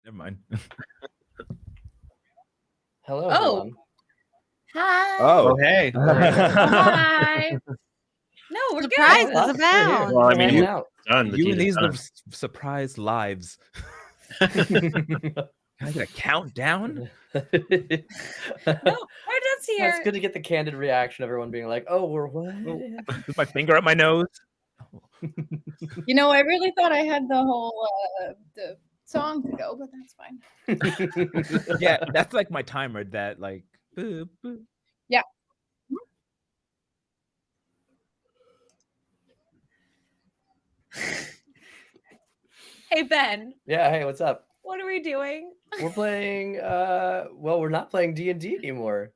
Never mind. Hello, Oh. everyone. Hi. Oh, hey. There you go. Hi. No, we're Surprises good. We're here. abound. Well, I We're mean, hanging you- out. Done. The You deed and is these done. live surprise lives. Can I get a countdown? No, we're just here. It's good to get the candid reaction of everyone being like, "Oh, we're what?" With my finger up my nose. You know, I really thought I had the whole the song to go, but that's fine. Yeah, that's like my timer that like boop, boop. Yeah. Hey Ben, Yeah. Hey, what's up? what are we doing? We're playing. Well, we're not playing D&D anymore.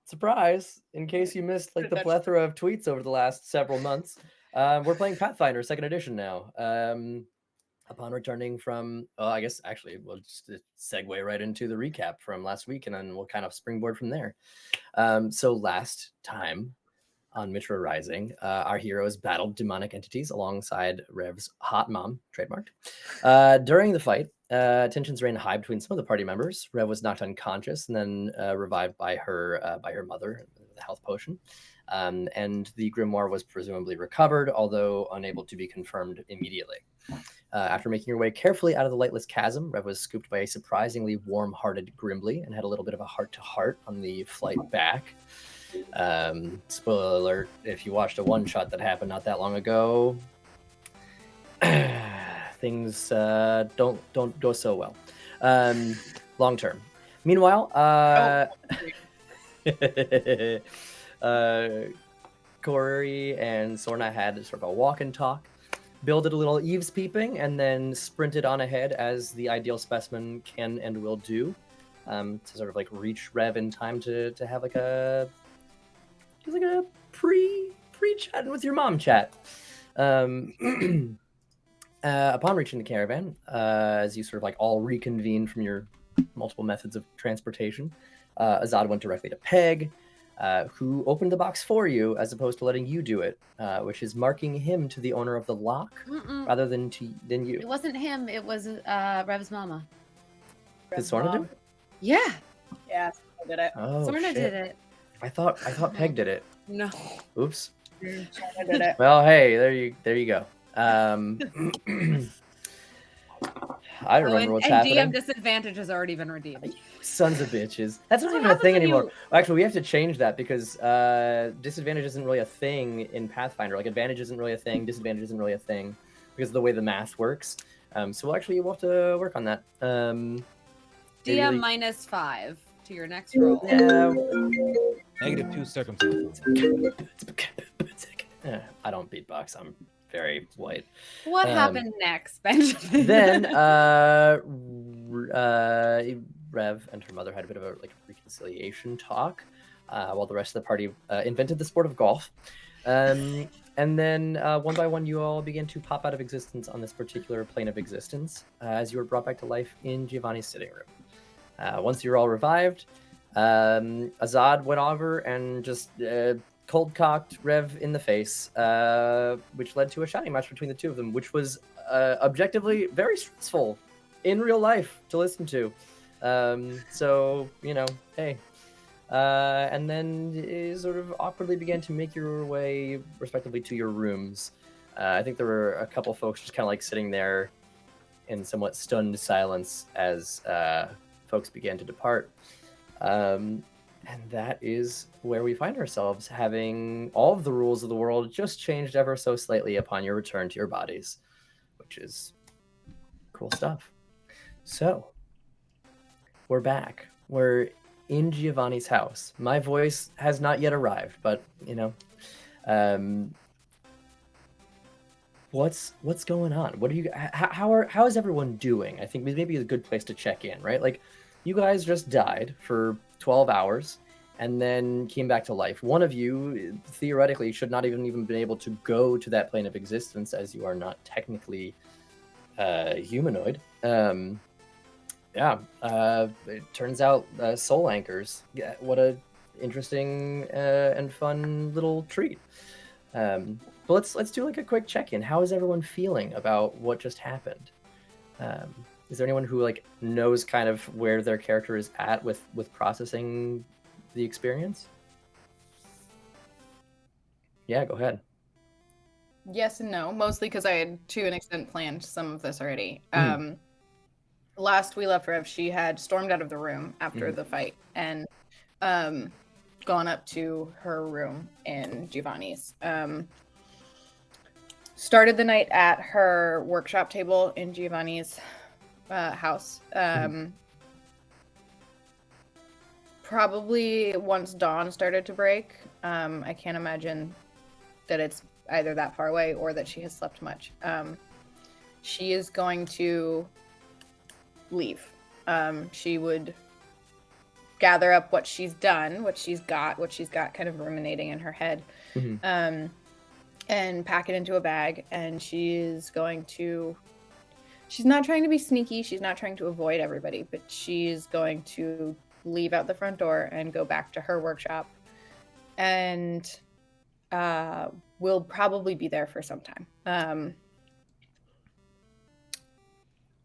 Surprise! In case you missed like the plethora of tweets over the last several months, we're playing Pathfinder 2nd Edition now. Upon returning from, I guess actually we'll just segue right into the recap from last week, and then we'll kind of springboard from there. So last time on Mitra Rising, our heroes battled demonic entities alongside Rev's hot mom, trademarked. During the fight, tensions ran high between some of the party members. Rev was knocked unconscious and then revived by her mother with a health potion. And the grimoire was presumably recovered, although unable to be confirmed immediately. After making her way carefully out of the lightless chasm, Rev was scooped by a surprisingly warm-hearted Grimly and had a little bit of a heart-to-heart on the flight back. Spoiler alert, if you watched a one-shot that happened not that long ago, things don't go so well long term. Meanwhile, Corey and Sorna had sort of a walk and talk, builded a little eaves peeping, and then sprinted on ahead as the ideal specimen can and will do, to sort of like reach Rev in time to have like a pre-chatting with your mom chat. Upon reaching the caravan, as you sort of like all reconvene from your multiple methods of transportation, Azad went directly to Peg, who opened the box for you as opposed to letting you do it, which is marking him to the owner of the lock rather than you. It wasn't him. It was Rev's mama. Did Sorna do it? Yeah. Yeah, I did it. Oh, Sorna shit. did it. I thought Peg did it. No. Oops. I did it. Well, hey, there you go. I remember what's and happening. DM disadvantage has already been redeemed. Sons of bitches. That's not What even a happens thing when anymore. you- Actually, we have to change that because disadvantage isn't really a thing in Pathfinder. Like advantage isn't really a thing, disadvantage isn't really a thing because of the way the math works. So we'll have to work on that. DM really- -5 to your next roll. Yeah. -2 circumstances. I don't beatbox. I'm very white. What happened next, Benjamin? Then Rev and her mother had a bit of a reconciliation talk while the rest of the party invented the sport of golf. And then one by one, you all began to pop out of existence on this particular plane of existence as you were brought back to life in Giovanni's sitting room. Once you were all revived, Azad went over and just cold-cocked Rev in the face, which led to a shouting match between the two of them, which was objectively very stressful in real life to listen to. So, hey. And then sort of awkwardly began to make your way, respectively, to your rooms. I think there were a couple folks just kind of like sitting there in somewhat stunned silence as folks began to depart. And that is where we find ourselves, having all of the rules of the world just changed ever so slightly upon your return to your bodies, which is cool stuff. So, we're back. We're in Giovanni's house. My voice has not yet arrived, but, what's going on? What are you? How is everyone doing? I think maybe a good place to check in, right? Like, you guys just died for 12 hours and then came back to life. One of you theoretically should not even been able to go to that plane of existence, as you are not technically humanoid. It turns out soul anchors. Yeah, what a interesting and fun little treat. But let's do like a quick check-in. How is everyone feeling about what just happened? Is there anyone who like knows kind of where their character is at with processing the experience? Yeah, go ahead. Yes and no, mostly because I had to an extent planned some of this already. Mhm. Last we left Rev, she had stormed out of the room after the fight and gone up to her room in Giovanni's. Started the night at her workshop table in Giovanni's house. Probably once dawn started to break. I can't imagine that it's either that far away or that she has slept much. She is going to leave. She would gather up what she's done, what she's got kind of ruminating in her head, and pack it into a bag. And she's not trying to be sneaky. She's not trying to avoid everybody, but she's going to leave out the front door and go back to her workshop. And will probably be there for some time.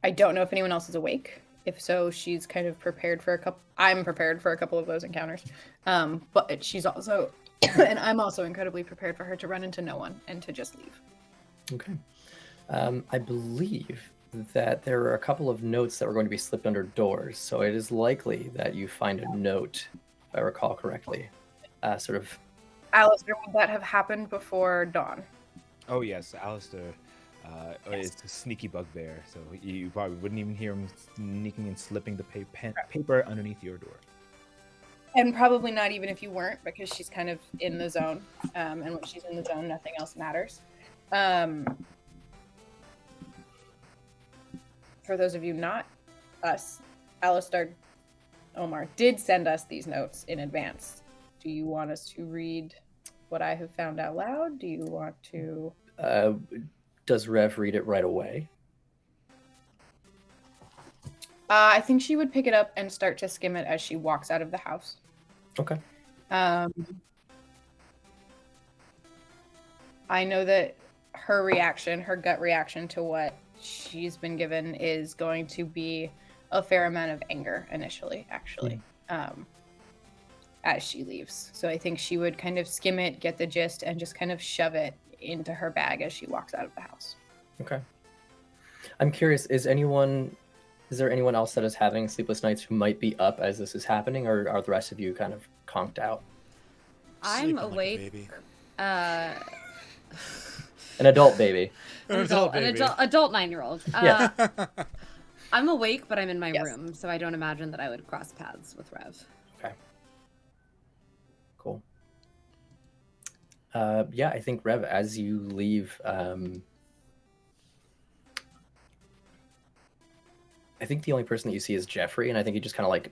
I don't know if anyone else is awake. If so, she's kind of prepared for I'm prepared for a couple of those encounters. But she's also, and I'm also incredibly prepared for her to run into no one and to just leave. Okay. I believe that there are a couple of notes that were going to be slipped under doors, so it is likely that you find a note, if I recall correctly, sort of. Alistair, would that have happened before dawn? Oh yes, Alistair. It's a sneaky bugbear, so you probably wouldn't even hear him sneaking and slipping the paper underneath your door. And probably not even if you weren't, because she's kind of in the zone. And when she's in the zone, nothing else matters. For those of you not us, Alistair Omar did send us these notes in advance. Do you want us to read what I have found out loud? Do you want to... Does Rev read it right away? I think she would pick it up and start to skim it as she walks out of the house. Okay. I know that her gut reaction to what she's been given is going to be a fair amount of anger initially, actually, as she leaves. So I think she would kind of skim it, get the gist, and just kind of shove it into her bag as she walks out of the house. Okay. I'm curious, is there anyone else that is having sleepless nights who might be up as this is happening, or are the rest of you kind of conked out? I'm awake. An adult baby. An adult 9-year-old. Yeah. I'm awake, but I'm in my Yes. room, so I don't imagine that I would cross paths with Rev. Okay. Cool. Yeah, I think Rev, as you leave, I think the only person that you see is Jeffrey, and I think he just kind of like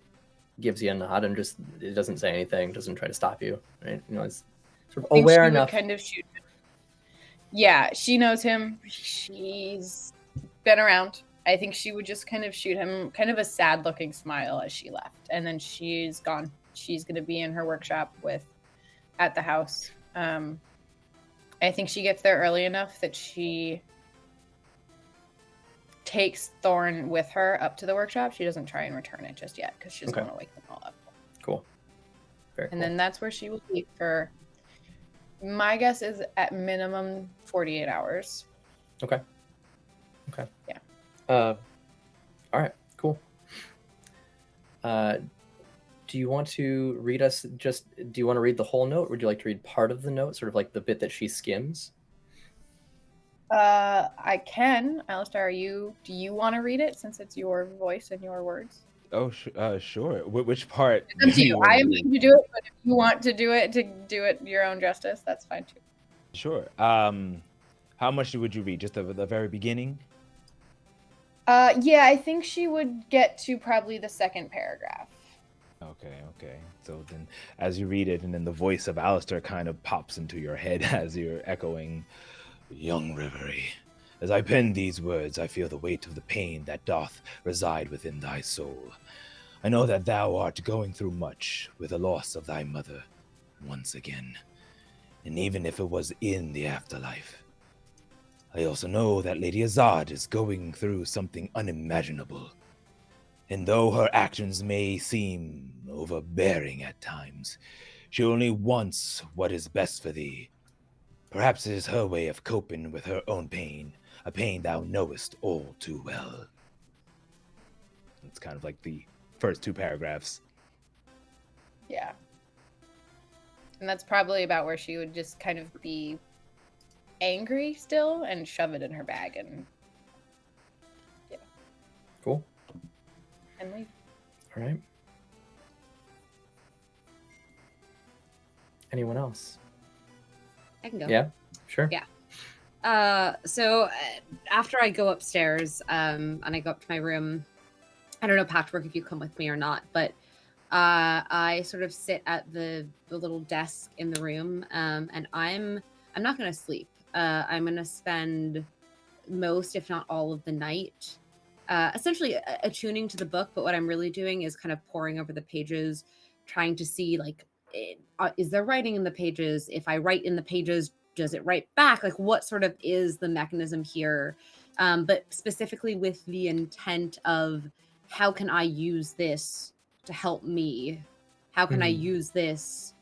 gives you a nod and just it doesn't say anything, doesn't try to stop you. Right? You know, it's sort of aware enough. Kind of shoot him. Yeah, she knows him. She's been around. I think she would just kind of shoot him kind of a sad-looking smile as she left, and then she's gone. She's going to be in her workshop at the house. I think she gets there early enough that she takes Thorn with her up to the workshop. She doesn't try and return it just yet because she doesn't want to wake them all up. Cool. Very And cool. then that's where she will be for, my guess is at minimum 48 hours. Okay. Yeah. All right. Cool. Do you want to read do you want to read the whole note, or would you like to read part of the note, sort of like the bit that she skims? I can. Alistair, do you want to read it since it's your voice and your words? Oh, sure. Which part? It's up to do you. wanna I am read? going to do it, but if you want to do it your own justice, that's fine too. Sure. How much would you read? Just the very beginning? Yeah, I think she would get to probably the second paragraph. Okay. So then, as you read it, and then the voice of Alistair kind of pops into your head as you're echoing, "Young Reverie, as I pen these words, I feel the weight of the pain that doth reside within thy soul. I know that thou art going through much with the loss of thy mother once again, and even if it was in the afterlife, I also know that Lady Azad is going through something unimaginable. And though her actions may seem overbearing at times, she only wants what is best for thee. Perhaps it is her way of coping with her own pain, a pain thou knowest all too well. It's kind of like the first two paragraphs. Yeah. And that's probably about where she would just kind of be angry still and shove it in her bag and Cool. and leave. All right. Anyone else? I can go. Yeah, sure. Yeah. So after I go upstairs, and I go up to my room, I don't know, Patchwork, if you come with me or not, but I sort of sit at the little desk in the room, and I'm not going to sleep. I'm going to spend most, if not all, of the night essentially attuning to the book. But what I'm really doing is kind of poring over the pages, trying to see, like, is there writing in the pages? If I write in the pages, does it write back? Like, what sort of is the mechanism here? But specifically with the intent of, how can I use this to help me? How can I use this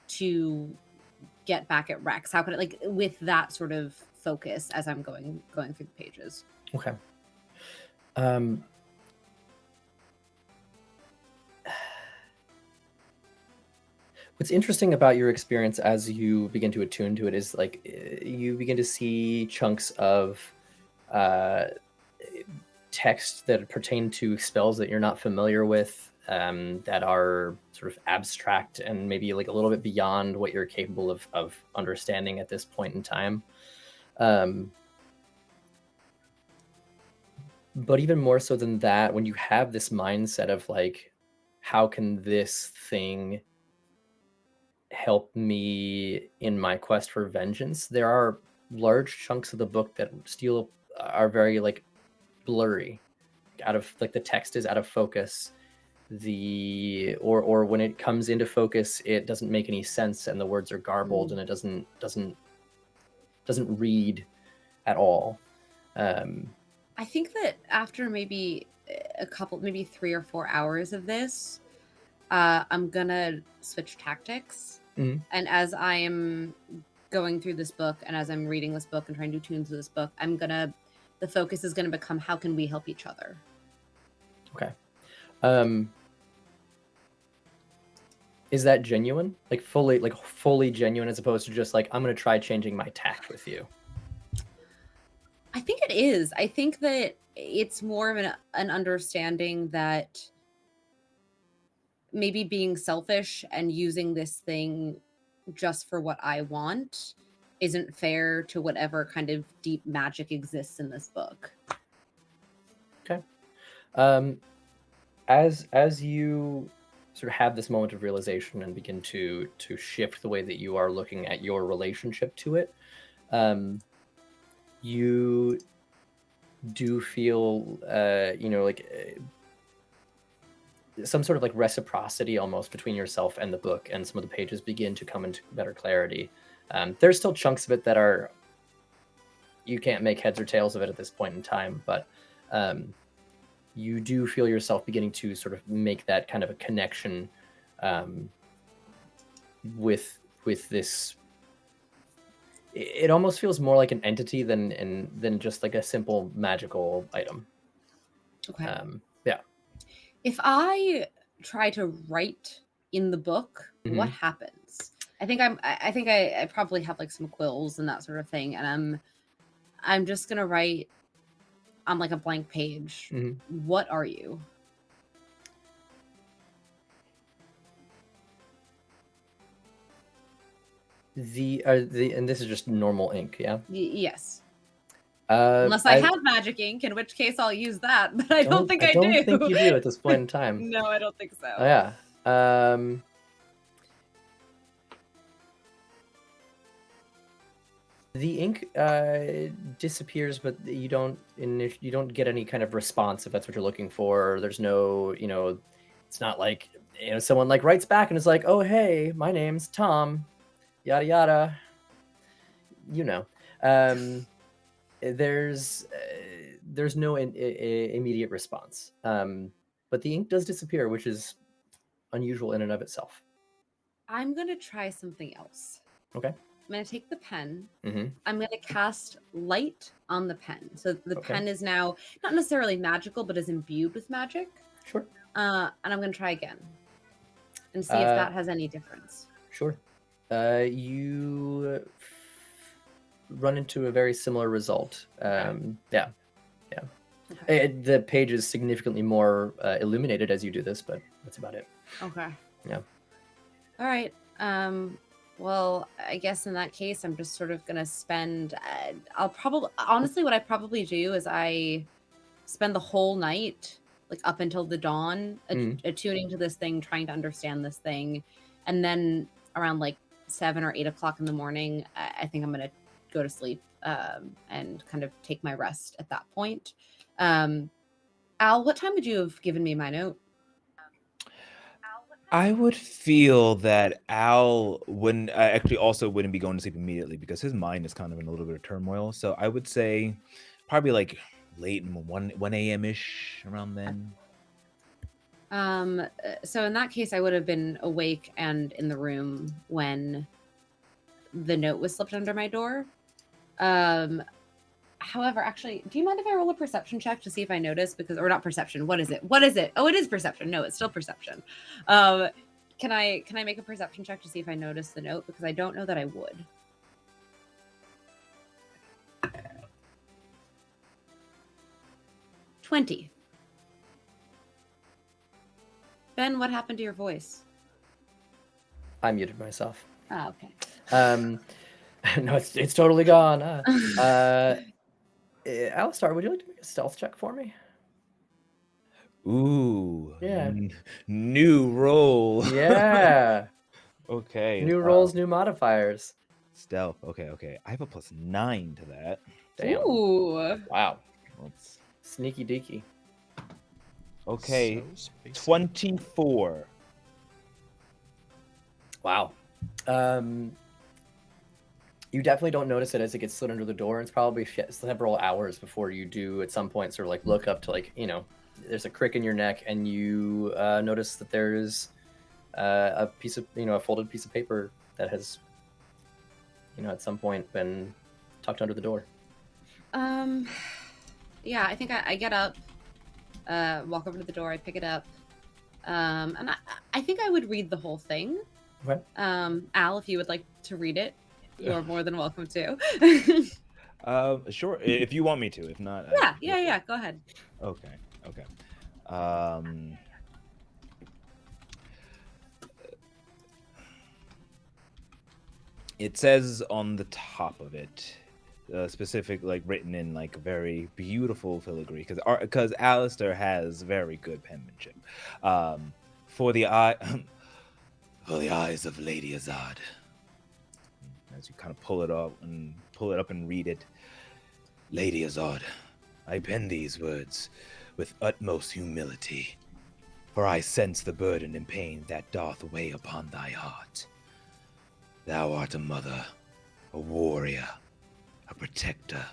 to get back at Rex? How can I, like, with that sort of focus as I'm going through the pages? Okay. What's interesting about your experience as you begin to attune to it is, like, you begin to see chunks of text that pertain to spells that you're not familiar with, that are sort of abstract and maybe like a little bit beyond what you're capable of understanding at this point in time. But even more so than that, when you have this mindset of, like, how can this thing help me in my quest for vengeance, there are large chunks of the book that still are very, like, blurry, out of, like, the text is out of focus, or when it comes into focus, it doesn't make any sense and the words are garbled and it doesn't read at all. I think that after maybe maybe 3 or 4 hours of this, I'm gonna switch tactics. Mhm. And as I am going through this book and as I'm reading this book and trying to tune to this book, the focus is gonna become, how can we help each other? Okay. Is that genuine? Like fully genuine, as opposed to just like, I'm gonna try changing my tack with you? I think it is. I think that it's more of an understanding that maybe being selfish and using this thing just for what I want isn't fair to whatever kind of deep magic exists in this book. Okay. As you sort of have this moment of realization and begin to shift the way that you are looking at your relationship to it, you do feel some sort of like reciprocity almost between yourself and the book, and some of the pages begin to come into better clarity. There's still chunks of it that are, you can't make heads or tails of it at this point in time, but you do feel yourself beginning to sort of make that kind of a connection with this. It almost feels more like an entity than just like a simple magical item. Okay. Yeah. If I try to write in the book, what happens? I think I probably have like some quills and that sort of thing, and I'm just gonna write on like a blank page. What are you? And this is just normal ink, yeah? Yes. Unless I have magic ink, in which case I'll use that, but I don't think I do. I don't think you do at this point in time. No, I don't think so. Oh, yeah. The ink disappears, but you don't get any kind of response if that's what you're looking for. There's no, it's not like, someone like writes back and is like, oh, hey, my name's Tom, yada, yada, there's no immediate response, but the ink does disappear, which is unusual in and of itself. I'm gonna try something else. Okay. I'm gonna take the pen. Mm-hmm. I'm gonna cast light on the pen. So the Okay. pen is now not necessarily magical, but is imbued with magic. Sure. And I'm gonna try again and see if that has any difference. Sure. You run into a very similar result. Yeah. Okay. The page is significantly more illuminated as you do this, but that's about it. Okay. Yeah. All right. Well, I guess in that case, I'm just sort of gonna spend. I'll probably honestly, what I probably do is I spend the whole night, like up until the dawn, attuning to this thing, trying to understand this thing, and then around like 7 or 8 o'clock in the morning, I think I'm gonna go to sleep and kind of take my rest at that point. Al, what time would you have given me my note? I would feel that Al wouldn't actually also wouldn't be going to sleep immediately because his mind is kind of in a little bit of turmoil. So I would say probably like late in 1 a.m. ish around then. So in that case, I would have been awake and in the room when the note was slipped under my door. However, actually, do you mind if I roll a perception check to see if I notice? Because, or not perception. What is it? What is it? Oh, it is perception. No, it's still perception. Can I make a perception check to see if I notice the note? Because I don't know that I would. $20. Ben, what happened to your voice? I muted myself. Oh, okay. No, it's totally gone. Alistar, would you like to make a stealth check for me? Ooh. Yeah. New roll. Yeah. Okay. New rolls, new modifiers. Stealth. Okay. I have a +9 to that. Damn. Ooh. Wow. Let's... Sneaky deaky. Okay. So spicy. 24. Wow. You definitely don't notice it as it gets slid under the door. It's probably several hours before you do at some point sort of like look up to like, there's a crick in your neck and you notice that there's a piece of, a folded piece of paper that has, at some point been tucked under the door. Yeah, I think I get up, walk over to the door, I pick it up, and I think I would read the whole thing. Okay. Al, if you would like to read it, you're more than welcome to. Sure, if you want me to. If not, yeah. Go ahead. Okay. It says on the top of it, specific, like written in like very beautiful filigree, because Alistair has very good penmanship. For the eyes of Lady Azad. As you kind of pull it up and read it. Lady Azad, I pen these words with utmost humility, for I sense the burden and pain that doth weigh upon thy heart. Thou art a mother, a warrior, a protector,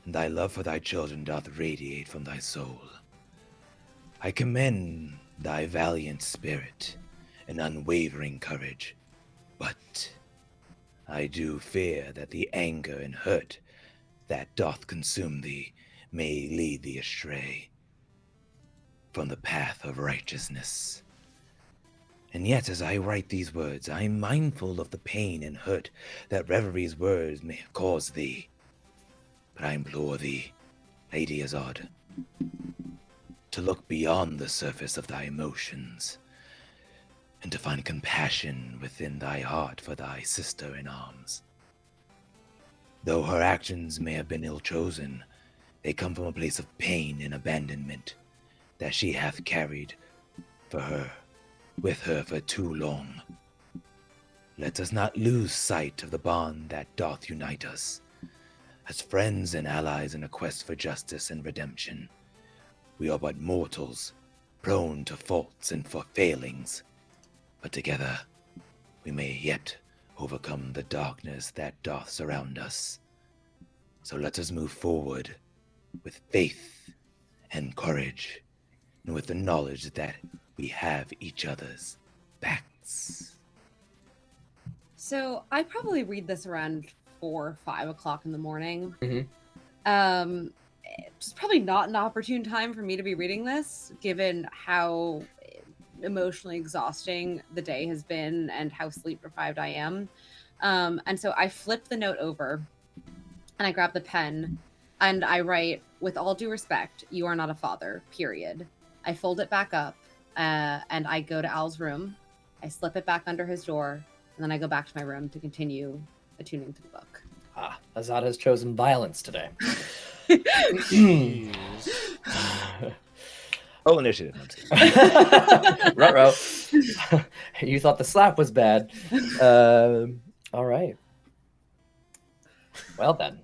and thy love for thy children doth radiate from thy soul. I commend thy valiant spirit and unwavering courage, but I do fear that the anger and hurt that doth consume thee may lead thee astray from the path of righteousness. And yet, as I write these words, I am mindful of the pain and hurt that Reverie's words may have caused thee. But I implore thee, Lady Azad, to look beyond the surface of thy emotions, and to find compassion within thy heart for thy sister in arms. Though her actions may have been ill-chosen, they come from a place of pain and abandonment that she hath carried with her for too long. Let us not lose sight of the bond that doth unite us. As friends and allies in a quest for justice and redemption, we are but mortals, prone to faults and for failings, but together we may yet overcome the darkness that doth surround us. So let us move forward with faith and courage, and with the knowledge that we have each other's backs. So I probably read this around 4 or 5 o'clock in the morning. Mhm. It's probably not an opportune time for me to be reading this, given how emotionally exhausting the day has been and how sleep deprived I am. And so I flip the note over and I grab the pen and I write, with all due respect, you are not a father, period. I fold it back up and I go to Al's room. I slip it back under his door, and then I go back to my room to continue attuning to the book. Azad has chosen violence today. Roll initiative. No, I'm just kidding. Ruh-roh. You thought the slap was bad. All right. Well then.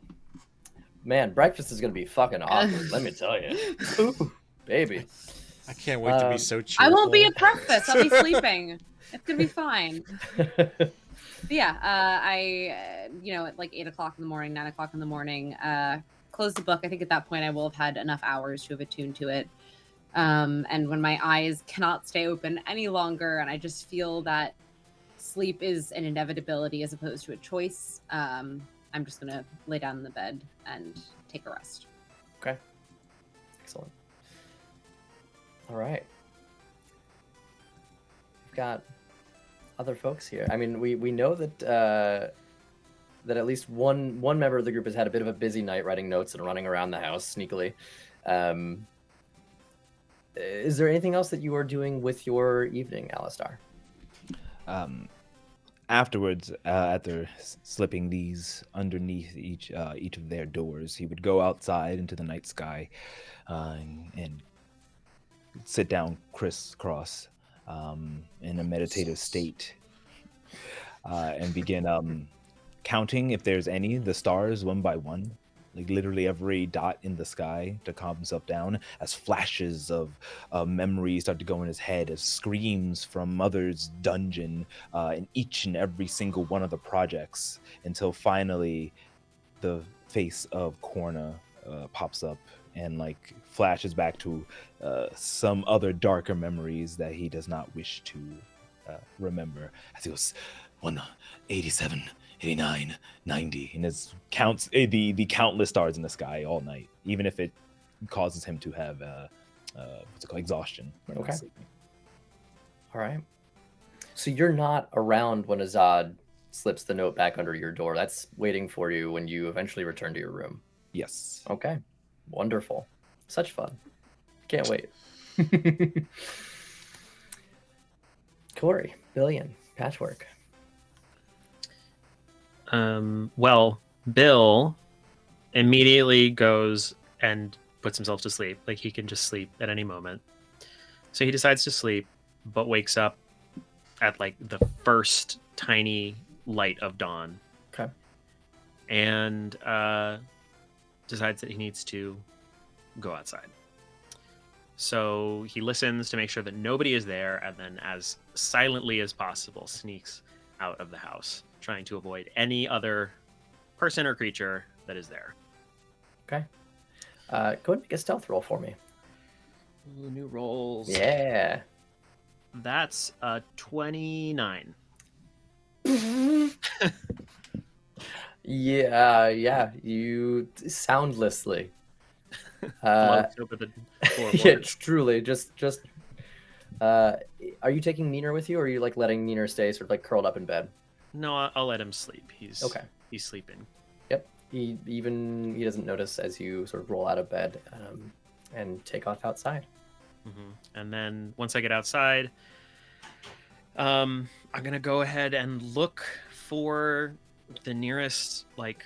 Man, breakfast is going to be fucking awkward, let me tell you. Ooh, baby. I can't wait to be so cheerful. I won't be at breakfast. I'll be sleeping. It's going to be fine. But yeah, I, at like 8 o'clock in the morning, 9 o'clock in the morning, close the book. I think at that point I will have had enough hours to have attuned to it. And when my eyes cannot stay open any longer, and I just feel that sleep is an inevitability as opposed to a choice, I'm just going to lay down in the bed and take a rest. Okay. Excellent. All right. We've got other folks here. I mean, we know that that at least one member of the group has had a bit of a busy night writing notes and running around the house sneakily. Is there anything else that you are doing with your evening, Alistar? Afterwards, after slipping these underneath each of their doors, he would go outside into the night sky and sit down crisscross in a meditative state and begin counting, if there's any, the stars one by one. Like literally every dot in the sky to calm himself down, as flashes of memories start to go in his head, as screams from Mother's dungeon in each and every single one of the projects, until finally the face of Corna pops up and like flashes back to some other darker memories that he does not wish to remember, as he goes 187, 89, 90, and it counts the countless stars in the sky all night, even if it causes him to have what's it called, exhaustion. Okay. All right. So you're not around when Azad slips the note back under your door. That's waiting for you when you eventually return to your room. Yes. Okay. Wonderful. Such fun. Can't wait. Corey, Billion, Patchwork. Well, Bill immediately goes and puts himself to sleep. Like he can just sleep at any moment. So he decides to sleep, but wakes up at like the first tiny light of dawn. Okay. And decides that he needs to go outside. So he listens to make sure that nobody is there, and then as silently as possible sneaks out of the house, trying to avoid any other person or creature that is there. Okay. Go ahead and make a stealth roll for me. Ooh, new rolls. Yeah. That's a 29. Yeah, you soundlessly. Floats over the floorboards. Yeah, truly, just. Are you taking Neener with you, or are you like letting Neener stay sort of like curled up in bed? No, I'll let him sleep. He's Okay. He's sleeping. Yep. He doesn't notice as you sort of roll out of bed and take off outside. And then once I get outside, I'm gonna go ahead and look for the nearest like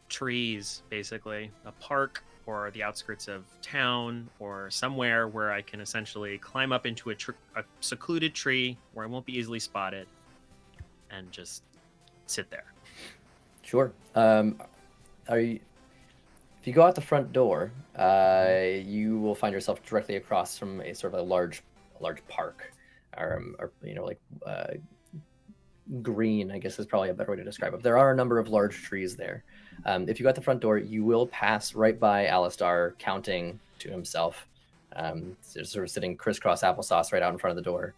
trees, basically a park or the outskirts of town or somewhere where I can essentially climb up into a secluded tree where I won't be easily spotted and just sit there. Sure. If you go out the front door, you will find yourself directly across from a sort of a large park, or green, I guess is probably a better way to describe it. There are a number of large trees there. If you go at the front door, you will pass right by Alistar counting to himself, sort of sitting crisscross applesauce right out in front of the door.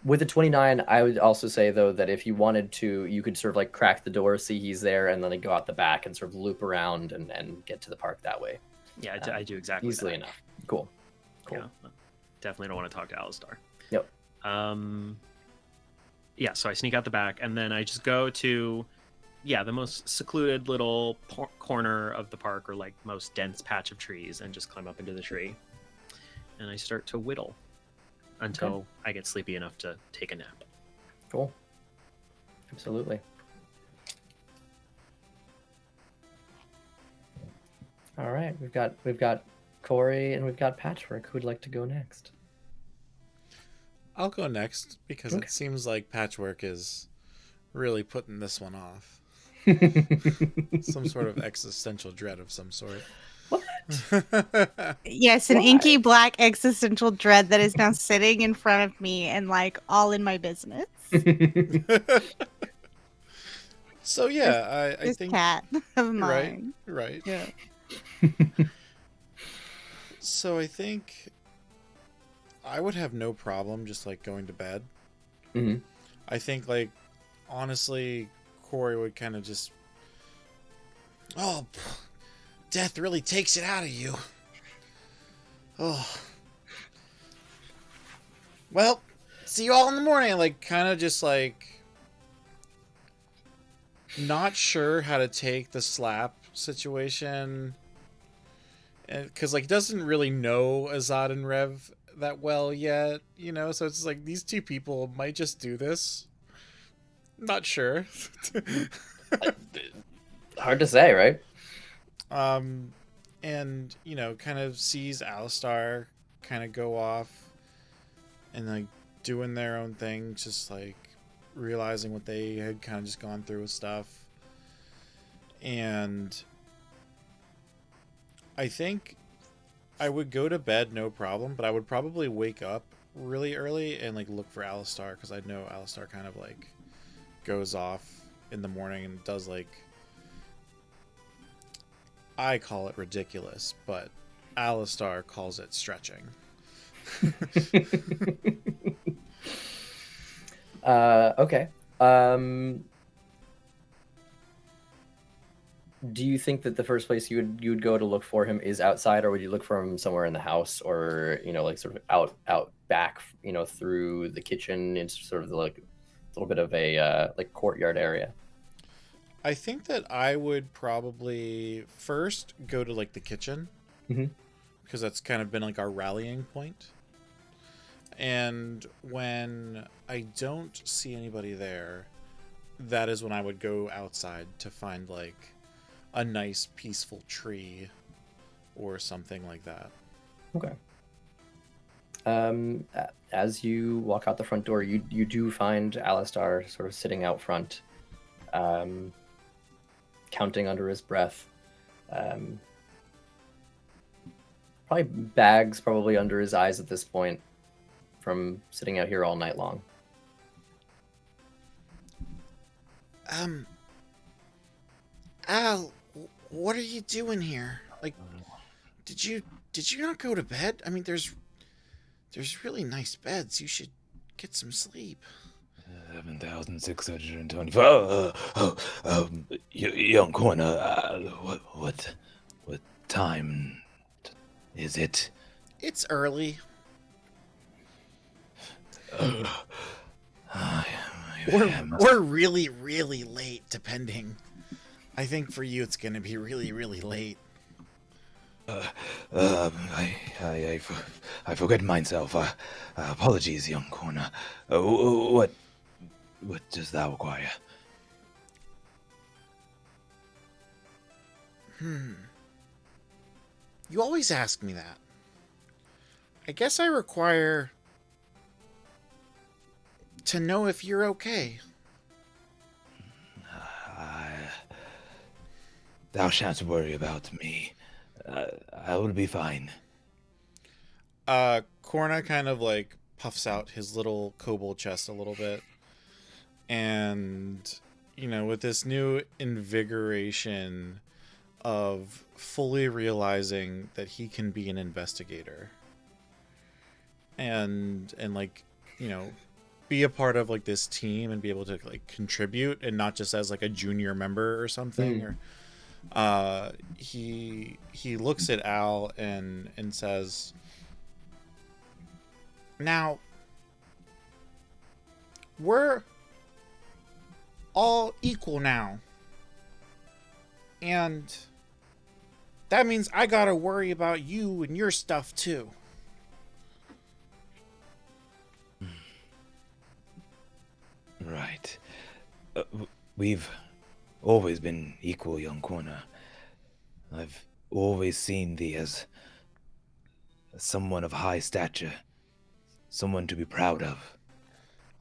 With the 29, I would also say, though, that if you wanted to, you could sort of like crack the door, see he's there, and then go out the back and sort of loop around and get to the park that way. Yeah, I do exactly easily that. enough. Cool. Yeah, definitely don't want to talk to Alistar. Yep. Yeah, so I sneak out the back, and then I just go to, the most secluded little corner of the park, or like most dense patch of trees, and just climb up into the tree. And I start to whittle until I get sleepy enough to take a nap. Cool. Absolutely. All right, we've got Corey and we've got Patchwork. Who'd like to go next? I'll go next because it seems like Patchwork is really putting this one off. Some sort of existential dread of some sort. What? Yes, an inky black existential dread that is now sitting in front of me and like all in my business. So yeah, I this think cat of mine. Right. Yeah. So I think I would have no problem just like going to bed. Mm-hmm. I think like honestly, Corey would kind of just, death really takes it out of you. Oh. Well, see you all in the morning. Like, kind of just like not sure how to take the slap situation. Because, like, doesn't really know Azad and Rev that well yet, you know? So it's like these two people might just do this. Not sure. Hard to say, right? And, you know, kind of sees Alistar kind of go off and, like, doing their own thing, just, like, realizing what they had kind of just gone through with stuff. And I think I would go to bed, no problem, but I would probably wake up really early and, like, look for Alistar, because I know Alistar kind of, like, goes off in the morning and does, like, I call it ridiculous, but Alistar calls it stretching. Okay. Do you think that the first place you'd go to look for him is outside, or would you look for him somewhere in the house, or like sort of out back, through the kitchen into sort of like a little bit of a like courtyard area? I think that I would probably first go to like the kitchen, because that's kind of been like our rallying point. And when I don't see anybody there, that is when I would go outside to find like a nice peaceful tree or something like that. Okay. As you walk out the front door, you do find Alistar sort of sitting out front, counting under his breath. Probably bags under his eyes at this point from sitting out here all night long. Al, what are you doing here? Like, did you not go to bed? I mean, there's really nice beds. You should get some sleep. 7,624. Young corner. What time is it? It's early. We're really, really late, depending. I think for you, it's going to be really, really late. I forget myself. Apologies, young corner. What does thou require? You always ask me that. I guess I require to know if you're okay. Thou shan't worry about me. I will be fine. Corna kind of like puffs out his little kobold chest a little bit. And, with this new invigoration of fully realizing that he can be an investigator and like, be a part of like this team and be able to like contribute and not just as like a junior member or something. Or he looks at Al and says, now we're all equal now, and that means I gotta worry about you and your stuff too. Right. We've always been equal, young Corner. I've always seen thee as someone of high stature, someone to be proud of.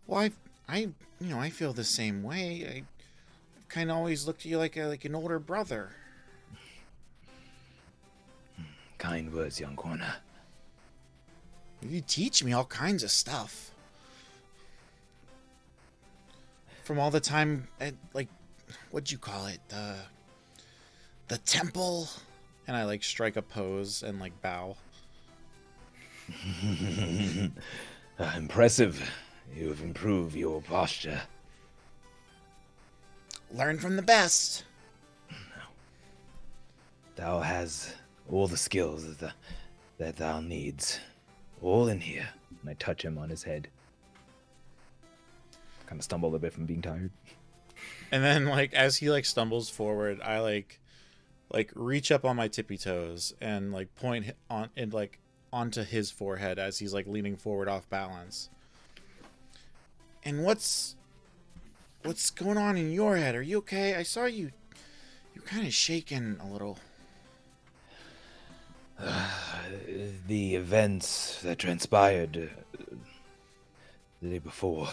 Well, I feel the same way. I've kind of always looked at you like an older brother. Kind words, young Corner. You teach me all kinds of stuff. From all the time at, like, what'd you call it? The temple? And I, like, strike a pose and, like, bow. Impressive. You have improved your posture. Learn from the best. Thou has all the skills that thou needs. All in here. And I touch him on his head. Kind of stumble a bit from being tired. And then, like, as he, like, stumbles forward, I, like reach up on my tippy toes and, like, point on and like onto his forehead as he's, like, leaning forward off balance. And what's going on in your head? Are you okay? I saw you're kind of shaking a little. The events that transpired the day before.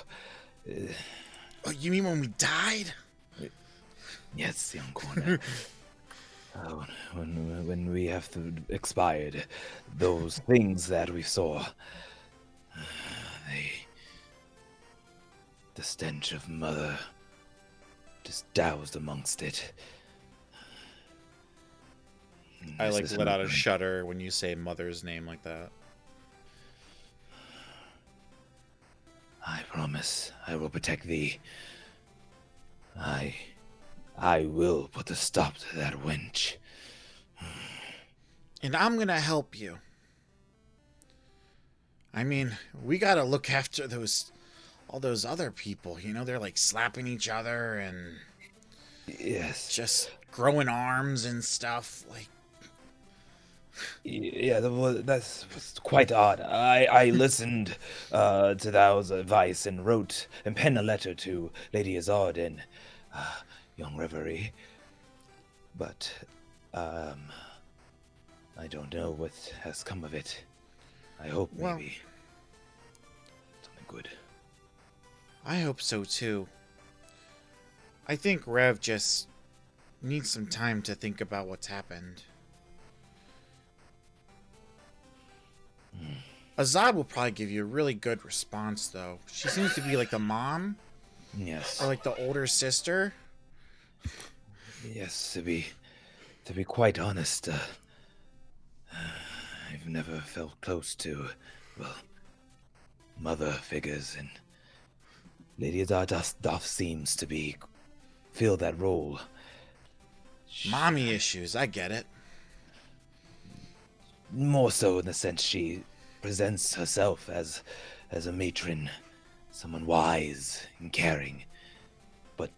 Oh, you mean when we died? Yes, young Corner. When we have expired, those things that we saw, the stench of mother just doused amongst it. I like let out a shudder when you say mother's name like that. I promise I will protect thee. I will put a stop to that wench. And I'm gonna help you. I mean, we gotta look after all those other people. They're like slapping each other and Yes, just growing arms and stuff. Like, yeah, that's quite odd. I listened to thou's advice and wrote and penned a letter to Lady Azard and young Reverie, but I don't know what has come of it. I hope maybe something good. I hope so too. I think Rev just needs some time to think about what's happened. Azad will probably give you a really good response, though. She seems to be like the mom. Yes. Or like the older sister. Yes, to be quite honest, I've never felt close to, mother figures, and Lady Azar seems to fill that role. Mommy issues, I get it. More so in the sense she presents herself as a matron, someone wise and caring, but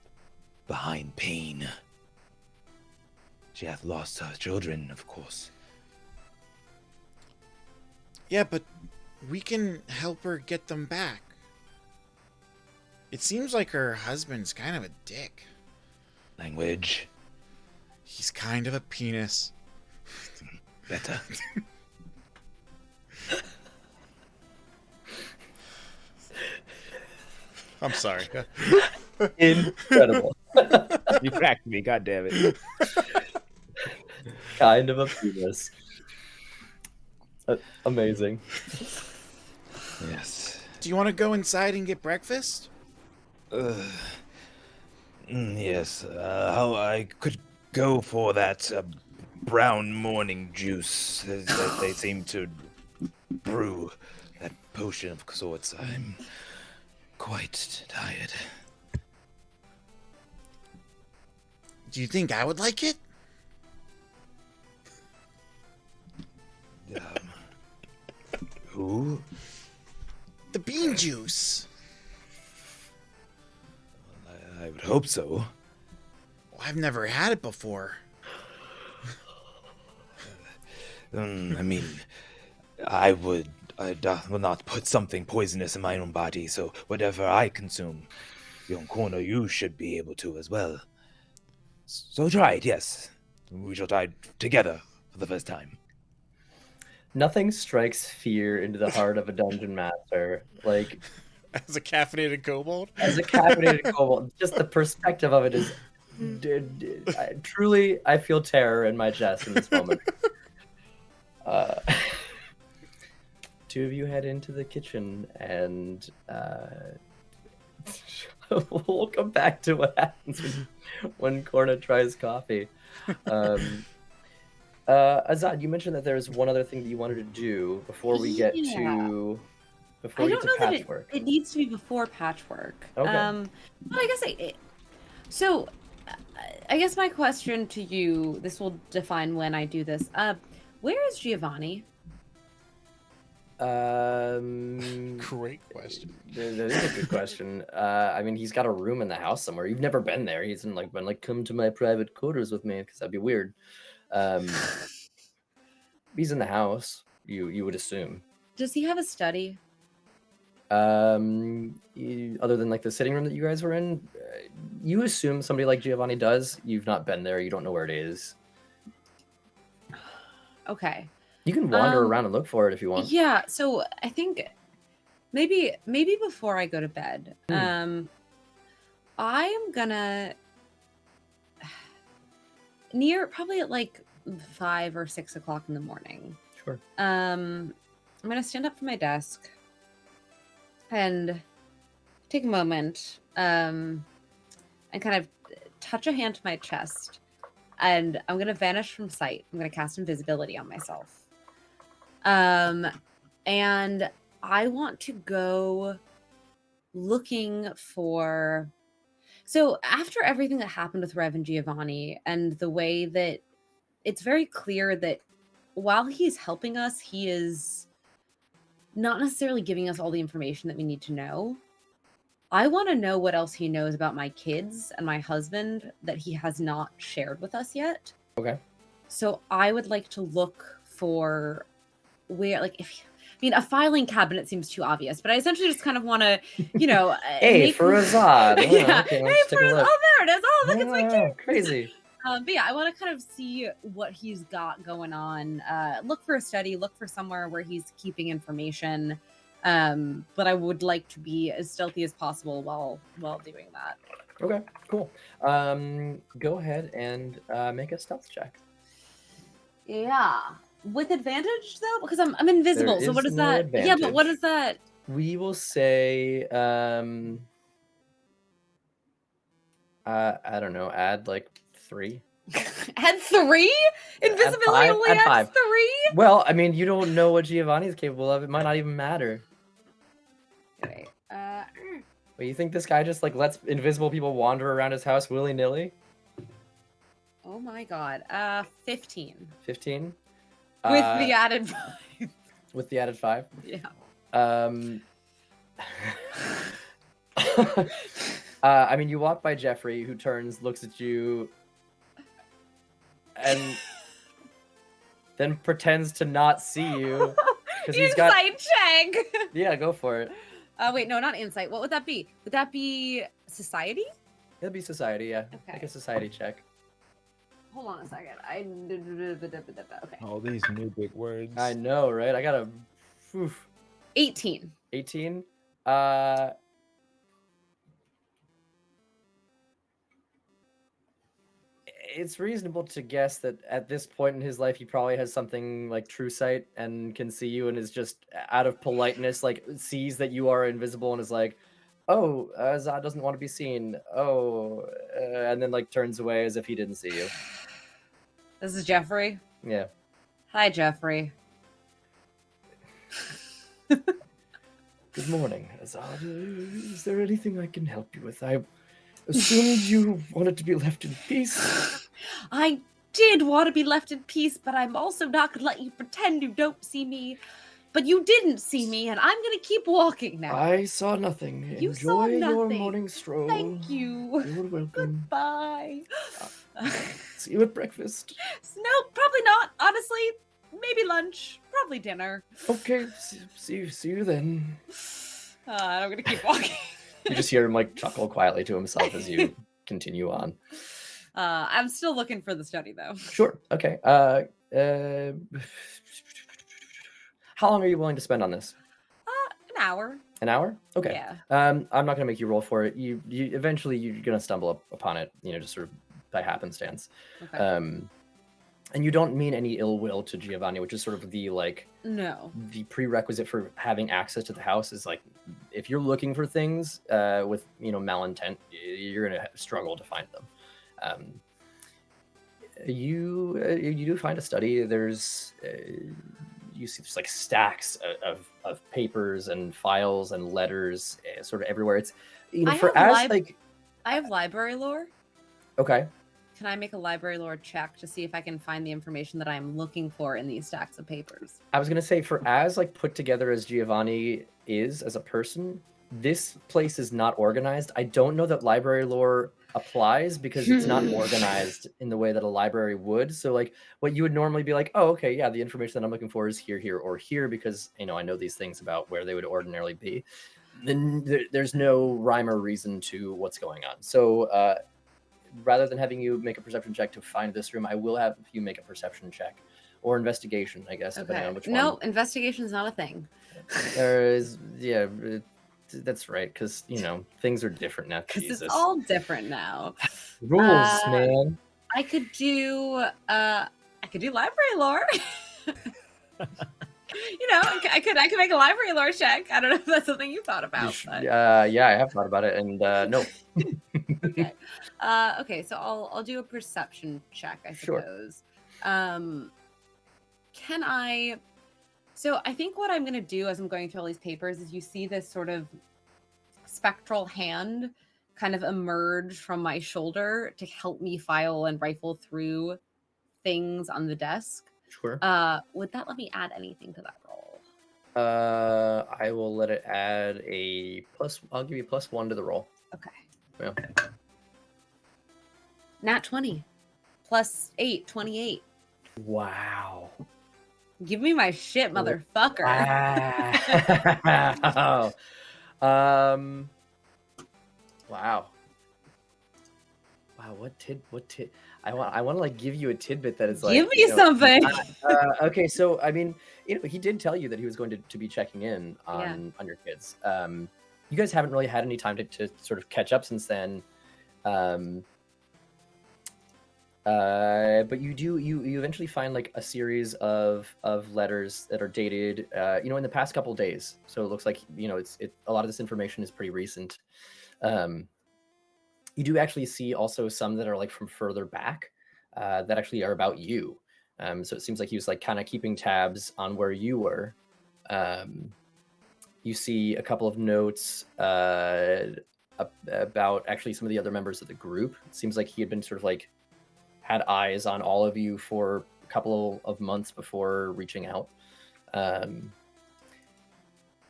behind pain. She hath lost her children, of course. Yeah, but we can help her get them back. It seems like her husband's kind of a dick. Language. He's kind of a penis. Better. I'm sorry. Incredible. You cracked me, god damn it. Kind of a penis. Amazing. Yes. Do you want to go inside and get breakfast? Yes. How I could go for that brown morning juice that they seem to brew. That potion of sorts. I'm quite tired. Do you think I would like it? Who? The bean juice. I would hope so. Well, I've never had it before. I mean, I will not put something poisonous in my own body, so whatever I consume, young corner, you should be able to as well. So try it, yes. We shall try together for the first time. Nothing strikes fear into the heart of a dungeon master like As a caffeinated kobold? as a caffeinated kobold. Just the perspective of it is truly. I feel terror in my chest in this moment. Two of you head into the kitchen, and we'll come back to what happens when Korna tries coffee. Azad, you mentioned that there's one other thing that you wanted to do before we get to I don't know that patchwork. it needs to be before patchwork. Okay. But I guess so. I guess my question to you, this will define when I do this. Where is Giovanni? Great question. That is a good question. I mean, he's got a room in the house somewhere. You've never been there. He's been like, come to my private quarters with me, because that'd be weird. He's in the house. You would assume. Does he have a study? Other than like the sitting room that you guys were in, you assume somebody like Giovanni does. You've not been there. You don't know where it is. Okay. You can wander around and look for it if you want. Yeah. So I think maybe before I go to bed, I am gonna probably at like 5 or 6 o'clock in the morning. Sure. I'm gonna stand up from my desk and take a moment and kind of touch a hand to my chest, and I'm gonna vanish from sight. I'm gonna cast invisibility on myself. And I want to go looking for. So after everything that happened with Rev and Giovanni, and the way that it's very clear that while he's helping us, he is not necessarily giving us all the information that we need to know. I want to know what else he knows about my kids and my husband that he has not shared with us yet. Okay. So I would like to look for where, like, a filing cabinet seems too obvious, but I essentially just kind of want to, Hey, for Azad. Yeah. Okay, Hey, let's take a look. oh, there it is. Oh, look, it's my kid. Crazy. But yeah, I want to kind of see what he's got going on. Look for a study, look for somewhere where he's keeping information. But I would like to be as stealthy as possible while doing that. Okay, cool. Go ahead and make a stealth check. Yeah. With advantage though, because I'm invisible. There So what is is no that? Yeah, but what advantage. is that? We will say, I don't know, add like 3. Add 3? Invisibility five, only add adds 5. 3? Well, I mean, you don't know what Giovanni is capable of. It might not even matter. Okay. Wait, you think this guy just like lets invisible people wander around his house willy-nilly? Oh my god. 15. 15? With the added 5. With the added 5? Yeah. I mean, you walk by Jeffrey, who turns, looks at you, and then pretends to not see you. He's got... Insight check! Yeah, go for it. Wait, no, not insight. What would that be? Would that be society? It'll be society, yeah. Okay. Make a society check. Hold on a second. Okay. All these new big words. I know, right? I got a... 18. 18? it's reasonable to guess that at this point in his life, he probably has something like true sight and can see you, and is just out of politeness, like sees that you are invisible and is like, "Oh, Zod doesn't want to be seen." Oh, and then like turns away as if he didn't see you. This is Jeffrey. Yeah. Hi, Jeffrey. Good morning, Zod. Is there anything I can help you with? I assumed you wanted to be left in peace. I did want to be left in peace, but I'm also not going to let you pretend you don't see me. But you didn't see me, and I'm going to keep walking now. I saw nothing. You saw Enjoy your nothing. morning stroll. Thank you. You're welcome. Goodbye. See you at breakfast. No, probably not. Honestly, maybe lunch. Probably dinner. Okay, see you then. I'm going to keep walking. You just hear him like chuckle quietly to himself as you continue on. I'm still looking for the study, though. Sure. Okay. How long are you willing to spend on this? An hour. An hour? Okay. Yeah. I'm not gonna make you roll for it. You eventually you're gonna stumble upon it. Just sort of by happenstance. Okay. And you don't mean any ill will to Giovanni, which is sort of the No. the prerequisite for having access to the house is like if you're looking for things with malintent, you're gonna struggle to find them. You do find a study. There's you see just like stacks of papers and files and letters sort of everywhere. It's I have library lore. Okay. Can I make a library lore check to see if I can find the information that I'm looking for in these stacks of papers? I was gonna say for as like put together as Giovanni is as a person, this place is not organized. I don't know that library lore applies because it's not organized in the way that a library would. So like what you would normally be like, oh, okay, yeah, the information that I'm looking for is here, here, or here because I know these things about where they would ordinarily be. Then there's no rhyme or reason to what's going on. So rather than having you make a perception check to find this room, I will have you make a perception check or investigation, I guess, depending on which one. No, investigation is not a thing. There is, yeah, that's right, because things are different now. Because Jesus. it's all different now. Rules, man. I could do library lore. I could make a library lore check. I don't know if that's something you thought about. Yeah, I have thought about it, and no. Okay. Okay, so I'll do a perception check, I suppose. Sure. Can I? So I think what I'm going to do as I'm going through all these papers is you see this sort of spectral hand kind of emerge from my shoulder to help me file and rifle through things on the desk. Sure. Would that let me add anything to that roll? I will let it add a plus. I'll give you +1 to the roll. Okay. Yeah. Nat 20. +8, 28. Wow. Give me my shit, motherfucker. Wow. Wow. Wow. What tid? I want to like give you a tidbit that is like. Give me something. Okay, so I mean, he did tell you that he was going to be checking in on your kids. You guys haven't really had any time to sort of catch up since then. But you eventually find like a series of letters that are dated in the past couple of days. So it looks like a lot of this information is pretty recent. You do actually see also some that are like from further back that actually are about you. So it seems like he was like kind of keeping tabs on where you were. You see a couple of notes about actually some of the other members of the group. It seems like he had been sort of like had eyes on all of you for a couple of months before reaching out.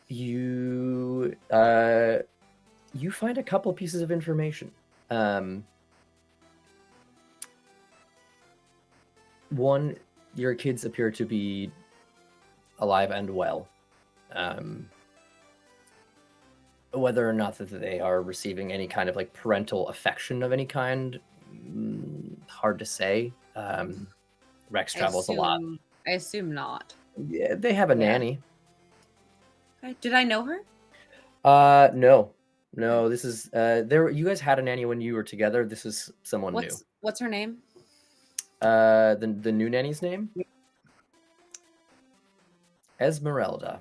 You find a couple pieces of information. One, your kids appear to be alive and well. Whether or not that they are receiving any kind of like parental affection of any kind, hard to say. Rex travels a lot. I assume not. Yeah, they have a nanny. Okay. Did I know her? No. This is you guys had a nanny when you were together. This is someone new. What's her name? The new nanny's name? Esmeralda.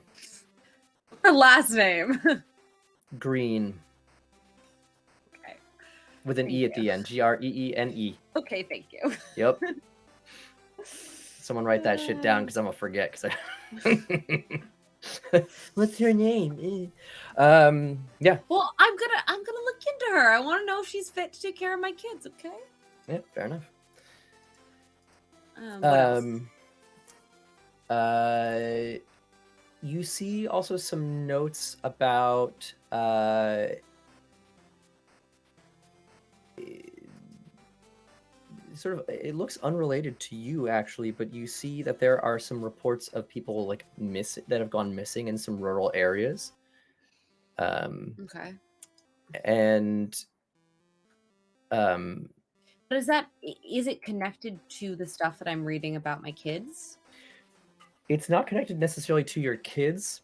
Her last name. Green. Okay. With an Thank E at you. the end. Greene. Okay, thank you. Yep. Someone write that shit down because I'm gonna forget. What's her name? Yeah. Well, I'm gonna look into her. I want to know if she's fit to take care of my kids. Okay. Yeah. Fair enough. What else? You see also some notes about sort of, it looks unrelated to you actually, but you see that there are some reports of people like that have gone missing in some rural areas. Okay. And But is it connected to the stuff that I'm reading about my kids? it's not connected necessarily to your kids.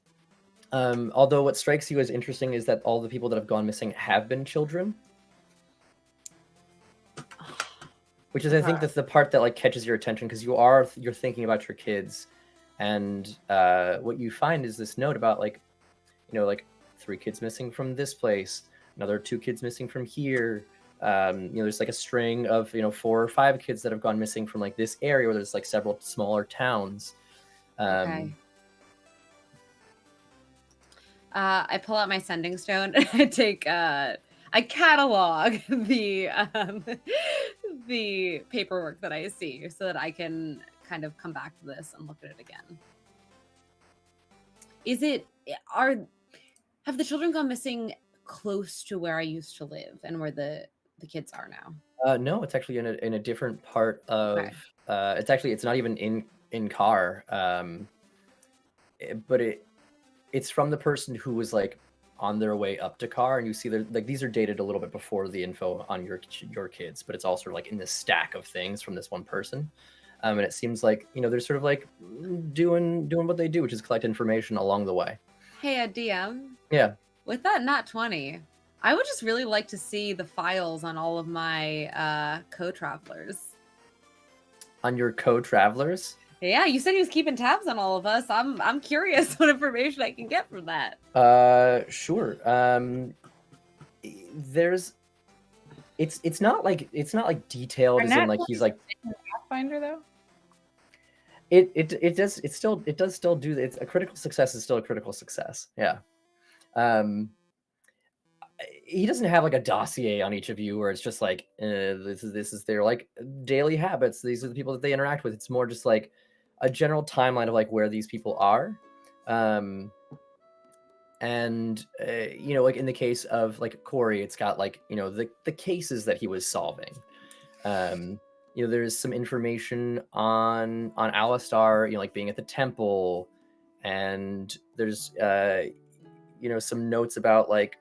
Although what strikes you as interesting is that all the people that have gone missing have been children. Which is, I think, that's the part that like catches your attention because you're thinking about your kids, and what you find is this note about like 3 kids missing from this place, another 2 kids missing from here. There's like a string of 4 or 5 kids that have gone missing from like this area where there's like several smaller towns. Okay. I pull out my sending stone and I take I catalog the paperwork that I see so that I can kind of come back to this and look at it again. Have the children gone missing close to where I used to live and where the kids are now? No, it's actually in a different part of. Okay. It's not even in Car, but it's from the person who was like on their way up to Car, and you see like these are dated a little bit before the info on your kids, but it's also like in this stack of things from this one person. And it seems like they're sort of like doing what they do, which is collect information along the way. Hey, DM. Yeah. With that nat 20, I would just really like to see the files on all of my co-travelers. On your co-travelers? Yeah, you said he was keeping tabs on all of us. I'm curious what information I can get from that. Sure. It's not like detailed as in like he's like Pathfinder though. It does still do. It's a critical success is still a critical success. Yeah. He doesn't have like a dossier on each of you where it's just like this is their like daily habits. These are the people that they interact with. It's more just like a general timeline of like where these people are. And like in the case of like Corey, it's got like the cases that he was solving. There's some information on Alistar, like being at the temple, and there's some notes about like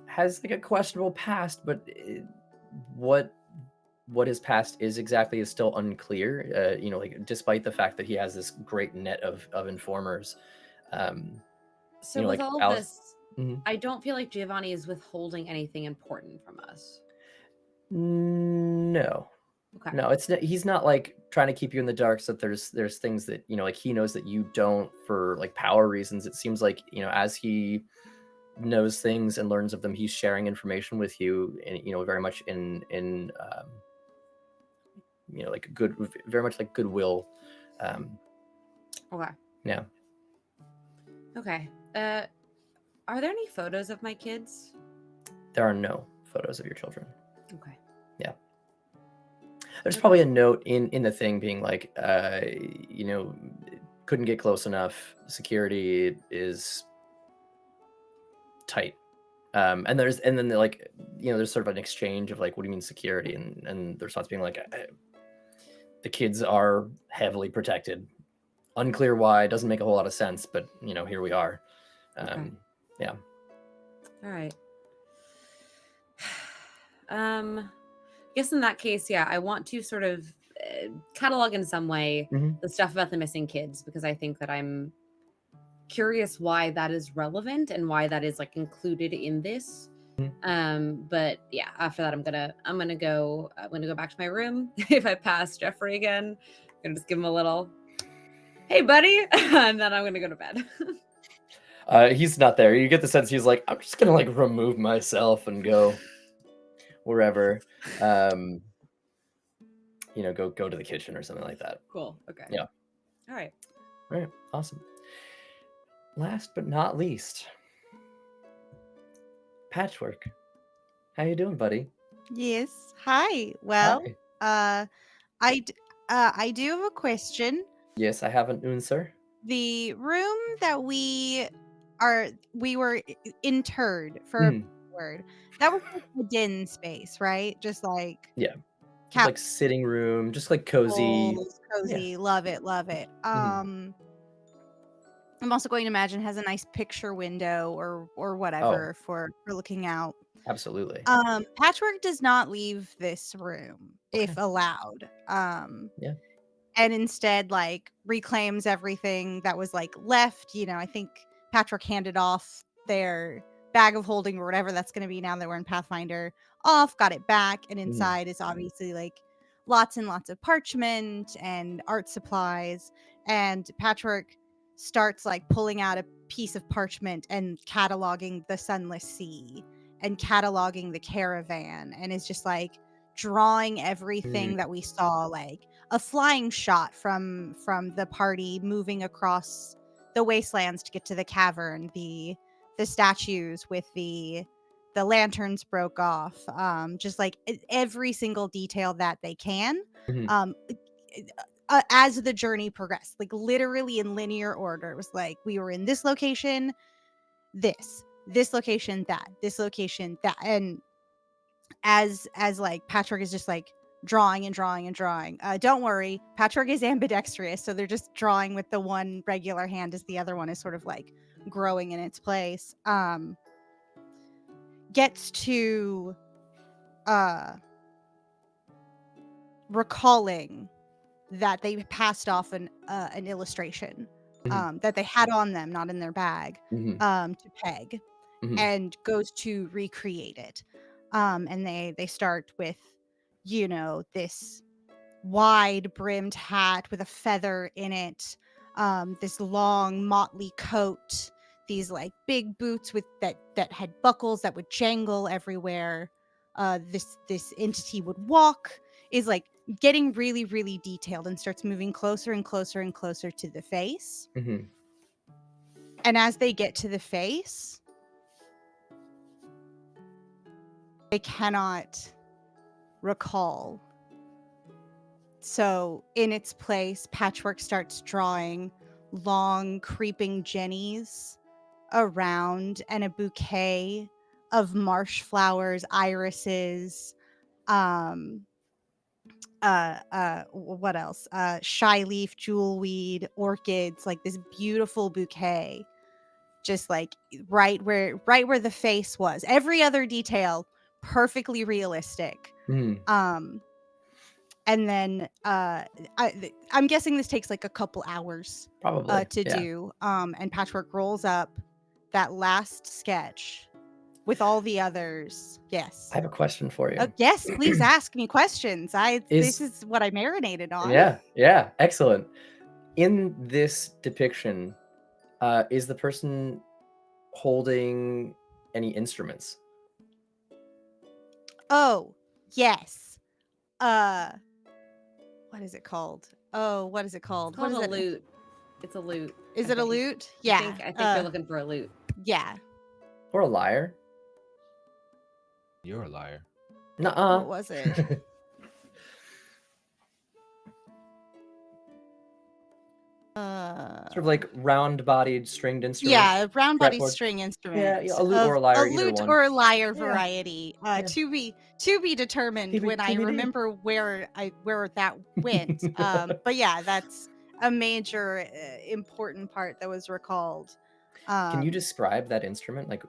has like a questionable past, but what his past is exactly is still unclear. Like despite the fact that he has this great net of informers. So with all of this, I don't feel like Giovanni is withholding anything important from us. No. Okay. No, he's not like trying to keep you in the dark so that there's things that like he knows that you don't for like power reasons. It seems like as he knows things and learns of them, he's sharing information with you, and very much in like very much like goodwill. Okay. Yeah. Okay. Are there any photos of my kids? There are no photos of your children. Okay. Yeah. There's probably a note in the thing being like, couldn't get close enough. Security is tight. And then like, there's sort of an exchange of like, what do you mean security? And the response being like, the kids are heavily protected. Unclear why, doesn't make a whole lot of sense, but here we are. Okay. Yeah. All right. I guess in that case, yeah, I want to sort of catalog in some way the stuff about the missing kids, because I think that I'm curious why that is relevant and why that is like included in this. But yeah, after that, I'm gonna go back to my room. If I pass Jeffrey again, I'm gonna just give him a little, "Hey, buddy," and then I'm gonna go to bed. He's not there. You get the sense he's like, I'm just gonna like remove myself and go wherever. Go to the kitchen or something like that. Cool. Okay. Yeah. All right. All right. Awesome. Last but not least, Patchwork. How you doing, buddy? Yes. Hi. Well, Hi. I do have a question. Yes, I have an answer. The room that we were interred for a word. That was like a den space, right? Just like Yeah. Just like sitting room, just like cozy. Cozy. Yeah. Love it. Love it. I'm also going to imagine has a nice picture window or whatever for looking out. Absolutely. Patchwork does not leave this room if allowed. Yeah. And instead like reclaims everything that was like left. I think Patchwork handed off their bag of holding or whatever that's going to be now that we're in Pathfinder off, got it back, and inside is obviously like lots and lots of parchment and art supplies. And Patchwork starts like pulling out a piece of parchment and cataloging the Sunless Sea and cataloging the caravan, and is just like drawing everything that we saw, like a flying shot from the party moving across the wastelands to get to the cavern, the statues with the lanterns broke off, just like every single detail that they can, as the journey progressed, like literally in linear order. It was like we were in this location, this location, this location, that, and as like Patchwork is just like drawing and drawing and drawing. Don't worry, Patchwork is ambidextrous, so they're just drawing with the one regular hand as the other one is sort of like growing in its place. Gets to recalling that they passed off an illustration that they had on them, not in their bag, to Peg, and goes to recreate it. And they start with, this wide brimmed hat with a feather in it, this long motley coat, these like big boots with that had buckles that would jangle everywhere. This entity would walk, is like getting really, really detailed, and starts moving closer and closer and closer to the face. And as they get to the face, they cannot recall. So in its place, Patchwork starts drawing long creeping jennies around, and a bouquet of marsh flowers, irises, what else? Shy leaf, jewelweed, orchids, like this beautiful bouquet. Just like right where the face was. Every other detail perfectly realistic. And then I'm guessing this takes like a couple hours probably to do. And Patchwork rolls up that last sketch with all the others. Yes. I have a question for you. Yes, please ask me questions. This is what I marinated on. Yeah, excellent. In this depiction, is the person holding any instruments? Oh, yes. What is it called? What is it called? It's called a lute. It's a lute. Is it a lute? Yeah. I think you're looking for a lute. Yeah. Or a lyre? You're a liar. Nuh-uh. What was it? Sort of like round-bodied stringed instrument. Yeah, round-bodied string instrument. Yeah, a lute or a lyre. A lute or a lyre variety. To be determined when I remember where that went. But yeah, that's a major important part that was recalled. Can you describe that instrument, like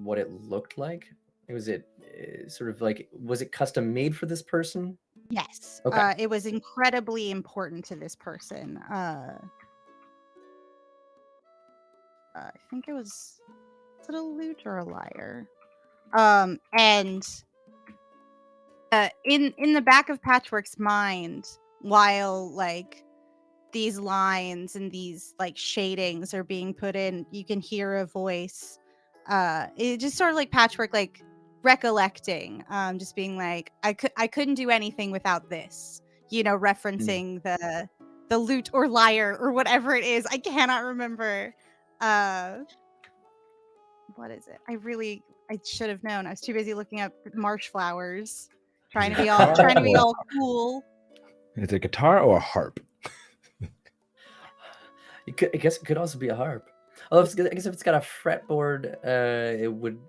what it looked like? Was it sort of like, was it custom made for this person? Yes. Okay. It was incredibly important to this person. I think it was it a lute or a lyre? And in the back of Patchwork's mind, while like these lines and these like shadings are being put in, you can hear a voice. It just sort of like Patchwork like recollecting, just being like, I couldn't do anything without this, referencing the lute or lyre or whatever it is. I cannot remember. What is it? I should have known. I was too busy looking up marsh flowers, trying to be all cool. Is it a guitar or a harp? I guess it could also be a harp. Oh, I guess if it's got a fretboard, it would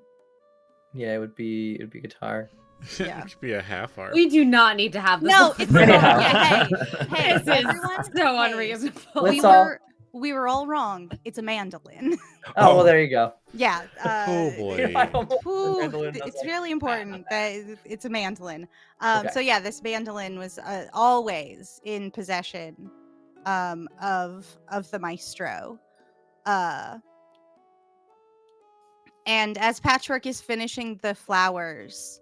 be guitar. Yeah. It could be a half harp. We do not need to have this. No, it's not. Anyhow. Yeah, hey, This everyone, is so unreasonable. We were all wrong. It's a mandolin. Oh, well, there you go. Yeah. Oh boy. It's really important that it's a mandolin. Okay. So yeah, this mandolin was always in possession of the maestro. And as Patchwork is finishing the flowers,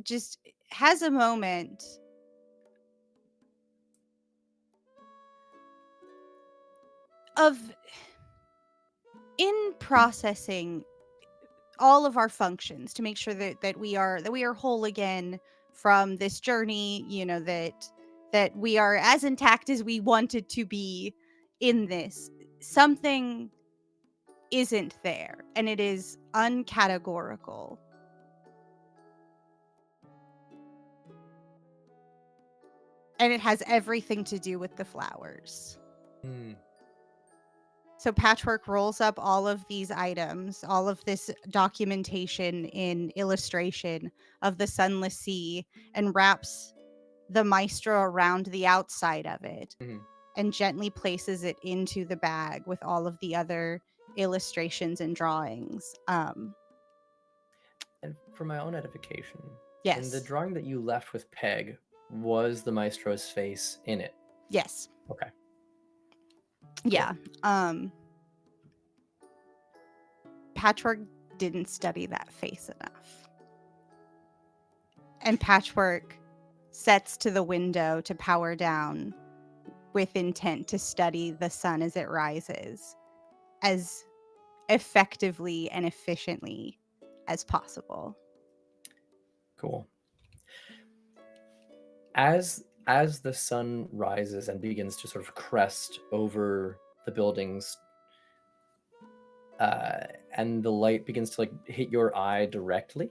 just has a moment of in processing all of our functions to make sure that we are whole again from this journey, that we are as intact as we wanted to be in this. Something isn't there, and it is uncategorical. And it has everything to do with the flowers. So Patchwork rolls up all of these items, all of this documentation in illustration of the sunless sea, and wraps the maestro around the outside of it, and gently places it into the bag with all of the other illustrations and drawings. And for my own edification, Yes. in the drawing that you left with Peg, was the maestro's face in it? Yes. Okay. Yeah. Patchwork didn't study that face enough. And Patchwork sets to the window to power down with intent to study the sun as it rises as effectively and efficiently as possible. Cool. As the sun rises and begins to sort of crest over the buildings, and the light begins to like hit your eye directly,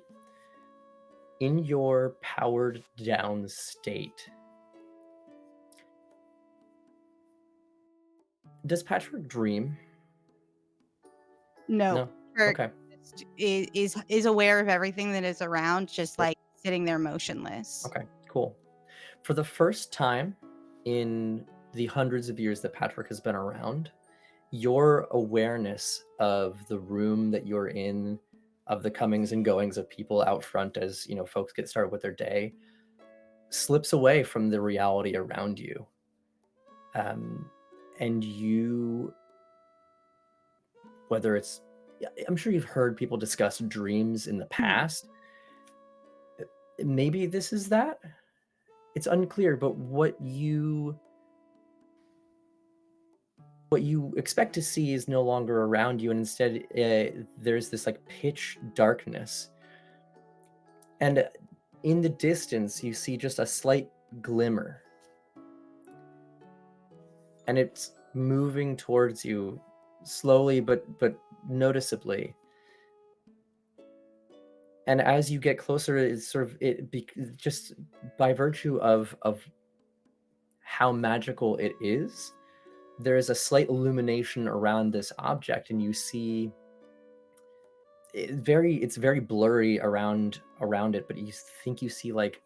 in your powered down state, does Patchwork dream? No. Okay. Is aware of everything that is around, just like sitting there motionless. Okay, cool. For the first time in the hundreds of years that Patchwork has been around, your awareness of the room that you're in, of the comings and goings of people out front as folks get started with their day, slips away from the reality around you. And you, whether it's, I'm sure you've heard people discuss dreams in the past. Maybe this is that. It's unclear, but what you expect to see is no longer around you, and instead there's this like pitch darkness, and in the distance you see just a slight glimmer, and it's moving towards you slowly but noticeably. And as you get closer, it's sort of just by virtue of how magical it is, there is a slight illumination around this object, and you see it's very blurry around it, but you think you see like,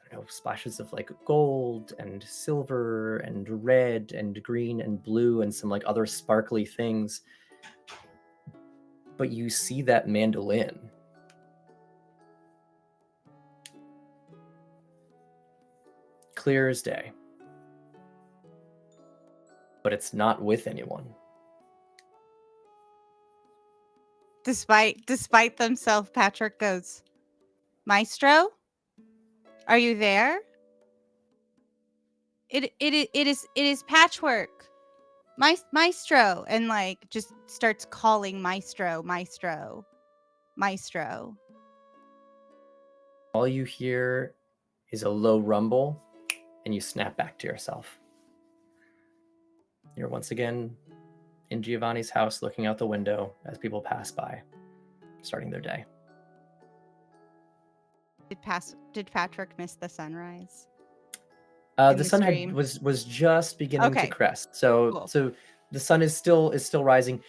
I don't know, splashes of like gold and silver and red and green and blue and some like other sparkly things. But you see that mandolin. Clear as day. But it's not with anyone. Despite themselves, Patrick goes, Maestro? Are you there? It is Patchwork. Maestro. And like just starts calling Maestro. All you hear is a low rumble, and you snap back to yourself. You're once again in Giovanni's house, looking out the window as people pass by, starting their day. Did Patrick miss the sunrise? The sun was just beginning to crest, so Cool. so the sun is still rising.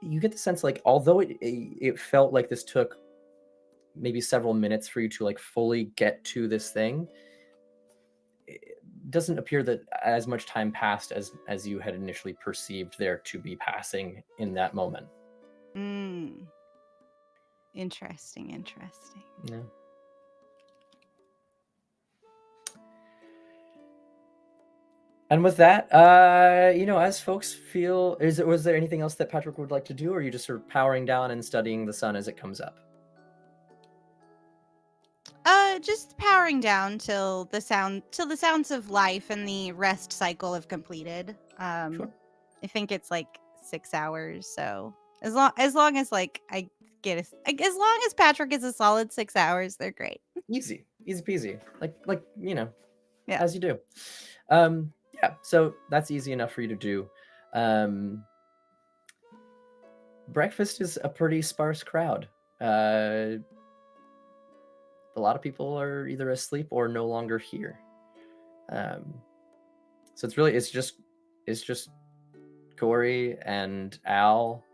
You get the sense, like, although it felt like this took maybe several minutes for you to like fully get to this thing, it doesn't appear that as much time passed as you had initially perceived there to be passing in that moment. Interesting. Yeah. And with that, as folks feel, was there anything else that Patrick would like to do, or are you just sort of powering down and studying the sun as it comes up? Just powering down till the sounds of life and the rest cycle have completed. Sure. I think it's like 6 hours, so as long as like I get as long as Patrick gets a solid 6 hours, they're great. Easy peasy, like Yeah. as you do. Yeah, so that's easy enough for you to do. Breakfast is a pretty sparse crowd. A lot of people are either asleep or no longer here. So it's just Corey and Al.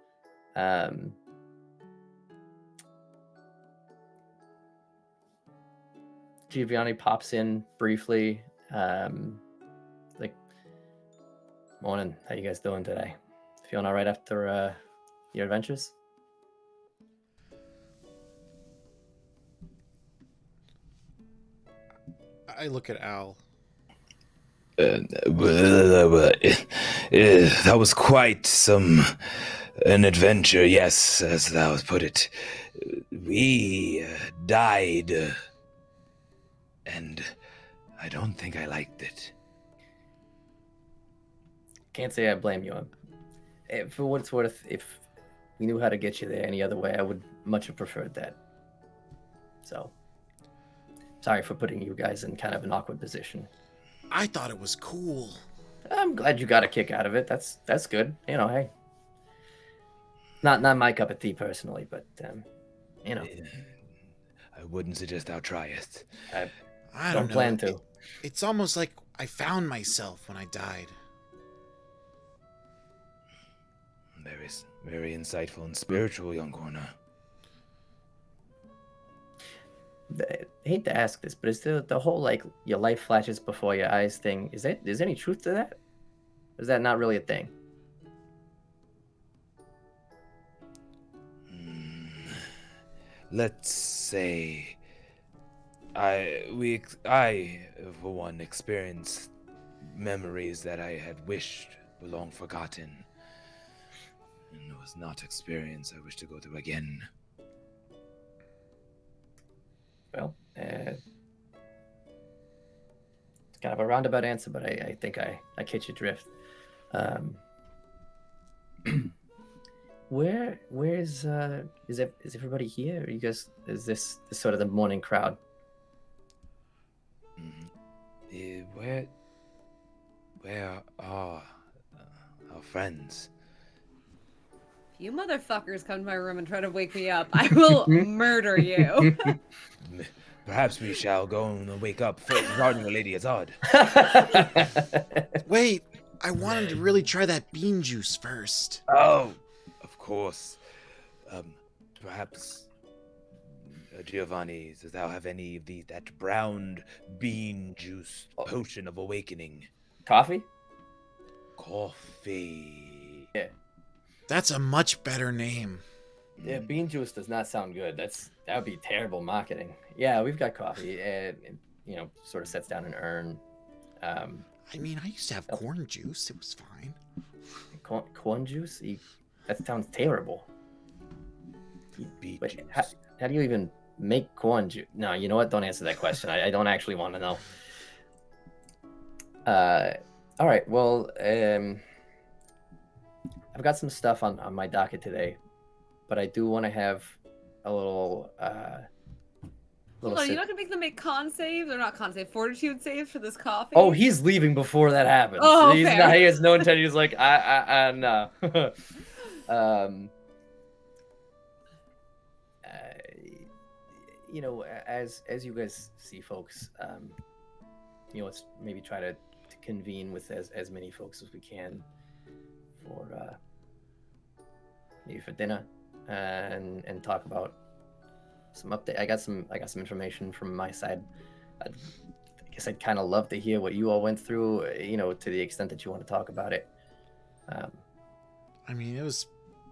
Giovanni pops in briefly. Like, morning. How you guys doing today? Feeling all right after your adventures? I look at Al. That was quite an adventure, yes, as thou put it. We died, and I don't think I liked it. Can't say I blame you. For what it's worth, if we knew how to get you there any other way, I would much have preferred that. So, sorry for putting you guys in kind of an awkward position. I thought it was cool. I'm glad you got a kick out of it. That's good. Hey. Not my cup of tea personally, but I wouldn't suggest thou try it. I don't know. plan to. It's almost like I found myself when I died. Very insightful and spiritual, young corner. I hate to ask this, but is the whole like your life flashes before your eyes thing, is there any truth to that? Or is that not really a thing? Let's say I for one experienced memories that I had wished were long forgotten, and it was not experience I wish to go through again. Well, it's kind of a roundabout answer, but I think I catch your drift. Where's is everybody here? Are you guys, is this sort of the morning crowd? Where are our friends? You motherfuckers come to my room and try to wake me up, I will murder you. Perhaps we shall go and wake up regarding the Lady Azad. Wait, I wanted to really try that bean juice first. Oh, of course. Perhaps, Giovanni, does thou have any of that browned bean juice potion of awakening? Coffee? Coffee. Yeah. That's a much better name. Yeah, bean juice does not sound good. That would be terrible marketing. Yeah, we've got coffee, and sort of sets down an urn. I mean, I used to have corn juice. It was fine. Corn juice? That sounds terrible. Beet Wait, juice. how do you even make corn juice? No, you know what? Don't answer that question. I don't actually want to know. All right. Well, I've got some stuff on my docket today, but I do want to have a little Hold on, you're not gonna make them make con saves or not con save, fortitude saves for this coffee? Oh, he's leaving before that happens. Oh, He's fair. not, he has no intention. He's like, no. You know, as you guys see, folks, you know, let's maybe try to convene with as many folks as we can for maybe for dinner and talk about some update. I got some information from my side. I guess I'd kind of love to hear what you all went through, you know, to the extent that you want to talk about it. I mean, it was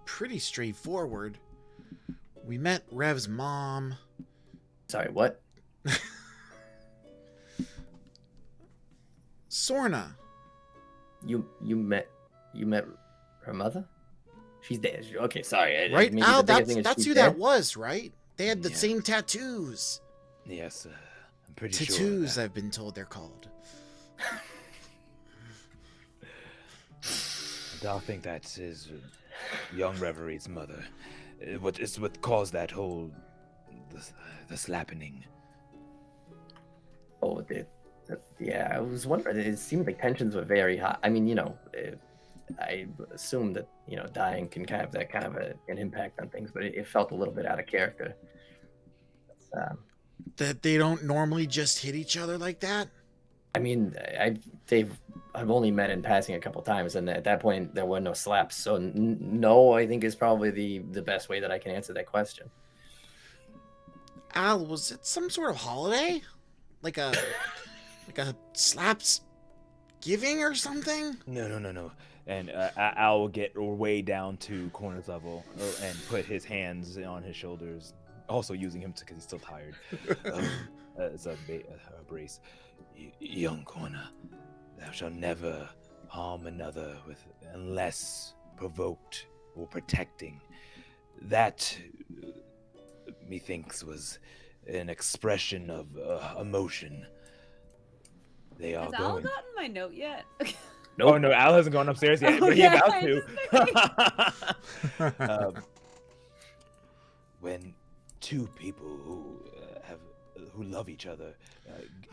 pretty straightforward. We met Rev's mom. Sorry, what? Sorna. You met her mother? She's dead. Okay, sorry. Right, maybe Al? the bigger thing is That's she's who dead? that was, right? They had the Yeah. same tattoos. Yes, I'm pretty sure. of Tattoos, that. I've been told they're called. And I think that is young Reverie's mother. What caused that whole the slapping. Oh, yeah. I was wondering. It seemed like tensions were very high. I mean, you know, I assume that, you know, dying can have that kind of an impact on things, but it felt a little bit out of character. That they don't normally just hit each other like that? I mean, I've only met in passing a couple times, and at that point there were no slaps. So no, I think is probably the best way that I can answer that question. Al, was it some sort of holiday? Like a slaps giving or something? No. And Al will get way down to Corner's level and put his hands on his shoulders, also using him because he's still tired. As a brace. Young Corner, thou shalt never harm another unless provoked or protecting. That, methinks, was an expression of emotion. They are Has Al going. gotten my note yet? Oh no, Al hasn't gone upstairs yet, but he's Okay, about to. When two people who love each other,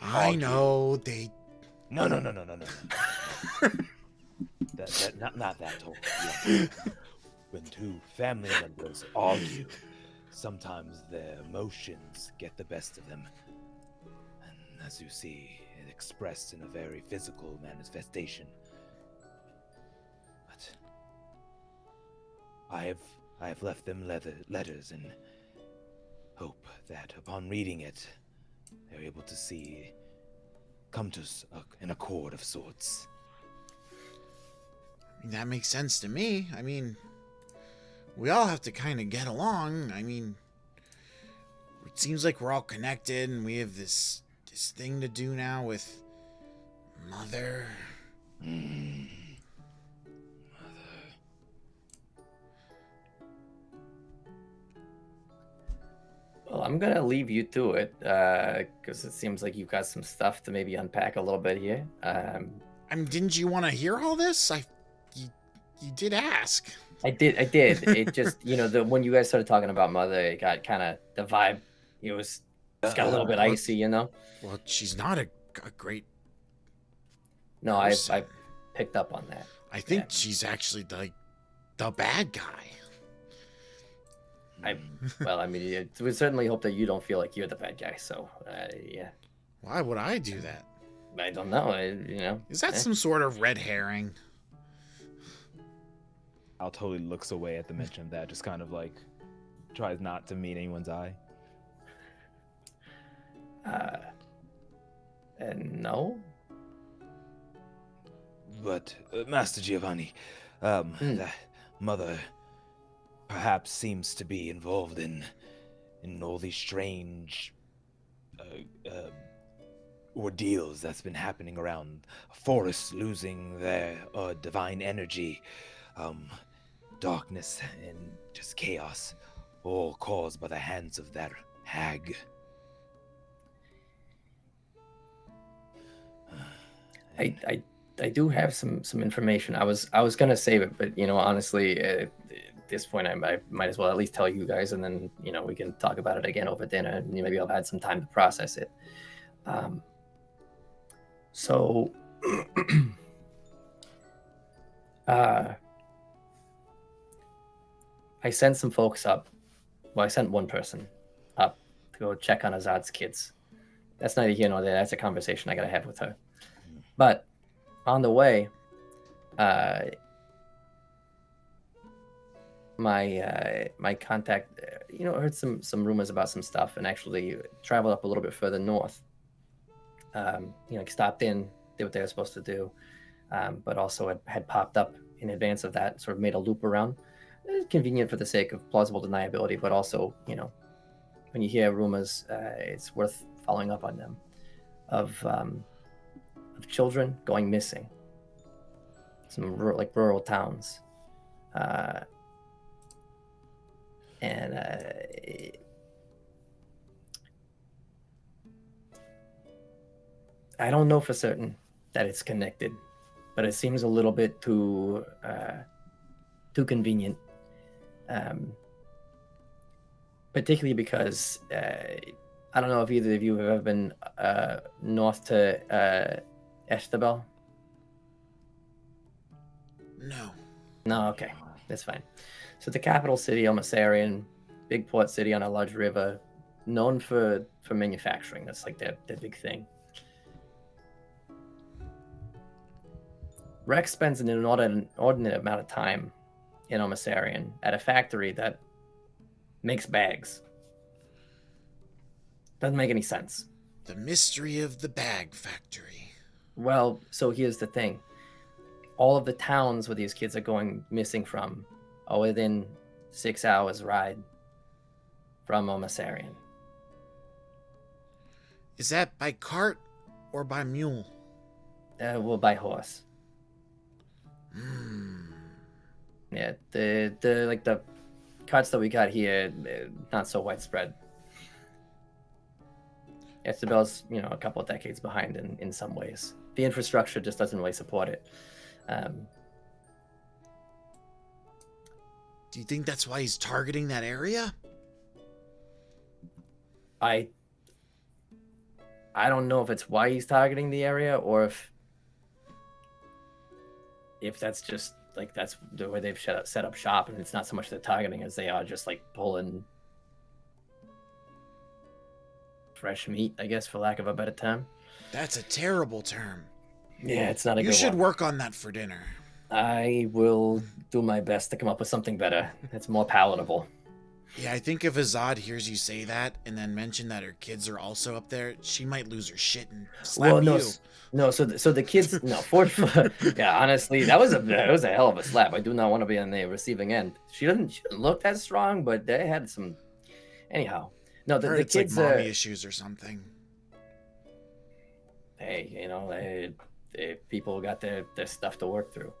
I argue- know, they... No. Not that whole. Yeah. When two family members argue, sometimes their emotions get the best of them, and as you see, it expressed in a very physical manifestation. But I have left them letters in hope that upon reading it, they're able to come to an accord of sorts. I mean, that makes sense to me. I mean, we all have to kind of get along. I mean, it seems like we're all connected, and we have this thing to do now with Mother. Well, I'm gonna leave you to it because it seems like you've got some stuff to maybe unpack a little bit here. I mean, didn't you want to hear all this? You did ask. I did. It just, you know, when you guys started talking about Mother, it got kind of the vibe. It was just got a little bit icy, you know. Well, she's not a great. No, I person. picked up on that. I think Yeah. she's actually like the bad guy. Well, I mean, we certainly hope that you don't feel like you're the bad guy. So, yeah, Why would I do that? I don't know. You know, Is that some sort of red herring? Al totally looks away at the mention of that, just kind of like tries not to meet anyone's eye. and no. But Master Giovanni, that Mother perhaps seems to be involved in all these strange ordeals that's been happening around forests losing their divine energy, darkness and just chaos all caused by the hands of that hag. I do have some information. I was gonna save it, but honestly, at this point, I might as well at least tell you guys, and then we can talk about it again over dinner, and maybe I'll have had some time to process it. So, I sent some folks up. Well, I sent one person up to go check on Azad's kids. That's neither here nor there. That's a conversation I gotta have with her. But on the way, my contact, heard some rumors about some stuff, and actually traveled up a little bit further north. Stopped in, did what they were supposed to do, but also had popped up in advance of that, sort of made a loop around. Convenient for the sake of plausible deniability, but also, when you hear rumors, it's worth following up on them of children going missing. Some rural towns, and I don't know for certain that it's connected, but it seems a little bit too convenient. Particularly because I don't know if either of you have ever been north to Eshtabel. No, okay, that's fine. So the capital city, Omasarian, big port city on a large river, known for manufacturing. That's like their big thing. Rex spends an inordinate amount of time in Omasarian at a factory that makes bags. Doesn't make any sense. The mystery of the bag factory. Well, so here's the thing. All of the towns where these kids are going missing from are within 6 hours ride from Omasarian. Is that by cart or by mule? Well, by horse. Yeah, the carts that we got here, not so widespread. Estabel's, a couple of decades behind in some ways. The infrastructure just doesn't really support it. Do you think that's why he's targeting that area? I don't know if it's why he's targeting the area, or if that's just that's the way they've set up shop, and it's not so much the targeting as they are just pulling fresh meat, I guess, for lack of a better term. That's a terrible term. Yeah, it's not a good one. You should work on that for dinner. I will do my best to come up with something better. That's more palatable. Yeah, I think if Azad hears you say that and then mention that her kids are also up there, she might lose her shit and slap you. No. So the kids, no. Yeah, honestly, that was a hell of a slap. I do not want to be on the receiving end. She didn't look that strong, but they had some. Anyhow, no. The kids like mommy issues or something. Hey, people got their stuff to work through.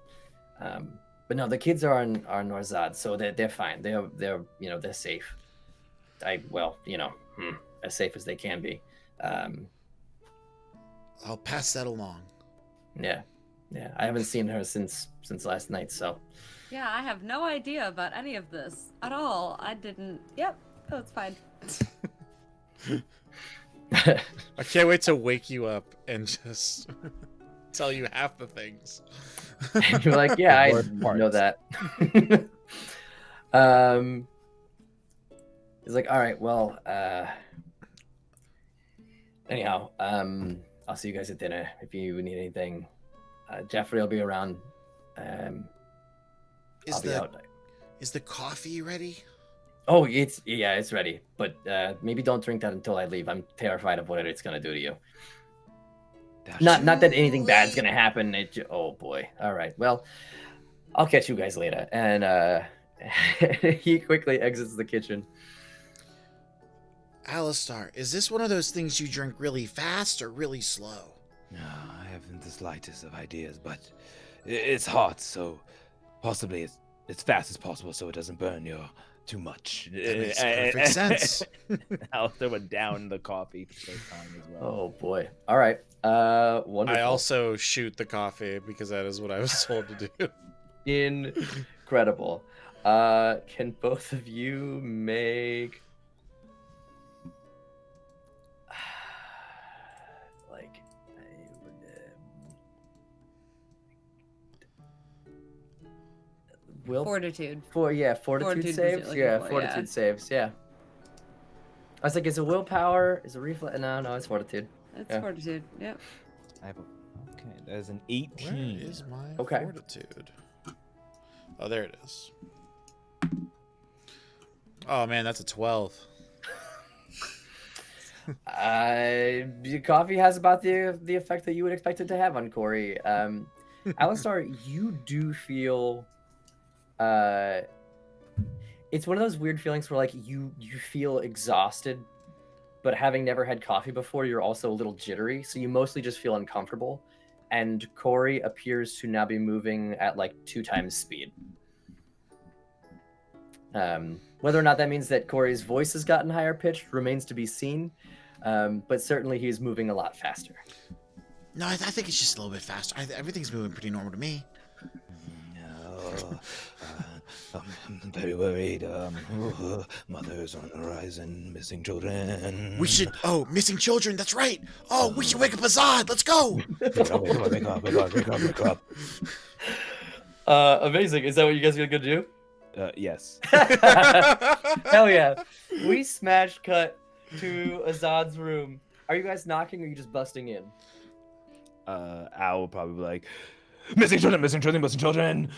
But no, the kids are in Norzad, so they're fine. They're safe. As safe as they can be. I'll pass that along. Yeah. I haven't seen her since last night, so. Yeah, I have no idea about any of this at all. I didn't. Yep, that's fine. I can't wait to wake you up and just tell you half the things. And you're like, yeah, I know that. He's like, all right, well, anyhow, I'll see you guys at dinner if you need anything. Jeffrey will be around. I'll be out. Is the coffee ready? Oh, it's ready. But maybe don't drink that until I leave. I'm terrified of what it's gonna do to you. Not that anything bad's gonna happen. Oh boy. All right. Well, I'll catch you guys later. And he quickly exits the kitchen. Alistar, is this one of those things you drink really fast or really slow? No, I haven't the slightest of ideas, but it's hot, so possibly it's fast as possible so it doesn't burn your too much. That makes perfect sense. Alistair would down the coffee for the first time as well. Oh boy. All right. Wonderful. I also shoot the coffee because that is what I was told to do. Incredible. Can both of you make like Fortitude. fortitude Fortitude saves? was Yeah, looking for, fortitude yeah. saves, yeah. I was like, is it willpower? Is it reflex? No, it's fortitude. That's Yeah. fortitude. Yep. I have okay, there's an Where 18. is my Okay. fortitude? Oh, there it is. Oh man, that's a 12. Coffee has about the effect that you would expect it to have on Corey. Alistar, you do feel it's one of those weird feelings where like you feel exhausted, but having never had coffee before, you're also a little jittery, so you mostly just feel uncomfortable. And Corey appears to now be moving at like 2 times speed. Whether or not that means that Corey's voice has gotten higher pitched remains to be seen, but certainly he's moving a lot faster. No, I think it's just a little bit faster. Everything's moving pretty normal to me. No, I'm very worried. Mother's on the horizon, missing children. We should. Oh, missing children. That's right. Oh, we should wake up Azad. Let's go. Wake up. Amazing. Is that what you guys are gonna do? Yes. Hell yeah. We smash cut to Azad's room. Are you guys knocking or are you just busting in? Al will probably be like, missing children, missing children, missing children.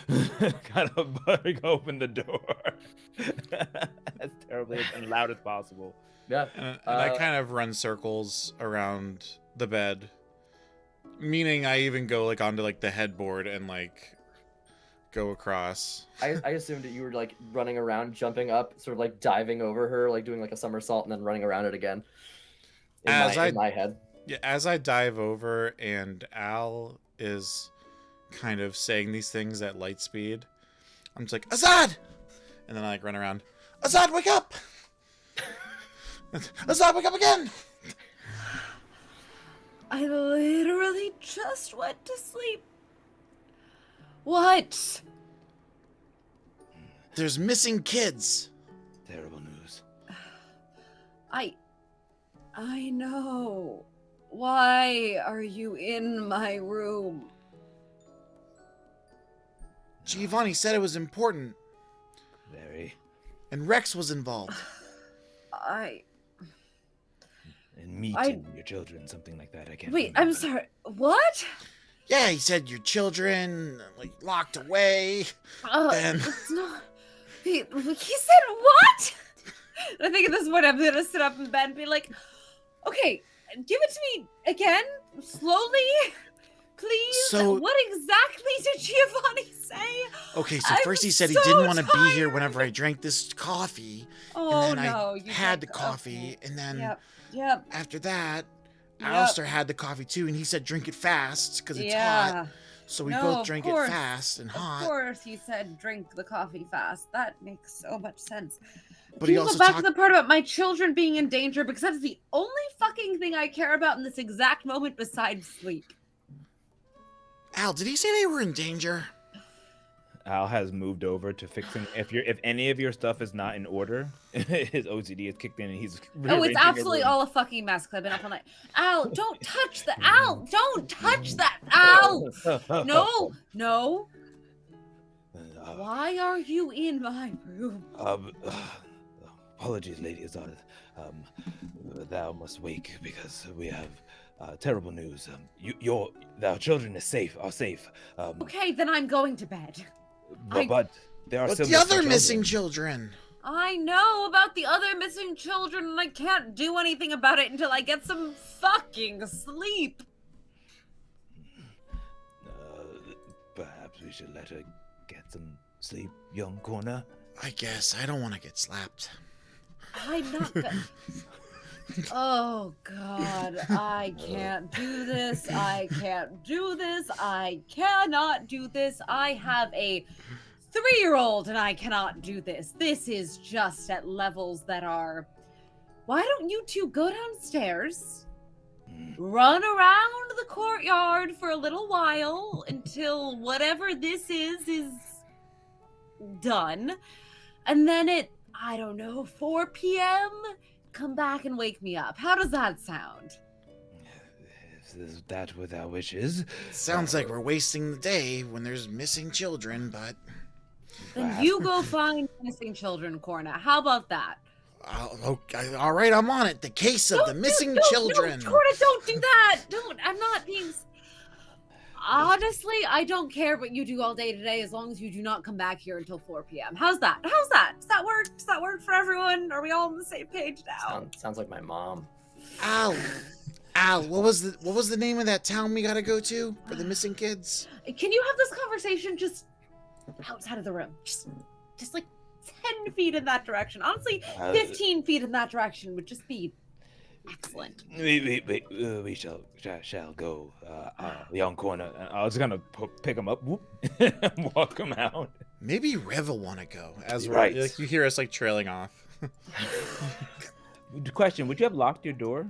Kind of break open the door as terribly and loud as possible. Yeah. And I kind of run circles around the bed, meaning I even go like onto like the headboard and like go across. I assumed that you were like running around, jumping up, sort of like diving over her, like doing like a somersault and then running around it again. In my head. Yeah, as I dive over and Al is kind of saying these things at light speed, I'm just like, Azad! And then I like run around, Azad, wake up! Azad, wake up again! I literally just went to sleep. What? There's missing kids. Terrible news. I know. Why are you in my room? Giovanni said it was important, Very. and Rex was involved. And meeting your children, something like that. I can't. Wait, remember. I'm sorry. What? Yeah, he said your children like locked away. And It's not. He said what? I think at this point I'm gonna sit up in bed and be like, okay, give it to me again, slowly, please. So- what exactly did Giovanni say? okay, so I'm first he said he so didn't want to be here tired. whenever I drank this coffee, Oh and then no, I you had the drank- coffee, okay. and then Yep. after that, Yep. Alistair had the coffee too, and he said drink it fast because it's Yeah. hot. So we No, both of drank it course. fast and Of hot. course, he said drink the coffee fast. That makes so much sense. But Can he you also go back talked. to the part about my children being in danger? Because that's the only fucking thing I care about in this exact moment besides sleep. Al, did he say they were in danger? Al has moved over to fixing. If any of your stuff is not in order, his OCD has kicked in and he's. Oh, rearranging it's absolutely your room. all a fucking mess because I've been up all night. Al, don't touch the Al! Don't touch that Al! No, no. Why are you in my room? Apologies, Lady Azad. Thou must wake because we have terrible news. Thou children are safe. Okay, then I'm going to bed. But there are But still the other children. missing children. I know about the other missing children and I can't do anything about it until I get some fucking sleep. Perhaps we should let her get some sleep, young corner. I guess I don't want to get slapped. I'm not gonna. Oh God, I can't do this. I can't do this. I cannot do this. I have a 3-year-old and I cannot do this. This is just at levels that are. Why don't you two go downstairs, run around the courtyard for a little while until whatever this is done, and then at, I don't know, 4 p.m., come back and wake me up. How does that sound? Is that what our wish is? Sounds like we're wasting the day when there's missing children, but Then you go find missing children, Corna. How about that? okay, all right, I'm on it. The case of the missing children. No, Corna, don't do that. Don't. I'm not being. Honestly, I don't care what you do all day today as long as you do not come back here until 4 p.m. How's that? How's that? Does that work? Does that work for everyone? Are we all on the same page now? Sounds like my mom. Al, what was the name of that town we gotta go to for the missing kids? Can you have this conversation just outside of the room? Just like 10 feet in that direction. Honestly, 15 feet in that direction would just be excellent. We shall go. Young corner. I was gonna pick him up, whoop, and walk him out. Maybe Rev will want to go. As Right. like, you hear us like trailing off. Question: would you have locked your door?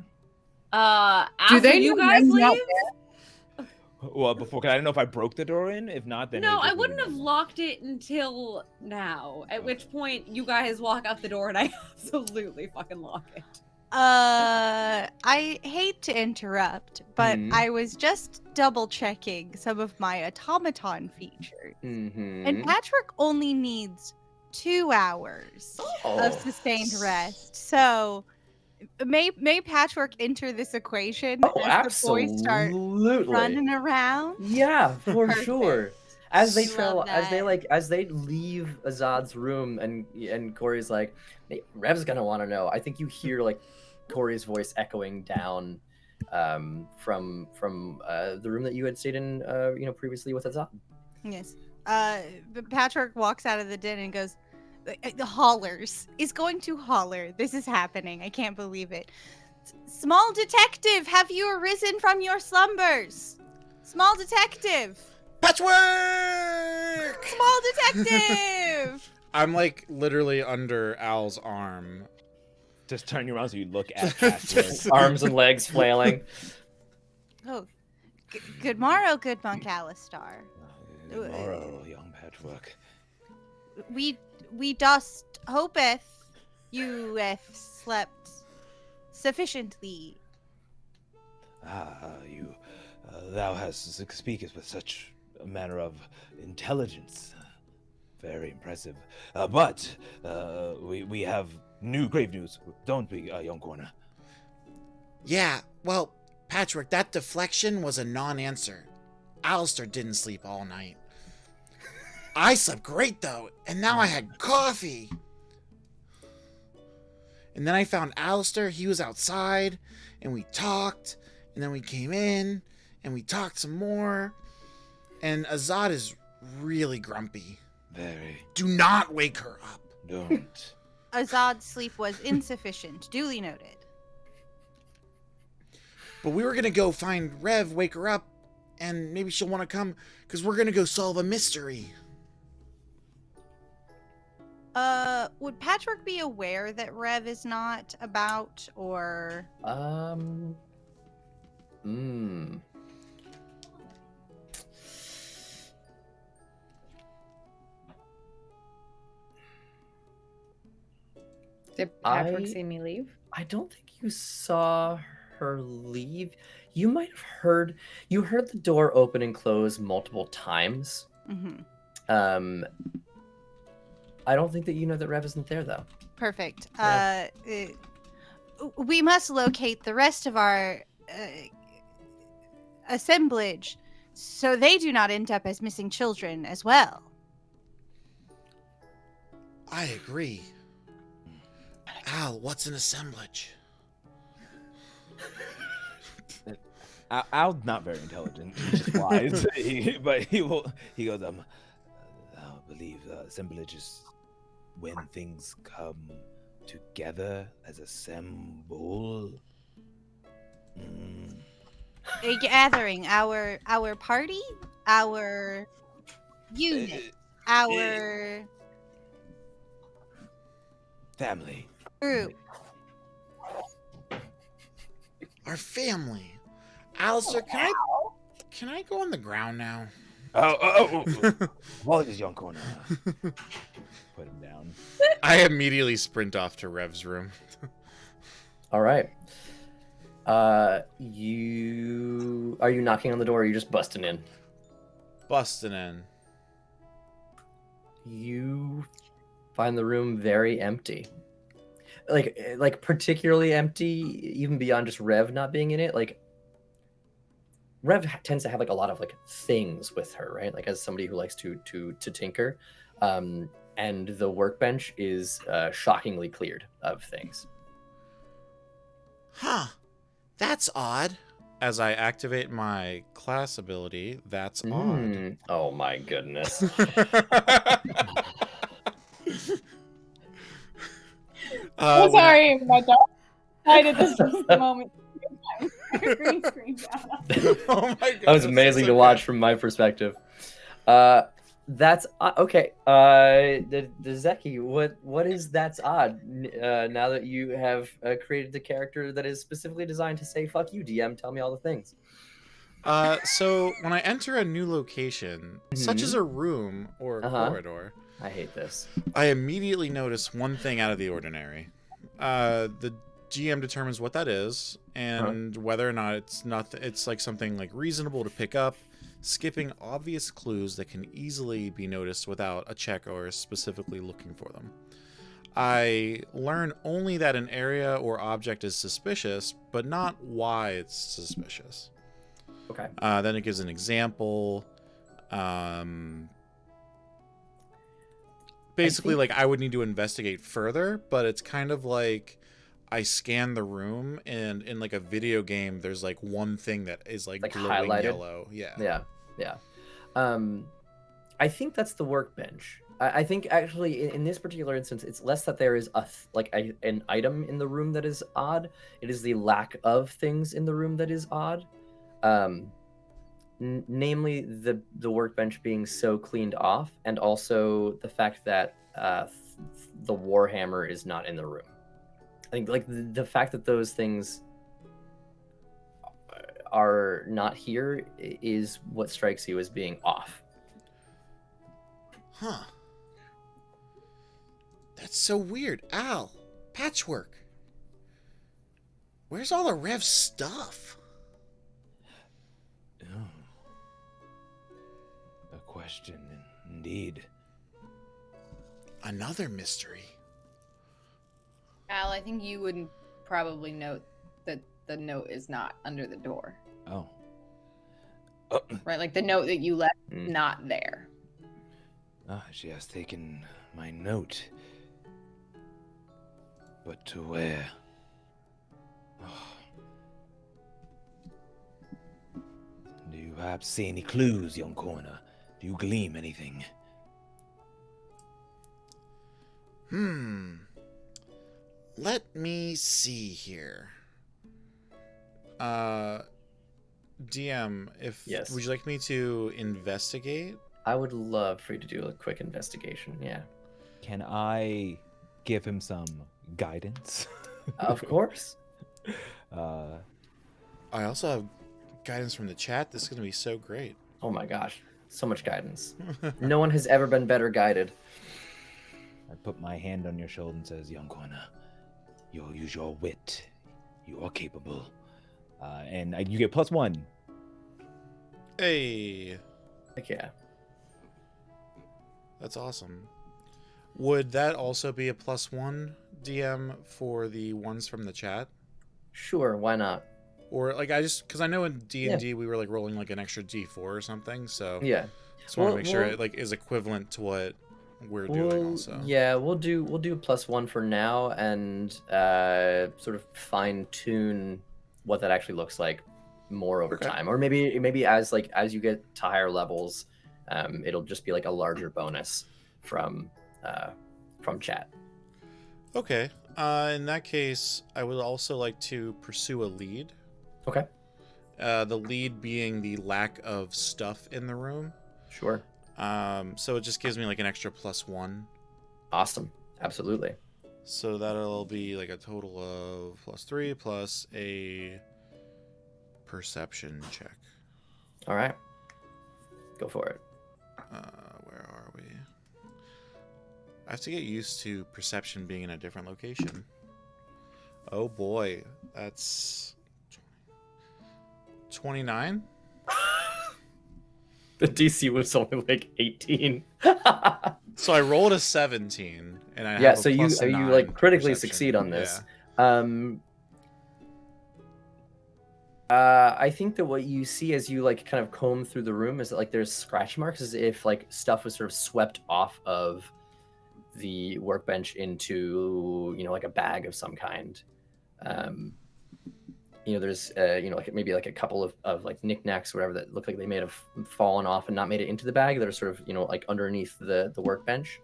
After they you know guys Rem's not leave? Well, before, cause I didn't know if I broke the door in. If not, then No, it just I wouldn't have been- locked it until now. At which point, you guys walk out the door, and I absolutely fucking lock it. I hate to interrupt, but Mhm. I was just double checking some of my automaton features. Mm-hmm. And Patrick only needs 2 hours Oh. of sustained rest. So may Patchwork enter this equation Oh, as the boys start absolutely. running around? Yeah, for Perfect. sure. As they Love trail, that. as they leave Azad's room, and Corey's like, "Hey, Rev's gonna want to know." I think you hear like Corey's voice echoing down from the room that you had stayed in, previously with Azad. Yes. But Patrick walks out of the den and goes, the hollers is going to holler. This is happening. I can't believe it. Small detective, have you arisen from your slumbers? Small detective. Patchwork! Small detective. I'm like literally under Al's arm. Just turn you around so you look at Patchwork. Arms and legs flailing. Oh, good morrow, good monk Alistar. Tomorrow, young Patchwork. We dost hopeth you hath slept sufficiently. Thou hast speakest with such a manner of intelligence. Very impressive. But we have grave news, don't we, young corner? Yeah, well, Patchwork, that deflection was a non-answer. Alistair didn't sleep all night. I slept great, though, and now I had coffee. And then I found Alistair. He was outside, and we talked, and then we came in, and we talked some more. And Azad is really grumpy. Very. Do not wake her up. Don't. Azad's sleep was insufficient. Duly noted. But we were going to go find Rev, wake her up, and maybe she'll want to come, because we're going to go solve a mystery. Would Patrick be aware that Rev is not about, or? Did Patrick I- see me leave? I don't think you saw her leave. You might have heard the door open and close multiple times. Mm-hmm. I don't think that you know that Rev isn't there though. Perfect. Yeah. We must locate the rest of our assemblage so they do not end up as missing children as well. I agree. Al, what's an assemblage? Al's not very intelligent. He's just wise. But he goes, I believe assemblage is when things come together as a symbol. A gathering, our party, our unit, our Family. group. Our family. Alistair, can I go on the ground now? Apologies, young corner. Put him down. I immediately sprint off to Rev's room. All right. Are you knocking on the door, or are you just busting in? Busting in. You find the room very empty. Like particularly empty, even beyond just Rev not being in it. Like Rev tends to have like a lot of like things with her, right? Like as somebody who likes to tinker, and the workbench is shockingly cleared of things. Huh. That's odd. As I activate my class ability, that's odd. Oh my goodness. I'm sorry, my dog decided this was the moment. Green screen down. Oh my god. That was amazing to watch from my perspective. That's okay. The Zeki, what is that's odd? Now that you have created the character that is specifically designed to say "fuck you, DM," tell me all the things. So when I enter a new location, such as a room or a corridor, I hate this. I immediately notice one thing out of the ordinary. The GM determines what that is and whether or not it's like something like reasonable to pick up, skipping obvious clues that can easily be noticed without a check or specifically looking for them. I learn only that an area or object is suspicious, but not why it's suspicious. Okay. Then it gives an example. Basically, like I would need to investigate further, but it's kind of like I scan the room, and in like a video game, there's like one thing that is like glowing highlighted. yellow. Yeah. I think that's the workbench. I think actually in this particular instance, it's less that there is an item in the room that is odd. It is the lack of things in the room that is odd. Namely the workbench being so cleaned off, and also the fact that the Warhammer is not in the room. I think like the fact that those things are not here is what strikes you as being off. Huh. That's so weird. Al, Patchwork. Where's all the Rev stuff? A question, indeed. Another mystery. Al, I think you would probably note that the note is not under the door. Oh. Right, like the note that you left is not there. She has taken my note. But to where? Do you perhaps see any clues, young corner? Do you gleam anything? Let me see here. DM, Yes. would you like me to investigate? I would love for you to do a quick investigation. Yeah. Can I give him some guidance? Of course. I also have guidance from the chat. This is going to be so great. Oh my gosh. So much guidance. No one has ever been better guided. I put my hand on your shoulder and says, young corner, you'll use your wit. You are capable. And you get +1. Hey, Heck yeah. that's awesome. Would that also be a +1 DM for the ones from the chat? Sure, why not? Or like because I know in D&D we were like rolling like an extra D4 or something, so Yeah. just want to make sure it like is equivalent to what we're doing also. Yeah, we'll do +1 for now, and sort of fine tune what that actually looks like more over time, or maybe as you get to higher levels, it'll just be like a larger bonus from chat. Okay. In that case, I would also like to pursue a lead. Okay. The lead being the lack of stuff in the room. Sure. So it just gives me like an extra +1. Awesome. Absolutely. So that'll be like a total of +3 plus a perception check. All right. Go for it. Where are we? I have to get used to perception being in a different location. Oh boy, that's 29. The DC was only like 18. So I rolled a 17, and I Yeah, have a so you +9 like critically perception. succeed on this. Yeah. I think that what you see as you like kind of comb through the room is that like there's scratch marks as if like stuff was sort of swept off of the workbench into, you know, like a bag of some kind. You know, there's you know, like maybe like a couple of like knickknacks or whatever that look like they may have fallen off and not made it into the bag that are sort of, you know, like underneath the workbench,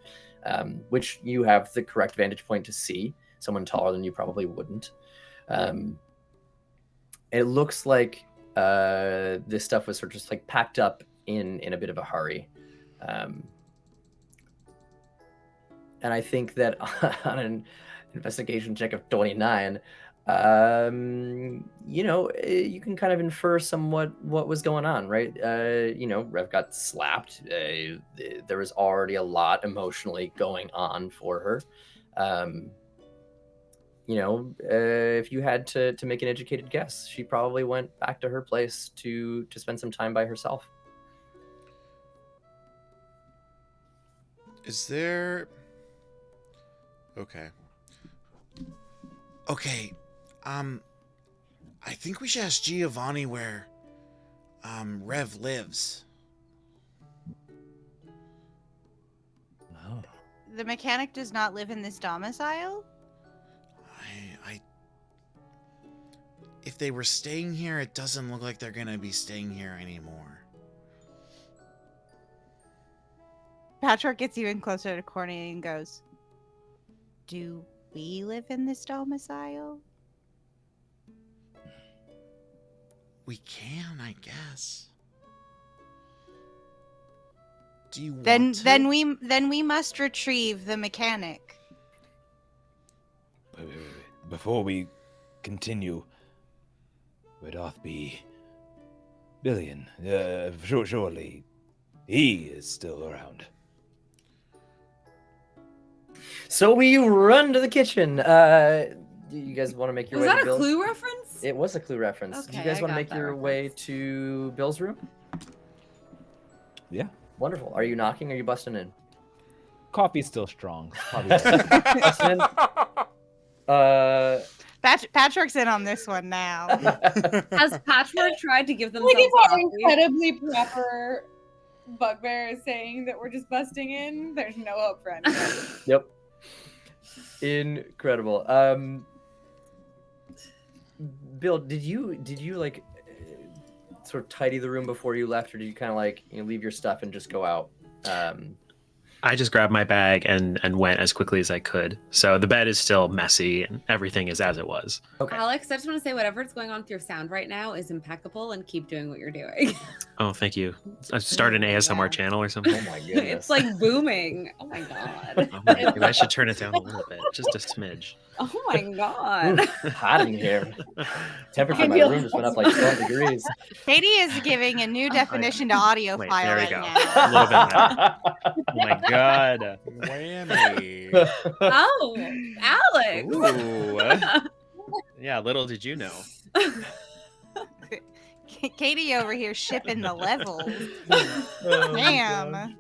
which you have the correct vantage point to see. Someone taller than you probably wouldn't. It looks like this stuff was sort of just like packed up in a bit of a hurry. And I think that on an investigation check of 29, you know, you can kind of infer somewhat what was going on, right? You know, Rev got slapped. There was already a lot emotionally going on for her. You know, if you had to make an educated guess, she probably went back to her place to spend some time by herself. Is there... Okay. I think we should ask Giovanni where, Rev lives. Oh. The mechanic does not live in this domicile? If they were staying here, it doesn't look like they're gonna be staying here anymore. Patrick gets even closer to Courtney and goes, "Do we live in this domicile?" We can, I guess. Do you want Then to? then we must retrieve the mechanic. Wait. Before we continue, where doth be Billion? Surely he is still around. So we run to the kitchen. Do you guys want to make your Was way that to a Bill's? clue reference? It was a clue reference. Do you Okay, guys I want to got make that your way reference. to Bill's room? Yeah. Wonderful. Are you knocking? Or are you busting in? Coffee's still strong. Busting in? Patrick's in on this one now. Has Patchwork tried to give Like themselves if our coffee? incredibly proper bugbear is saying that we're just busting in, there's no hope for anyone. Yep. Incredible. Bill, did you like sort of tidy the room before you left, or did you kind of like, you know, leave your stuff and just go out? I just grabbed my bag and went as quickly as I could. So the bed is still messy and everything is as it was. Okay. Alex, I just want to say whatever's going on with your sound right now is impeccable, and keep doing what you're doing. Oh, thank you. I started an ASMR Yeah. channel or something. Oh my goodness. It's like booming. Oh my god. Oh, maybe I should turn it down a little bit, just a smidge. Oh my god. Hot in here. Temperature in my feel room just went up like 12 degrees. Katie is giving a new definition to audio Wait, file there we right go. now. A little bit better. Oh my god. Whammy. Oh, Alex. Ooh. Yeah, little did you know. Katie over here shipping the levels. Oh, Damn.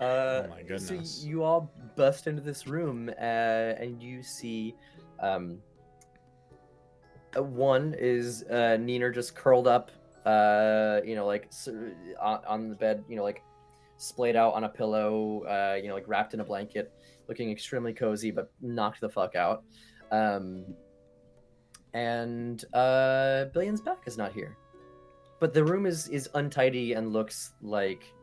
Oh my goodness. So you all bust into this room, and you see, one is Neener just curled up, you know, like on the bed, you know, like splayed out on a pillow, you know, like wrapped in a blanket, looking extremely cozy, but knocked the fuck out. And Billion's back is not here, but the room is untidy and looks like,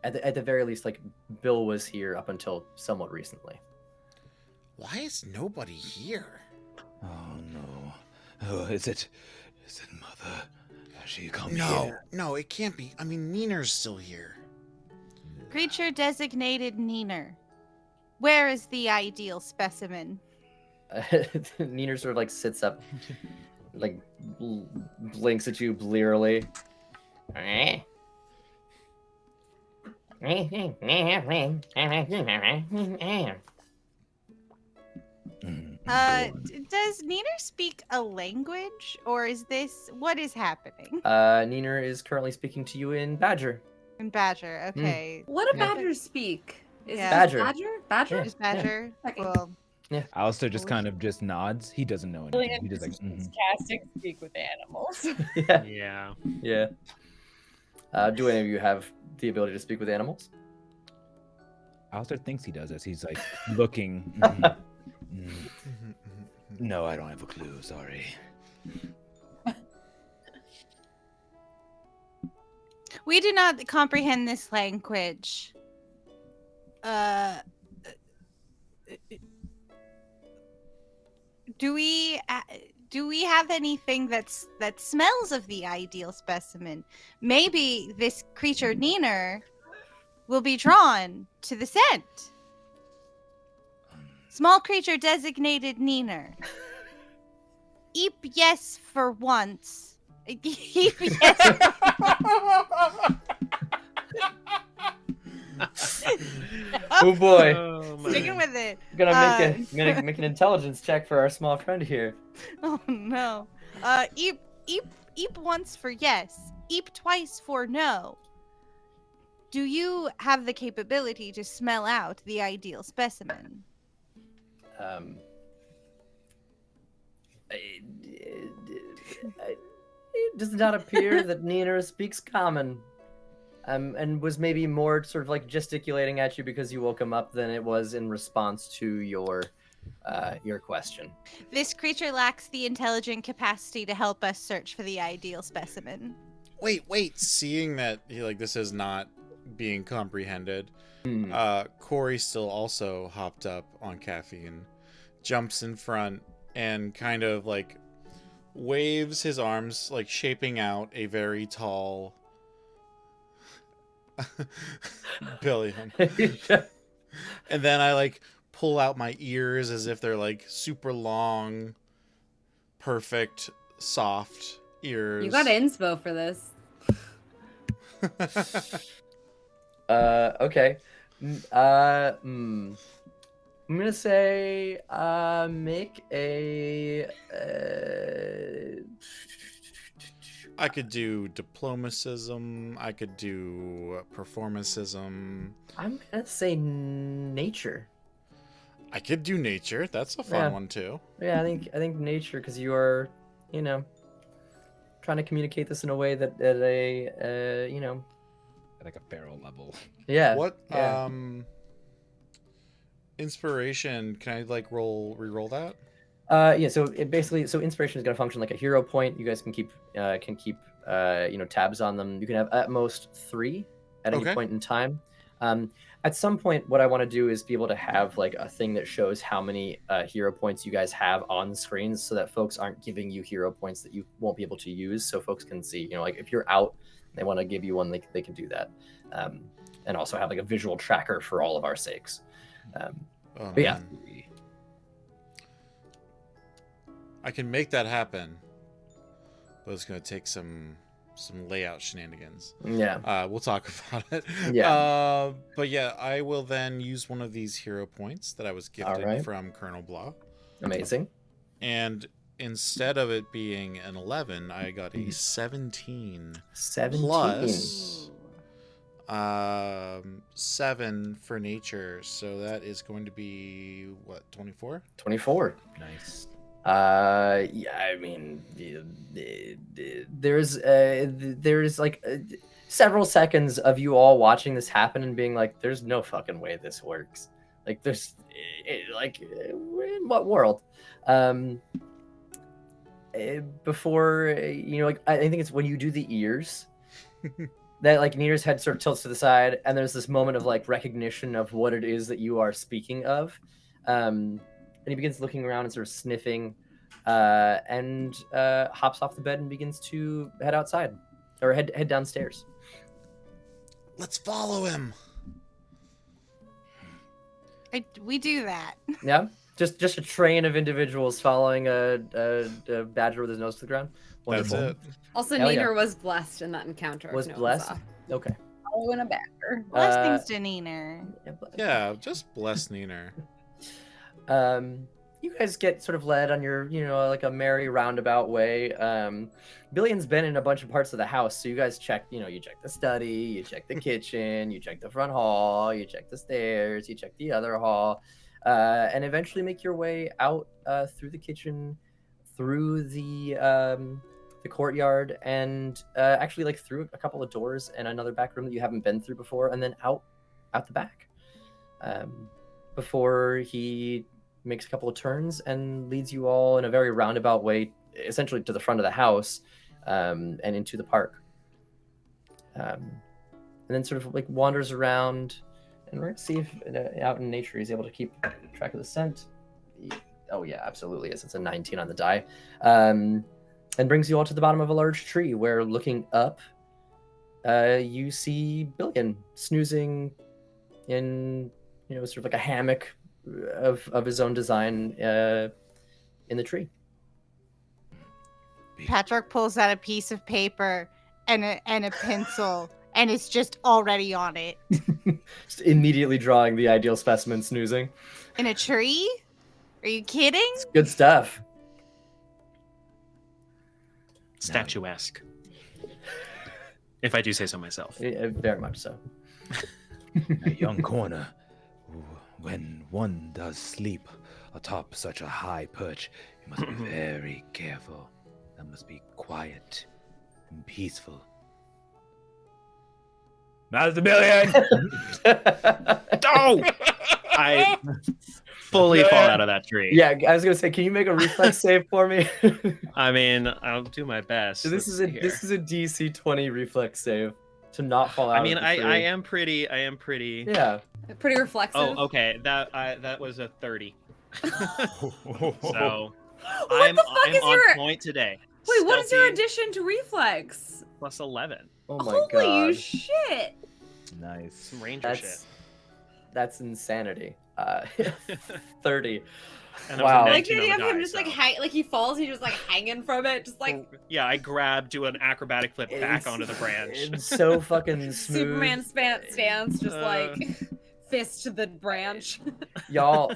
at the very least, like Bill was here up until somewhat recently. Why is nobody here? Oh no. Oh, is it Mother? She come No, here. no, it can't be. I mean, Niner's still here. Creature designated Neener. Where is the ideal specimen? Neener sort of like sits up, like blinks at you blearily. Does Neener speak a language, or is this what is happening? Neener is currently speaking to you in Badger. In Badger, okay. What do Yeah. badgers speak? Is Yeah. it Badger. just badger? Badger? Yeah. Just Badger. Okay. Well, Alistair just kind of just nods. He doesn't know anything. He just like, casting speak with animals. Yeah. Yeah. Yeah. Do any of you have the ability to speak with animals? Alistair thinks he does as he's like looking. No, I don't have a clue. Sorry. we do not comprehend this language. Do we have anything that smells of the ideal specimen? Maybe this creature Neener will be drawn to the scent. Small creature designated Neener. Eep yes for once. Eep yes. Oh boy. Oh, my. Sticking with it. I'm gonna make an intelligence check for our small friend here. Oh no. Eep once for yes. Eep twice for no. Do you have the capability to smell out the ideal specimen? It does not appear that Neener speaks common. And was maybe more sort of like gesticulating at you because you woke him up than it was in response to your question. This creature lacks the intelligent capacity to help us search for the ideal specimen. Wait. Seeing that this is not being comprehended, Hmm. Corey still also hopped up on caffeine, jumps in front, and kind of like waves his arms, like shaping out a very tall billion. And then I like pull out my ears as if they're like super long, perfect, soft ears. You got inspo for this. Okay. I'm gonna say make a I could do diplomacism. I could do performancism. I'm gonna say nature. I could do nature. That's a fun Yeah. one too. Yeah, I think nature, because you are, trying to communicate this in a way that at a At like a feral level. yeah. What yeah. inspiration? Can I like re-roll that? Yeah, so inspiration is going to function like a hero point. You guys can keep tabs on them. You can have at most 3 at any Okay. point in time. At some point, what I want to do is be able to have like a thing that shows how many hero points you guys have on screens, so that folks aren't giving you hero points that you won't be able to use, so folks can see. Like if you're out, and they want to give you one, they can do that, and also have like a visual tracker for all of our sakes. Oh, But yeah. man. I can make that happen, but it's gonna take some layout shenanigans. Yeah. We'll talk about it. Yeah. But yeah, I will then use one of these hero points that I was gifted Alright. from Colonel Blah, Amazing. and instead of it being an 11, I got a 17 17. plus 7 for nature, so that is going to be what, 24? 24. Nice. Yeah, I mean, there's like several seconds of you all watching this happen and being like, "There's no fucking way this works." Like, in what world? Before I think it's when you do the ears that like Nina's head sort of tilts to the side, and there's this moment of like recognition of what it is that you are speaking of. And he begins looking around and sort of sniffing and hops off the bed and begins to head outside, or head downstairs. Let's follow him. We do that. Yeah, just a train of individuals following a badger with his nose to the ground. Wonderful. That's it. Also, Hell Nina yeah. was blessed in that encounter. if Was no one blessed. saw. Okay. Following a backer. Blessings to Neener. Yeah, just bless Neener. You guys get sort of led on your, like a merry roundabout way. Billion's been in a bunch of parts of the house, so you guys check, you check the study, you check the kitchen, you check the front hall, you check the stairs, you check the other hall, and eventually make your way out through the kitchen, through the courtyard, and actually like through a couple of doors and another back room that you haven't been through before, and then out the back. Before he makes a couple of turns and leads you all in a very roundabout way, essentially to the front of the house, and into the park. And then sort of like wanders around, and we're gonna see if out in nature he's able to keep track of the scent. Oh yeah, absolutely is. It's a 19 on the die. And brings you all to the bottom of a large tree where, looking up, you see Billion snoozing in, sort of like a hammock of his own design in the tree. Patrick pulls out a piece of paper and a pencil, and it's just already on it. Just immediately drawing the ideal specimen snoozing. In a tree? Are you kidding? It's good stuff. Statuesque. If I do say so myself. Yeah, very much so. A young corner. When one does sleep atop such a high perch, you must be very careful. That must be quiet and peaceful. Master Billion! Oh! I fully fall out of that tree. Yeah, I was gonna say, can you make a reflex save for me? I mean, I'll do my best. So this is Let's see a DC 20 reflex save to not fall out. I mean, of the tree. I am pretty. Yeah. Pretty reflexive. Oh, okay. That was a 30. So What I'm the fuck is on your- point today. Wait, what is your Stealthy addition to reflex? plus 11? Oh my Holy god. shit! Nice. Some ranger That's insanity. 30. shit. And I was a Wow. I like 19 the on idea the of him die, just like so- like he falls, he's just like hanging from it, just like Yeah, I grab, do an acrobatic flip back It's- only the branch. It's so fucking smooth. Superman stance, just like fist to the branch. Y'all,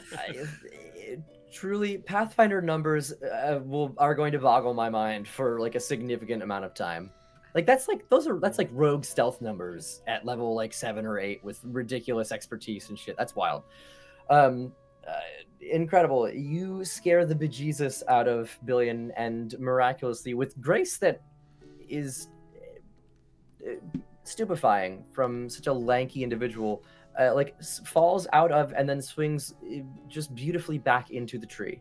truly, Pathfinder numbers are going to boggle my mind for like a significant amount of time. Like that's like rogue stealth numbers at level like 7 or 8 with ridiculous expertise and shit. That's wild. Incredible. You scare the bejesus out of Billion, and miraculously, with grace that is stupefying from such a lanky individual, falls out of and then swings just beautifully back into the tree.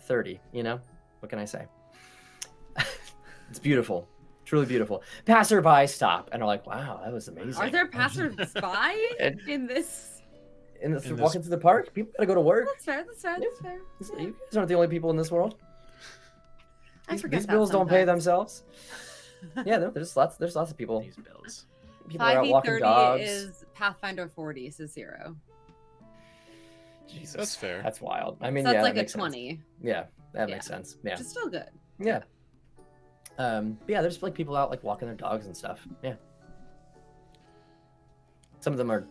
30, what can I say? It's beautiful, truly beautiful. Passerby stop and are like, wow, that was amazing. Are there passersby And- in this? Walking through the park? People gotta go to work. That's fair. That's fair. That's fair. You guys aren't the only people in this world. I These forget that bills don't pay sometimes. themselves. Yeah, there's lots of people. These bills. People are out walking 5e30 dogs. is Pathfinder 40, so 0. Jesus, That's fair. That's wild. I mean, So that's yeah, like that a makes sense. 20. Yeah, that Yeah. makes sense. Yeah, Which is still good. yeah. But yeah, there's like people out like walking their dogs and stuff. Yeah. Some of them are,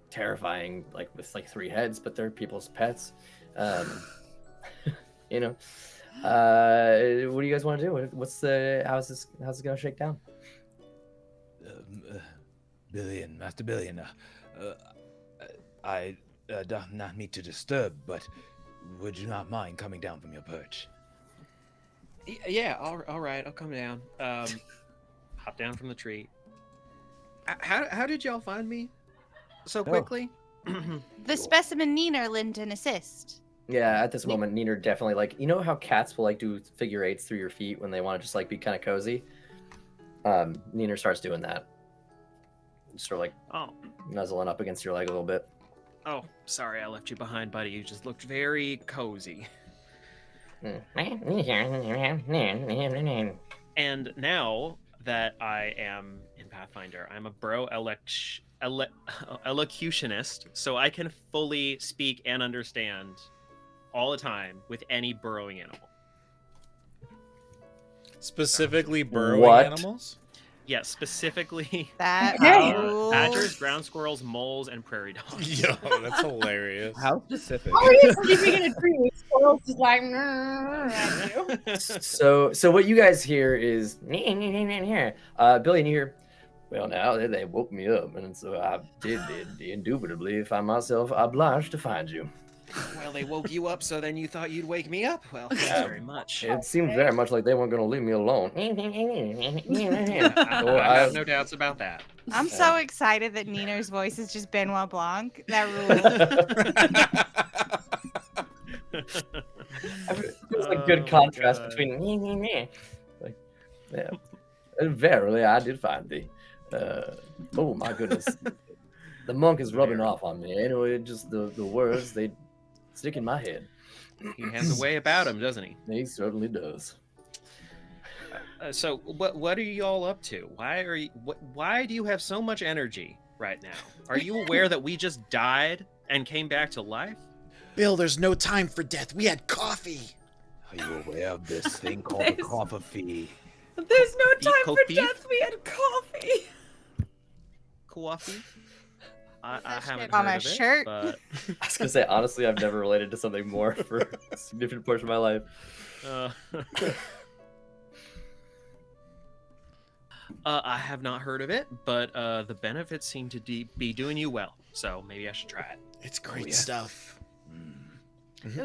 terrifying, like with like 3 heads, but they're people's pets. What do you guys want to do? How's it gonna shake down? Billion, Master Billion. I do not mean to disturb, but would you not mind coming down from your perch? Yeah, all right, I'll come down. Hop down from the tree. How did y'all find me so quickly? The specimen Neener lent an assist. Yeah, at this moment, Neener definitely how cats will like do figure 8s through your feet when they want to just like be kind of cozy. Neener starts doing that, sort of like Oh, nuzzling up against your leg a little bit. Oh, sorry, I left you behind, buddy. You just looked very cozy. And now that I am in Pathfinder, I'm a elocutionist, so I can fully speak and understand all the time with any burrowing animal. Specifically burrowing What? animals? Yeah, specifically That Hey. rules. badgers, ground squirrels, moles, and prairie dogs. Yo, that's hilarious. How specific? Oh, he's sleeping in a tree with squirrels just like at you. So what you guys hear is Billy, and you hear, well, now they woke me up, and so I did indubitably find myself obliged to find you. Well, they woke you up, so then you thought you'd wake me up? Well, thanks very much. It seemed very much like they weren't going to leave me alone. I I- have no doubts about that. I'm so excited that Nino's voice is just Benoit Blanc. That rules. It's a good Oh, contrast God. between like, yeah. And verily, I did find thee. Oh my goodness, the monk is rubbing off on me. Anyway, just the words they stick in my head. He has a way about him, doesn't he? He certainly does. So, what are you all up to? Why do you have so much energy right now? Are you aware that we just died and came back to life? Bill, there's no time for death. We had coffee. Are you aware of this thing called the coffee? There's no time for Coffee? death. We had coffee. Coffee? I that haven't shit on heard my of it, shirt? but I was gonna say honestly, I've never related to something more for a significant portion of my life. I have not heard of it, but the benefits seem to be doing you well. So maybe I should try it. It's great yeah. stuff.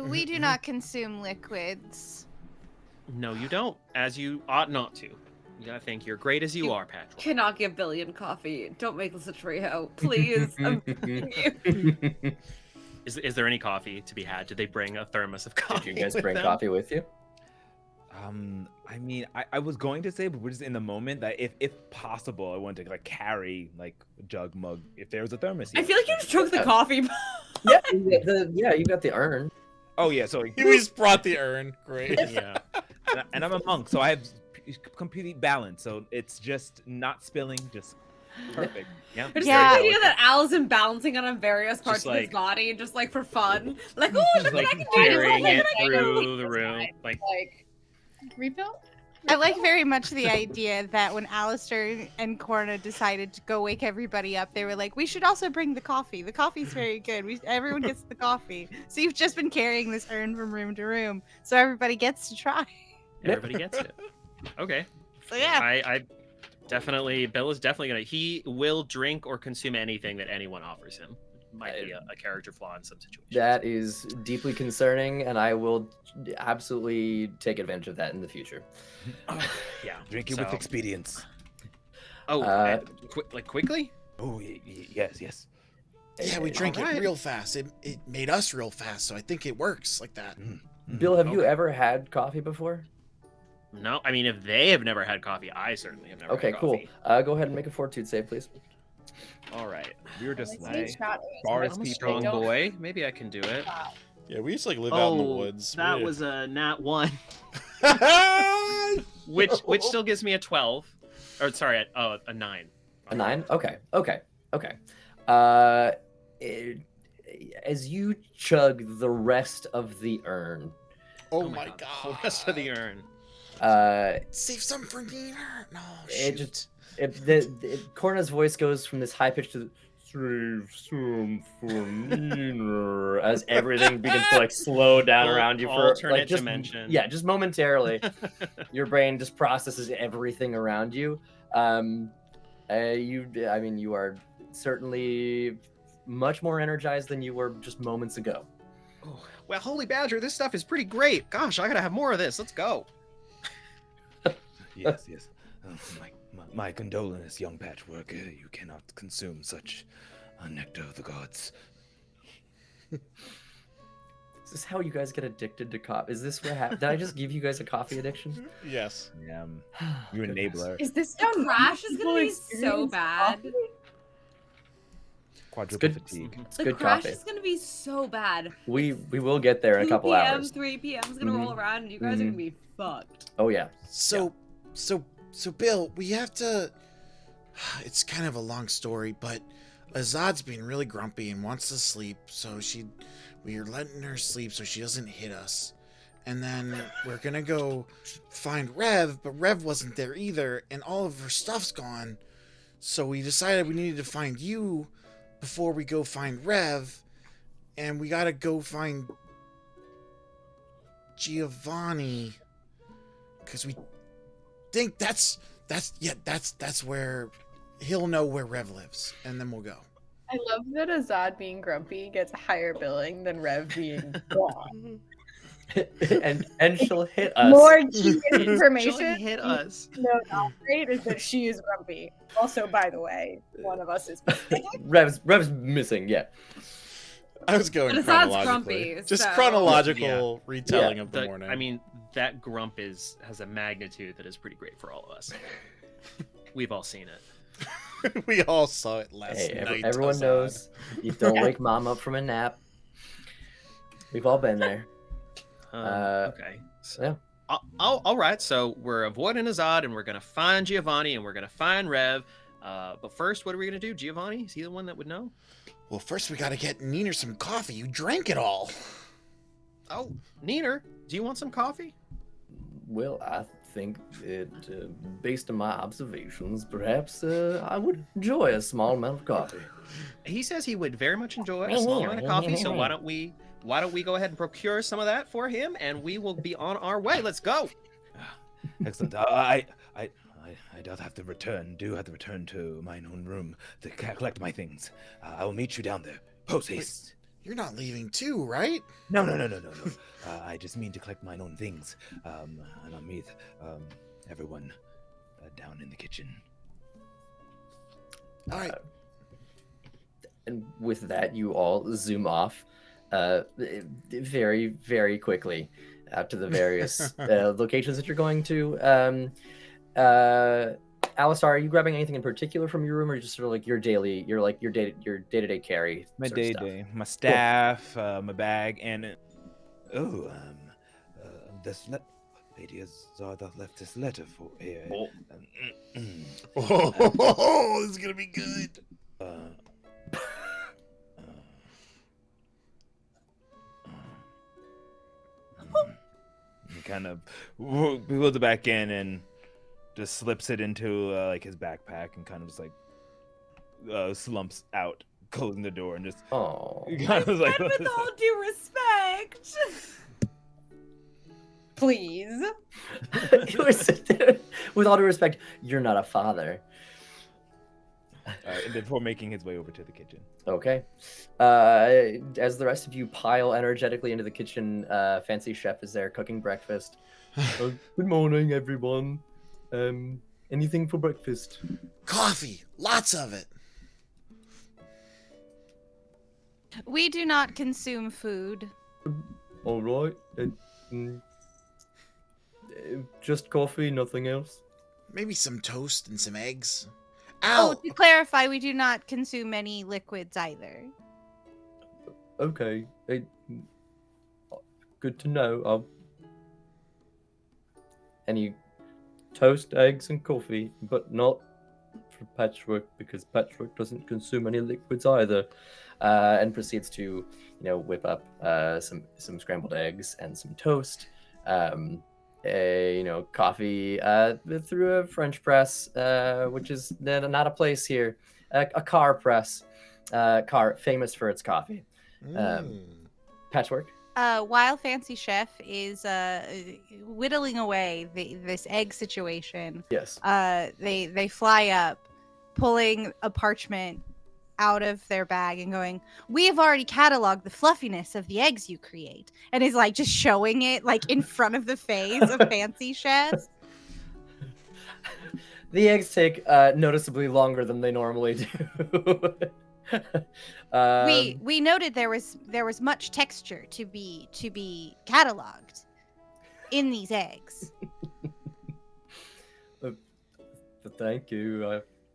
We do not consume liquids. No, you don't, as you ought not to. You gotta think you're great as you are, Patrick. Cannot give Billion coffee. Don't make this a trio, please. I'm begging you. Is there any coffee to be had? Did they bring a thermos of coffee? Did you guys with bring them? coffee with you? I mean, I was going to say, but we're just in the moment that if possible, I wanted to like carry like a jug mug if there was a thermos. I here. feel like you just took the coffee. Yeah, you got the urn. Oh yeah, so He just brought the urn. Great. Yeah. and I'm a monk, so I have complete balance. So it's just not spilling, just perfect. Yeah. I just Yeah. like the idea that Al's balancing on various parts of his like- body, just like for fun. Like, oh, Just look what like I can do. carrying it Look what I can do. through the room. Like, Like, refill? I like very much the idea that when Alistair and Corna decided to go wake everybody up, they were like, we should also bring the coffee. The coffee's very good. Everyone gets the coffee. So you've just been carrying this urn from room to room. So everybody gets to try. everybody gets it. Okay. So yeah. I definitely, Bill is definitely he will drink or consume anything that anyone offers him. Might be a character flaw in some situations. That is deeply concerning, and I will absolutely take advantage of that in the future. Yeah. Drink it so- with expedience. Oh, Uh, quickly? Oh yes. Yeah, we drank Alright. it real fast. It made us real fast, so I think it works like that. Bill, have you Okay. ever had coffee before? No, I mean, if they have never had coffee, I certainly have never Okay, had cool. coffee. Go ahead and make a fortitude save, please. All right. We were just Like, like shot forest I'm a people. strong boy. Maybe I can do it. Yeah, we used to like live out in the Oh, woods. that We- was a nat 1, Yo! which still gives me a 12. Or sorry, a 9. A 9? Okay. As you chug the rest of the urn, Oh my god. The rest of the urn. Save some for Nina. No, It shoot. Corna's voice goes from this high pitch to save some for Nina as everything begins to like slow down around you for Alternate like just dimension. yeah, just momentarily. Your brain just processes everything around you. You are certainly much more energized than you were just moments ago. Oh, well, Holy Badger, this stuff is pretty great. Gosh, I gotta have more of this. Let's go. Yes. Oh, my condolences, young patchwork. You cannot consume such a nectar of the gods. Is this how you guys get addicted to coffee? Is this what happened? Did I just give you guys a coffee addiction? Yes. Yeah, you enabler. Is this The crash is gonna be so experience bad. coffee? quadruple good. fatigue. It's The good crash coffee. is gonna be so bad. We will get there in a 2 couple p.m., hours. 3 p.m. is gonna roll around, and you guys are gonna be fucked. Oh yeah. So Bill, we have to. It's kind of a long story, but Azad's being really grumpy and wants to sleep, so we're letting her sleep so she doesn't hit us. And then we're gonna go find Rev, but Rev wasn't there either, and all of her stuff's gone. So we decided we needed to find you before we go find Rev, and we gotta go find Giovanni, because we think that's where he'll know where Rev lives, and then we'll go. I love that Azad being grumpy gets higher billing than Rev being gone. and she'll hit us. More key She'll information. hit us. No, not great is that she is grumpy. Also, by the way, one of us is. Rev's missing. Yeah. I was going But Azad's chronologically. grumpy, Just so- chronological retelling of the The- morning. I mean, that grump has a magnitude that is pretty great for all of us. We've all seen it. we all saw it last Hey, night. everyone Azad. knows you don't wake mom up from a nap. We've all been there. Okay. Yeah. All right. So we're avoiding Azad, and we're gonna find Giovanni, and we're gonna find Rev. But first, what are we gonna do? Giovanni? Is he the one that would know? Well, first we gotta get Neener some coffee. You drank it all. Oh, Neener, do you want some coffee? Well, I think that based on my observations, perhaps I would enjoy a small amount of coffee. He says he would very much enjoy a small amount of coffee. So why don't we go ahead and procure some of that for him, and we will be on our way. Let's go. Excellent. I do have to return to my own room to collect my things. I will meet you down there. Post haste. You're not leaving too, right? No. I just mean to collect my own things. And I'll meet everyone down in the kitchen. All right. And with that, you all zoom off very, very quickly out to the various locations that you're going to. Alistar, are you grabbing anything in particular from your room, or just sort of like your day-to-day carry? My sort of stuff? day, my staff, my bag, and this Lady Azada left this letter for here. Oh, this is gonna be good. He kind of wheels it back in and just slips it into like his backpack and kind of just like slumps out, closing the door and just Oh, kind of like And with all due respect. Please. with all due respect, you're not a father. and before making his way over to the kitchen. Okay. As the rest of you pile energetically into the kitchen, Fancy Chef is there cooking breakfast. Good morning, everyone. Anything for breakfast? Coffee, lots of it. We do not consume food. All right. Just coffee, nothing else. Maybe some toast and some eggs. Oh, Ow! to clarify, we do not consume any liquids either. Okay. Good to know. Any toast, eggs, and coffee, but not for Patchwork because Patchwork doesn't consume any liquids either. And proceeds to, whip up some scrambled eggs and some toast. Coffee through a French press, which is not a place here. A car press, famous for its coffee. Patchwork. While Fancy Chef is whittling away this egg situation, Yes. they fly up, pulling a parchment out of their bag and going, "We have already cataloged the fluffiness of the eggs you create," and is like just showing it like in front of the face of Fancy Chef. The eggs take noticeably longer than they normally do. We noted there was much texture to be cataloged in these eggs. Thank you.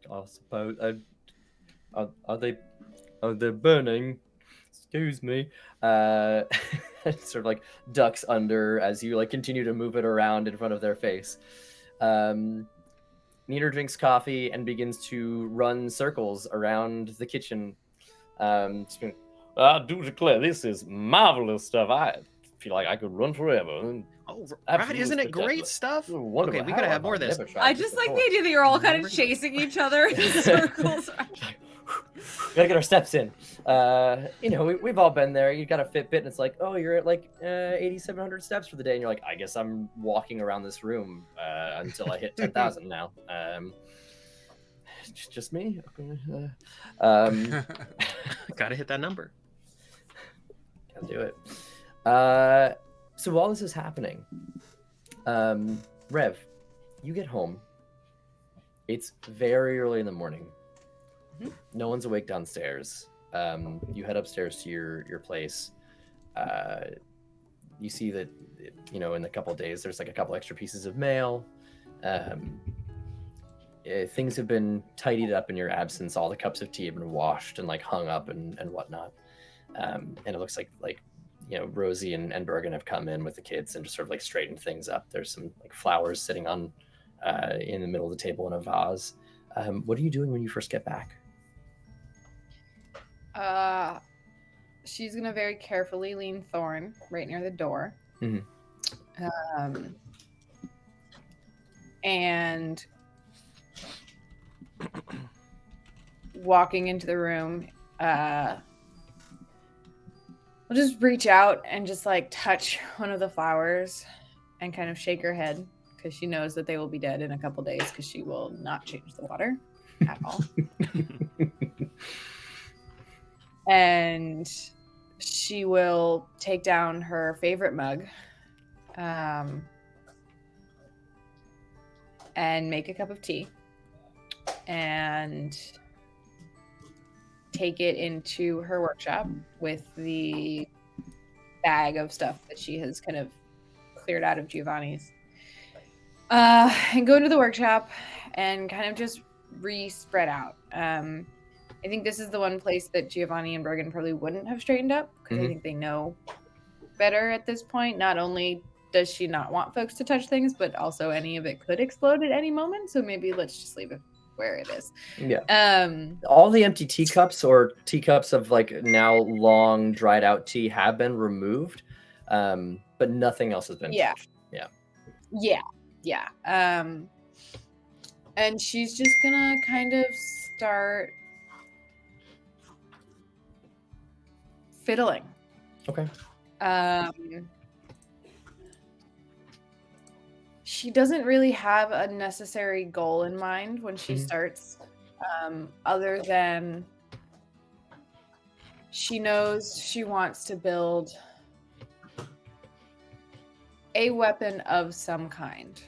I suppose. Are they Oh, they're burning. Excuse me. Sort of like ducks under as you like continue to move it around in front of their face. Nina drinks coffee and begins to run circles around the kitchen. I do declare this is marvelous stuff. I feel like I could run forever. Oh, right, Absolutely isn't it great spectacular. stuff? Wonderful. Okay, we How gotta have more of I this. never tried I this just like before. the idea that you're all kind of Never- chasing each other in circles. Gotta get our steps in. We've all been there. You got a Fitbit, and it's like, oh, you're at like 8,700 steps for the day, and you're like, I guess I'm walking around this room until I hit 10,000 now. Just me. Okay. Gotta hit that number. Gotta do it. So while this is happening, Rev, you get home. It's very early in the morning. No one's awake downstairs. You head upstairs to your place. You see that, in a couple of days, there's like a couple extra pieces of mail. Things have been tidied up in your absence. All the cups of tea have been washed and like hung up and whatnot. And it looks like Rosie and Bergen have come in with the kids and just sort of like straightened things up. There's some like flowers sitting on in the middle of the table in a vase. What are you doing when you first get back? She's gonna very carefully lean Thorn right near the door. And walking into the room, we'll just reach out and just like touch one of the flowers and kind of shake her head because she knows that they will be dead in a couple days because she will not change the water at all. And she will take down her favorite mug and make a cup of tea and take it into her workshop with the bag of stuff that she has kind of cleared out of Giovanni's. And go into the workshop and kind of just re-spread out. I think this is the one place that Giovanni and Bergen probably wouldn't have straightened up because I think they know better at this point. Not only does she not want folks to touch things, but also any of it could explode at any moment. So maybe let's just leave it where it is. Yeah. All the empty teacups or teacups of like now long dried out tea have been removed, but nothing else has been touched. Yeah. And she's just gonna kind of start fiddling. Okay. She doesn't really have a necessary goal in mind when she starts, other than she knows she wants to build a weapon of some kind.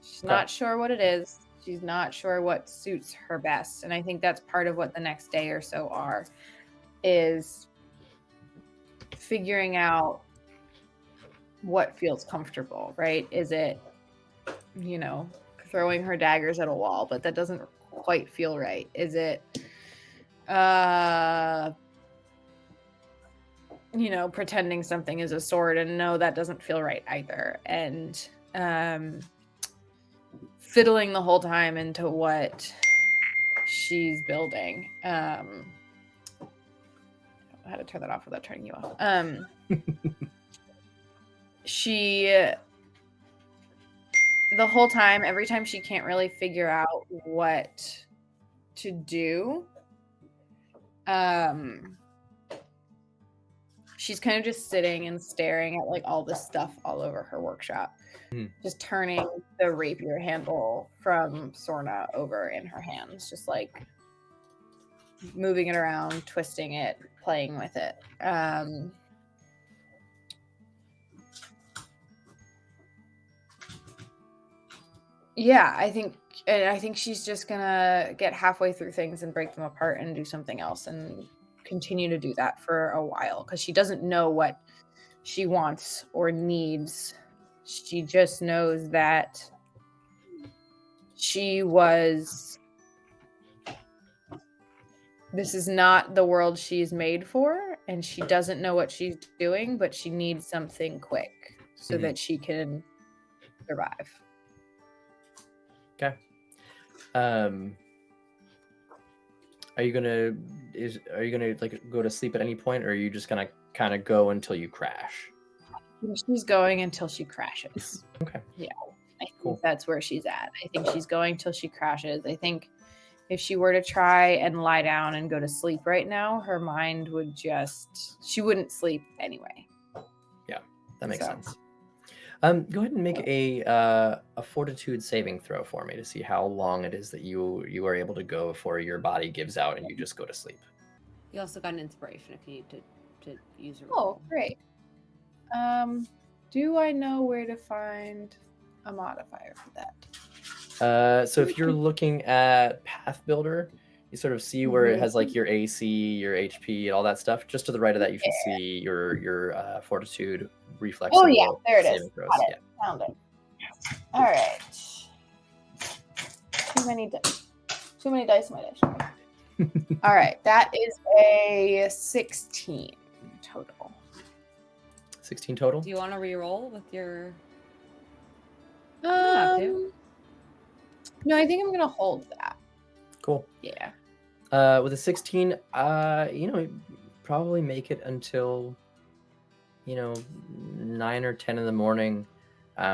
She's not sure what it is. She's not sure what suits her best. And I think that's part of what the next day or so is figuring out what feels comfortable, right? Is it, throwing her daggers at a wall, but that doesn't quite feel right? Is it, pretending something is a sword and no, that doesn't feel right either. And fiddling the whole time into what she's building. I don't know how to turn that off without turning you off. She, the whole time, every time she can't really figure out what to do, she's kind of just sitting and staring at like all this stuff all over her workshop. Just turning the rapier handle from Sorna over in her hands, just like moving it around, twisting it, playing with it. Yeah, I think she's just gonna get halfway through things and break them apart and do something else and continue to do that for a while because she doesn't know what she wants or needs. She just knows that she was this is not the world she's made for, and she doesn't know what she's doing, but she needs something quick so that she can survive. Okay. Are you gonna like go to sleep at any point, or are you just gonna kind of go until you crash? She's going until she crashes. Okay. Yeah. I think Cool. that's where she's at. I think she's going till she crashes. I think if she were to try and lie down and go to sleep right now, her mind would she wouldn't sleep anyway. Yeah, that makes So. sense. Go ahead and make a fortitude saving throw for me to see how long it is that you are able to go before your body gives out and you just go to sleep. You also got an inspiration if you need to use a Oh, roll. great. Do I know where to find a modifier for that? So if you're looking at Path Builder, you sort of see where it has like your AC, your HP, and all that stuff. Just to the right of that, you should see your fortitude, reflex. Oh yeah, there it is. saving throws. Got it. Found it. All right. Too many dice in my dice tray. All right, that is a 16 total. 16 total. Do you want to re-roll with your? You don't have to. No, I think I'm gonna hold that. Cool. Yeah. With a 16, probably make it until 9 or 10 in the morning,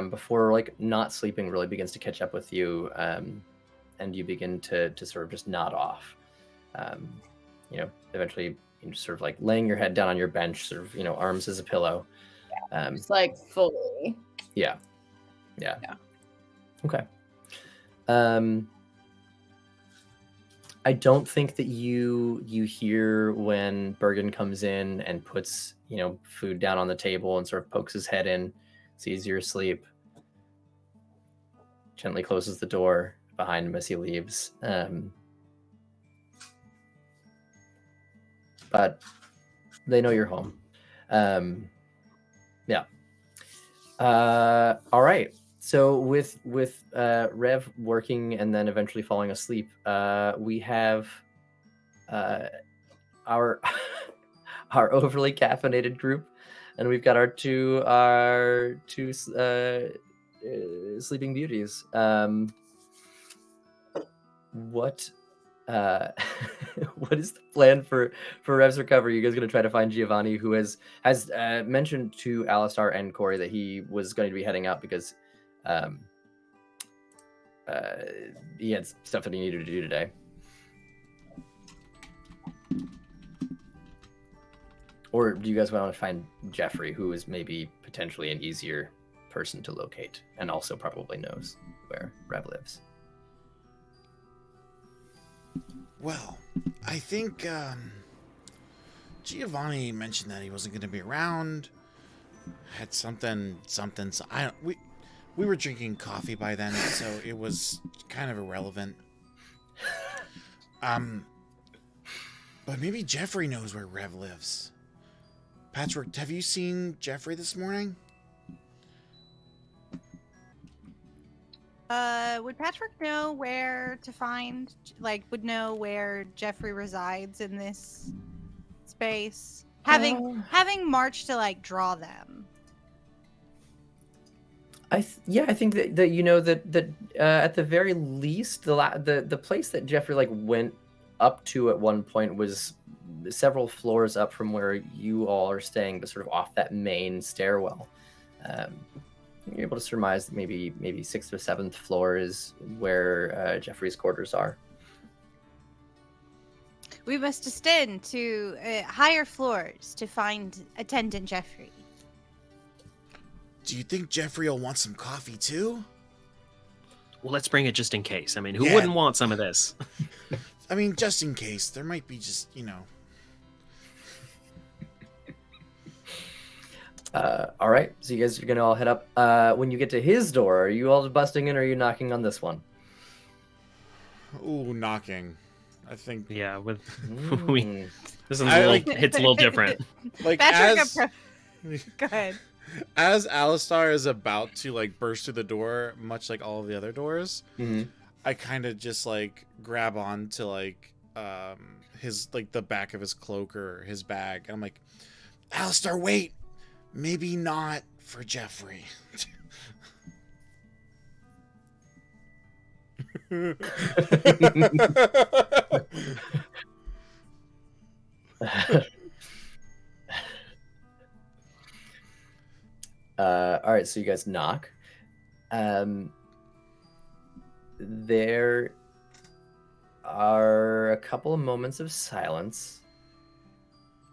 before like not sleeping really begins to catch up with you, and you begin to sort of just nod off. Eventually you just sort of like laying your head down on your bench, sort of arms as a pillow. It's like fully. Yeah. Okay. I don't think that you hear when Bergen comes in and puts food down on the table and sort of pokes his head in, sees you're asleep, gently closes the door behind him as he leaves. But they know you're home. Yeah. All right. So with Rev working and then eventually falling asleep, we have our our overly caffeinated group, and we've got our two sleeping beauties. What what is the plan for Rev's recovery? You guys gonna try to find Giovanni, who has mentioned to Alistar and Corey that he was going to be heading out because he had stuff that he needed to do today. Or do you guys want to find Jeffrey, who is maybe potentially an easier person to locate and also probably knows where Rev lives? Well, I think Giovanni mentioned that he wasn't going to be around. Had something. We were drinking coffee by then, so it was kind of irrelevant. But maybe Jeffrey knows where Rev lives. Patrick, have you seen Jeffrey this morning? Would Patrick know where to find, would know where Jeffrey resides in this space? Having marched to draw them. I think that that at the very least the place that Jeffrey went up to at one point was several floors up from where you all are staying, but sort of off that main stairwell. You're able to surmise that maybe 6th or 7th floor is where Jeffrey's quarters are. We must ascend to higher floors to find attendant Jeffrey. Do you think Jeffrey will want some coffee too? Well, let's bring it just in case. I mean, who wouldn't want some of this? I mean, just in case. There might be just, All right, so you guys are gonna all head up. When you get to his door, are you all busting in, or are you knocking on this one? Ooh, knocking. I think. Yeah, with Mm. this one's hits a little different. Patrick, go ahead. As Alistar is about to burst through the door, much like all of the other doors, Mm-hmm. I kind of just grab on to his like the back of his cloak or his bag. And I'm like, Alistair, wait, maybe not for Jeffrey. All right, so you guys knock. There are a couple of moments of silence,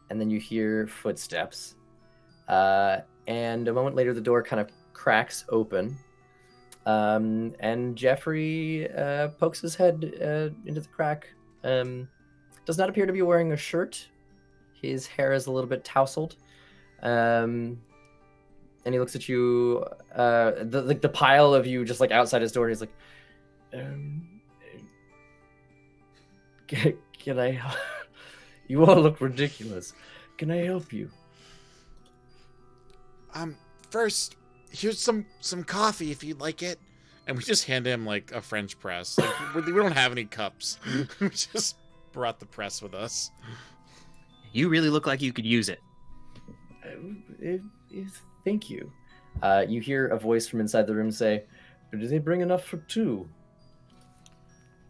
and then you hear footsteps. And a moment later, the door kind of cracks open, and Jeffrey pokes his head into the crack. Does not appear to be wearing a shirt. His hair is a little bit tousled. And he looks at you, the pile of you just like outside his door, and he's like, can I, you all look ridiculous. Can I help you? First, here's some coffee if you'd like it. And we just hand him like a French press. Like, we don't have any cups. We just brought the press with us. You really look like you could use it. Thank you. You hear a voice from inside the room say, "Did they bring enough for two?"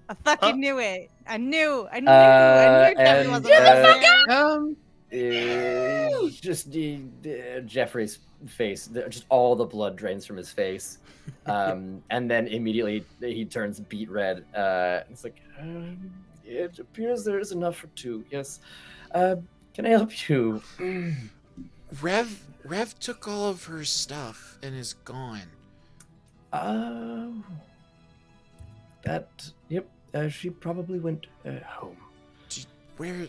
I fucking knew it. I knew Jeffrey wasn't just Jeffrey's face, just all the blood drains from his face. And then immediately he turns beet red. It's like, it appears there is enough for two. Yes. Can I help you? Rev took all of her stuff and is gone. Yep. She probably went home. Where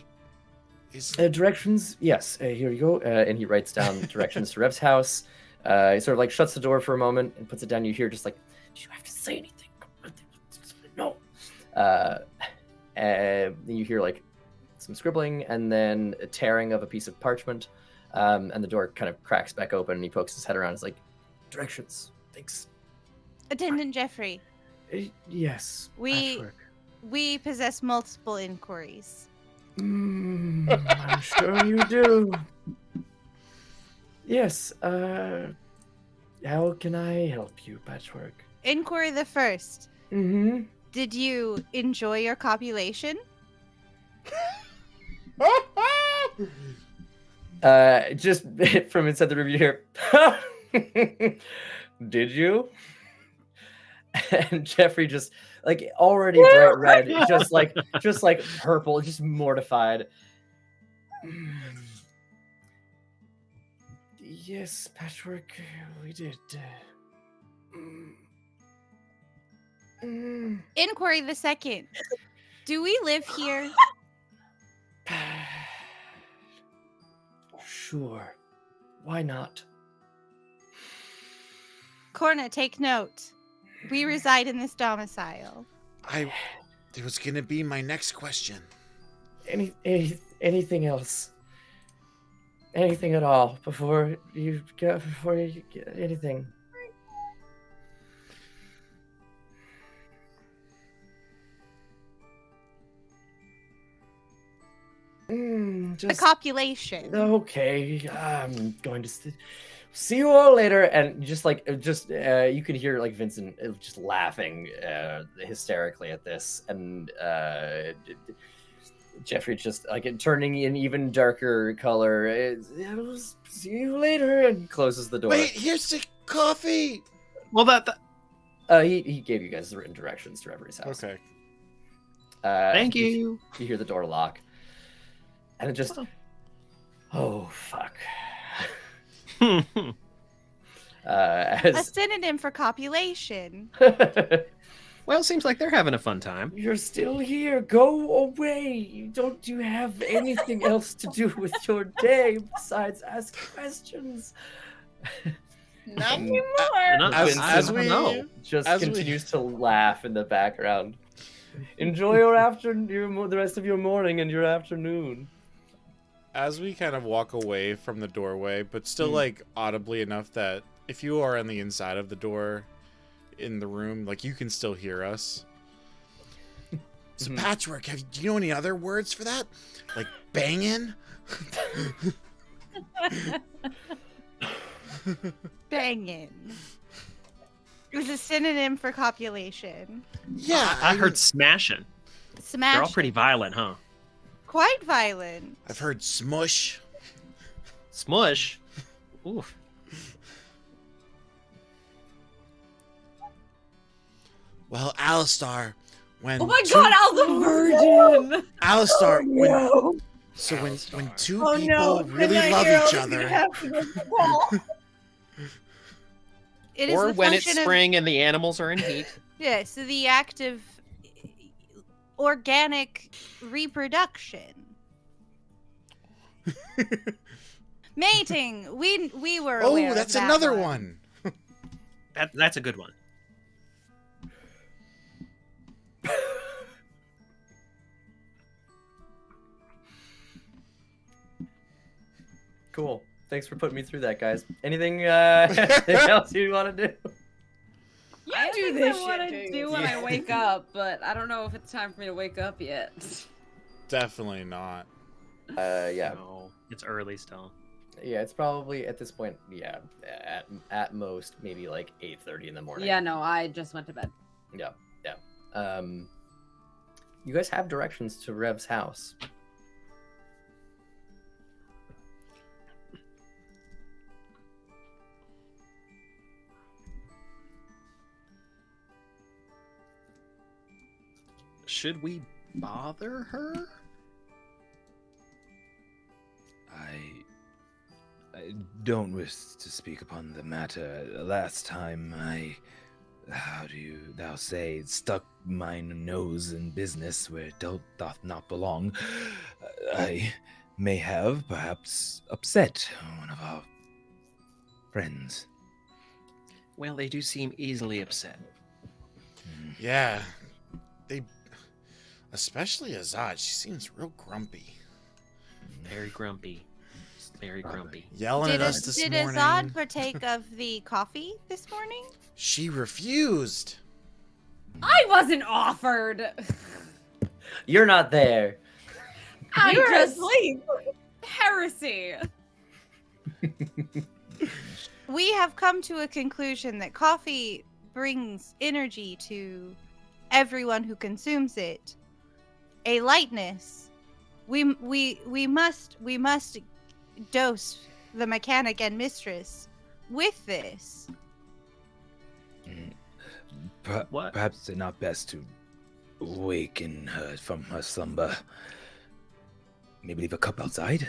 is... Directions? Yes. Here you go. And he writes down directions to Rev's house. He sort of like shuts the door for a moment and puts it down. You hear just like, do you have to say anything? No. And you hear like some scribbling and then a tearing of a piece of parchment. And the door kind of cracks back open and he pokes his head around. He's like, directions. Thanks. Attendant Jeffrey. Yes. We possess multiple inquiries. I'm sure you do. Yes. How can I help you, Patchwork? Inquiry the first. Mm-hmm. Did you enjoy your copulation? Just from inside the room you hear, did you? And Jeffrey just like already bright red, just like purple, just mortified. Yes, Patchwork, we did. Inquiry the second. Do we live here? Sure. Why not? Corna, take note. We reside in this domicile. It was gonna be my next question. Anything else? Anything at all before you get anything? The copulation. Okay, I'm going to see you all later. And you can hear like Vincent just laughing hysterically at this, and Jeffrey just like turning an even darker color. See you later, and closes the door. Wait, here's the coffee. Well, he gave you guys the written directions to Revery's house. Okay. Thank you. You hear the door lock. And it just, oh fuck. A synonym for copulation. Well, it seems like they're having a fun time. You're still here. Go away. Don't you have anything else to do with your day besides ask questions? Not anymore. As we continues to laugh in the background. Enjoy your afternoon, the rest of your morning and your afternoon. As we kind of walk away from the doorway, but still like audibly enough that if you are on the inside of the door in the room, like you can still hear us. So Patchwork, do you know any other words for that? Like banging? Banging. It was a synonym for copulation. Yeah, I heard smashing. Smash. They're all pretty violent, huh? Quite violent. I've heard smush. Smush. Oof. Well, Alistar, when Oh my god, Al the Virgin! Alistar, when two people really love each other, It is Or the when it's function of- spring and the animals are in heat. Yeah, so the act of organic reproduction. Mating. We were aware oh, of that's that another one. That's a good one. Cool. Thanks for putting me through that, guys. Anything else you want to do? I do do this I want to shit, do too. when I wake up, but I don't know if it's time for me to wake up yet. Definitely not. Yeah. No, it's early still. Yeah, it's probably at this point, yeah, at most maybe like 8:30 in the morning. Yeah, no, I just went to bed. Yeah. You guys have directions to Rev's house. Should we bother her? I don't wish to speak upon the matter. Last time how do thou say, stuck mine nose in business where it doth not belong. I may have perhaps upset one of our friends. Well, they do seem easily upset. Yeah, especially Azad. She seems real grumpy. Very grumpy. Very grumpy. Yelling at us this did morning. Azad partake of the coffee this morning? She refused. I wasn't offered. You're not there. I You're just asleep. heresy. We have come to a conclusion that coffee brings energy to everyone who consumes it. A lightness. We must dose the mechanic and mistress with this. What? Perhaps it's not best to waken her from her slumber. Maybe leave a cup outside?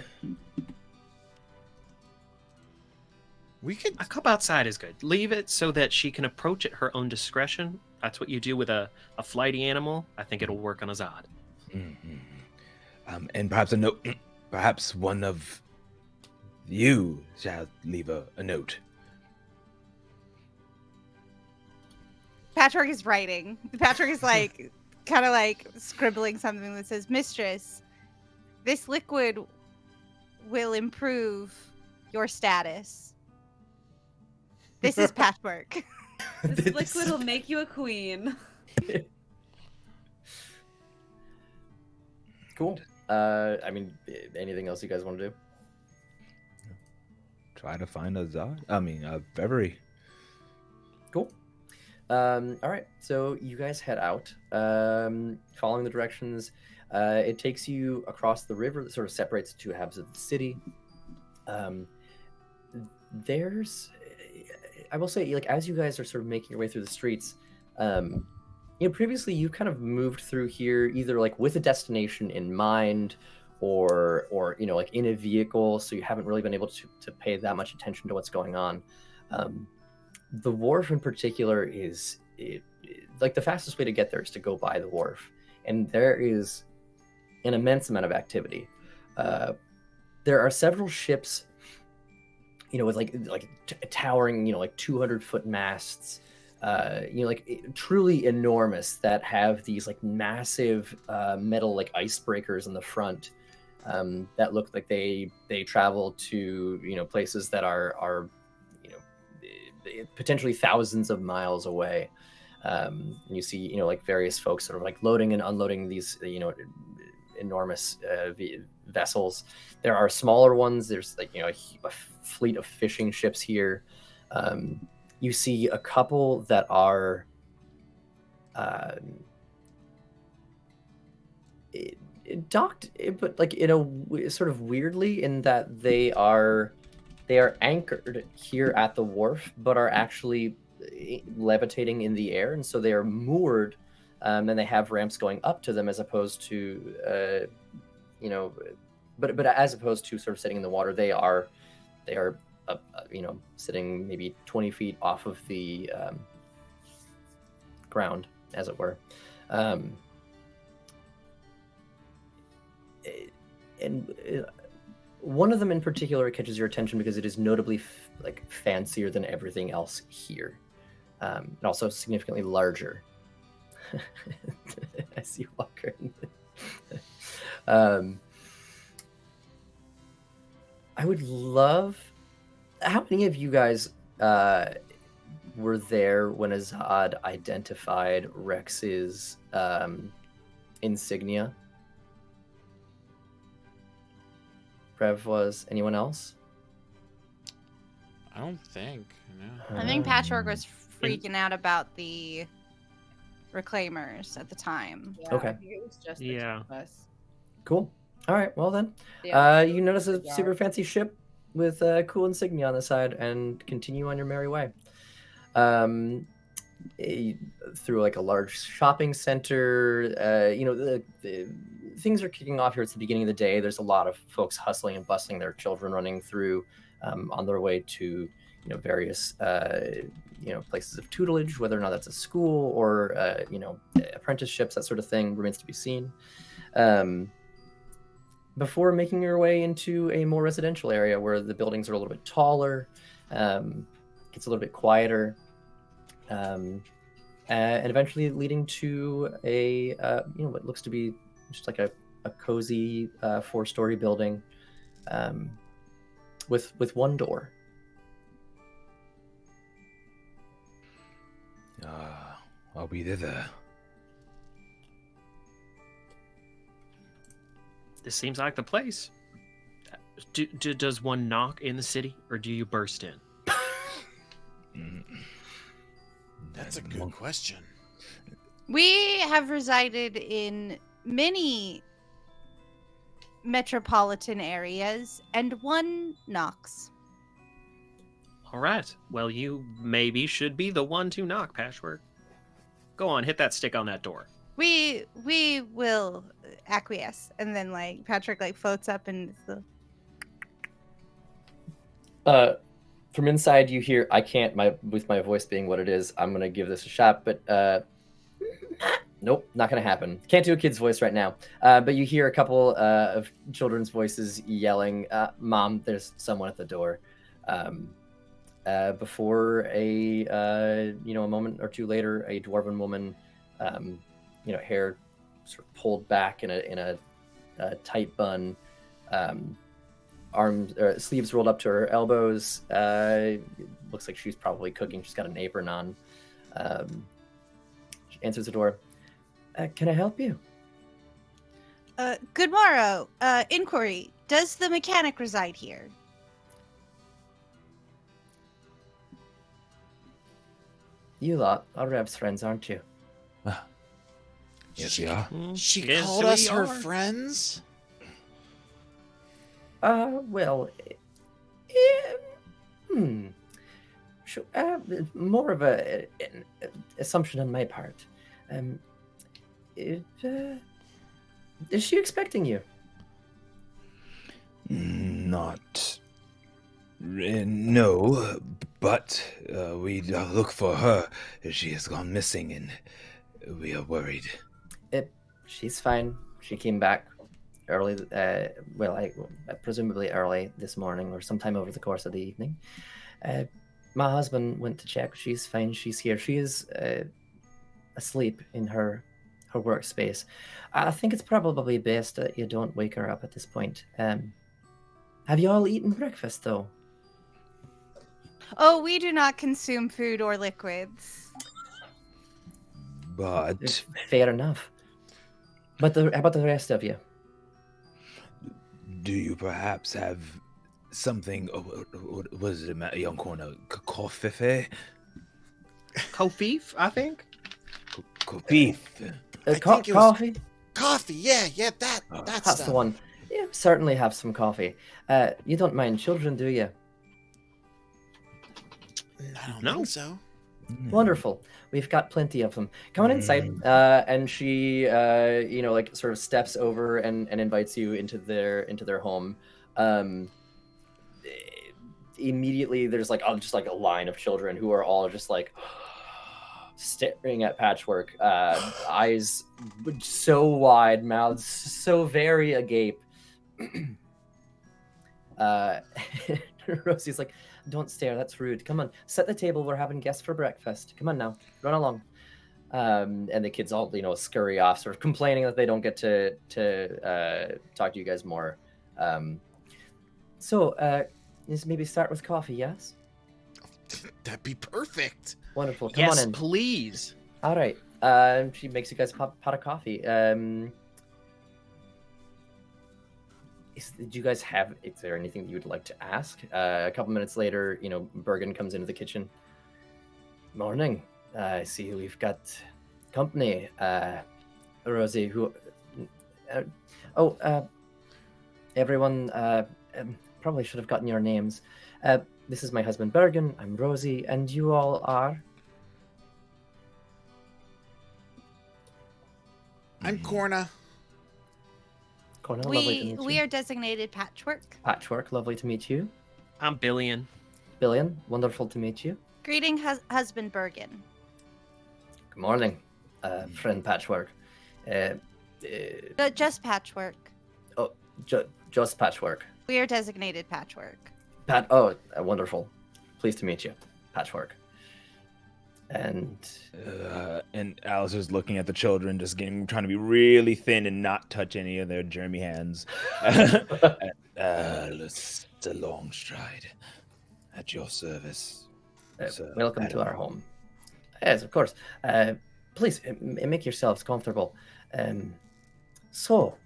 We could. A cup outside is good. Leave it so that she can approach at her own discretion. That's what you do with a flighty animal. I think it'll work on Azad. And perhaps a note. Perhaps one of you shall leave a note. Patrick is writing. Patrick is like kind of like scribbling something that says, "Mistress, this liquid will improve your status." This is Patchwork. This liquid will make you a queen. Cool. I mean, anything else you guys want to do? Try to find a Beverly. Cool. All right. So you guys head out. Following the directions, it takes you across the river that sort of separates the two halves of the city. I will say, like, as you guys are sort of making your way through the streets, previously you kind of moved through here either like with a destination in mind or like in a vehicle, so you haven't really been able to pay that much attention to what's going on. The wharf in particular is like the fastest way to get there is to go by the wharf, and there is an immense amount of activity. There are several ships, with like towering, like 200-foot masts, truly enormous, that have these like massive metal like icebreakers in the front that look like they travel to places that are potentially thousands of miles away. And you see, like various folks sort of like loading and unloading these, enormous vessels. There are smaller ones. There's like, a fleet of fishing ships here. You see a couple that are docked, but like sort of weirdly in that they are anchored here at the wharf, but are actually levitating in the air, and so they are moored, and they have ramps going up to them, as opposed to but as opposed to sort of sitting in the water, they are sitting maybe 20 feet off of the ground, as it were. One of them in particular catches your attention because it is notably fancier than everything else here, and also significantly larger. As you walk around. I would love. How many of you guys were there when Azad identified Rex's insignia? Rev was. Anyone else? I don't think. No. I think Patchwork was freaking out about the reclaimers at the time. Yeah, Okay. I think it was just the two of us. Cool. All right. Well then, Yeah. you notice a super fancy ship with a cool insignia on the side, and continue on your merry way. Through like a large shopping center. The things are kicking off here. It's the beginning of the day. There's a lot of folks hustling and bustling, their children running through on their way to various places of tutelage, whether or not that's a school or apprenticeships, that sort of thing remains to be seen. Before making your way into a more residential area where the buildings are a little bit taller, gets a little bit quieter, and eventually leading to a what looks to be just like a cozy 4-story building with one door. Are we thither? This seems like the place. Does one knock in the city, or do you burst in? That's a good question. We have resided in many metropolitan areas, and one knocks. All right. Well, you maybe should be the one to knock, Patchwork. Go on, hit that stick on that door. We will acquiesce, and then like Patrick like floats up and From inside you hear, I can't, with my voice being what it is, I'm gonna give this a shot, but nope, not gonna happen. Can't do a kid's voice right now. But you hear a couple of children's voices yelling, "Mom, there's someone at the door." Before a moment or two later, a dwarven woman, hair sort of pulled back in a tight bun, arms sleeves rolled up to her elbows. Looks like she's probably cooking. She's got an apron on. She answers the door. Can I help you? good morrow. Inquiry. Does the mechanic reside here? You lot are Rev's friends, aren't you? Yes, we are. She Yes, called we us her are. friends? Well, sure, more of an assumption on my part. Is she expecting you? Not. No, but we look for her. She has gone missing, and we are worried. She's fine. She came back early, presumably early this morning or sometime over the course of the evening. My husband went to check. She's fine. She's here. She is asleep in her workspace. I think it's probably best that you don't wake her up at this point. Have you all eaten breakfast, though? Oh, we do not consume food or liquids. But Fair enough. But how about the rest of you? do you perhaps have something? What was it, young corner? Coffee? Kofif, I think. Coffee. I think it was- Coffee? Coffee, yeah, that That's stuff. the one. Yeah, certainly have some coffee. You don't mind children, do you? I don't No. think so. Wonderful. We've got plenty of them. Come on inside. And she, like sort of steps over and invites you into their home. Immediately, there's just like a line of children who are all just like staring at Patchwork, eyes so wide, mouths so very agape. Rosie's like, don't stare, that's rude. Come on, set the table, we're having guests for breakfast. Come on now, run along. And the kids all, scurry off, sort of complaining that they don't get to talk to you guys more. Let's maybe start with coffee, yes? That'd be perfect. Wonderful, come on Yes, in. please. All right. She makes you guys a pot of coffee. Do you guys have? Is there anything that you would like to ask? A couple minutes later, Bergen comes into the kitchen. Morning. I see we've got company. Rosie, who? Everyone. Probably should have gotten your names. This is my husband Bergen. I'm Rosie, and you all are. I'm Corna. Cornell, lovely to meet you. We are designated Patchwork. Patchwork, lovely to meet you. I'm Billion. Billion, wonderful to meet you. Greeting, husband Bergen. Good morning, friend Patchwork. Just Patchwork. Just Patchwork. We are designated Patchwork. Wonderful. Pleased to meet you, Patchwork. And Alistair's looking at the children, just trying to be really thin and not touch any of their germy hands. It's a long stride. At your service. Welcome to our home. Yes, of course. Please make yourselves comfortable. So,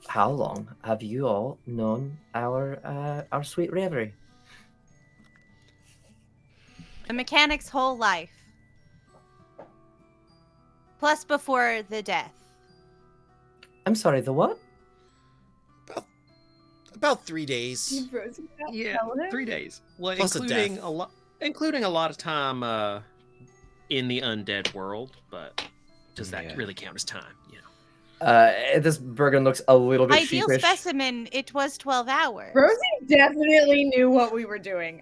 how long have you all known our sweet Reverie? The mechanic's whole life. Plus before the death. I'm sorry, the what? About 3 days. Yeah, 3 days. Well, Plus a including death. including a lot of time in the undead world. But does that really count as time? This Bergen looks a little bit Ideal sheepish. specimen, it was 12 hours. Rosie definitely knew what we were doing.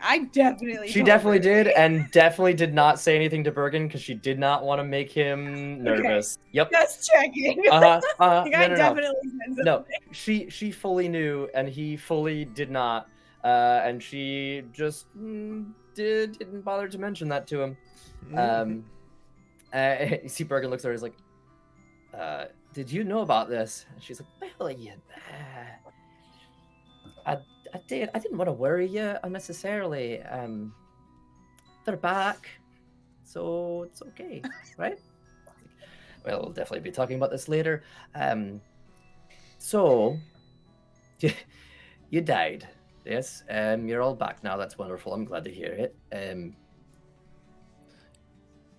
She definitely did, and definitely did not say anything to Bergen because she did not want to make him nervous. Okay. Yep. Just checking. No. Definitely said something. No, she fully knew, and he fully did not, and she just didn't bother to mention that to him. You see, Bergen looks at her, he's like, did you know about this? And she's like, well, yeah, I did. I didn't want to worry you unnecessarily. They're back, so it's okay, right? Well, we'll definitely be talking about this later. So, you died, yes? You're all back now. That's wonderful. I'm glad to hear it. A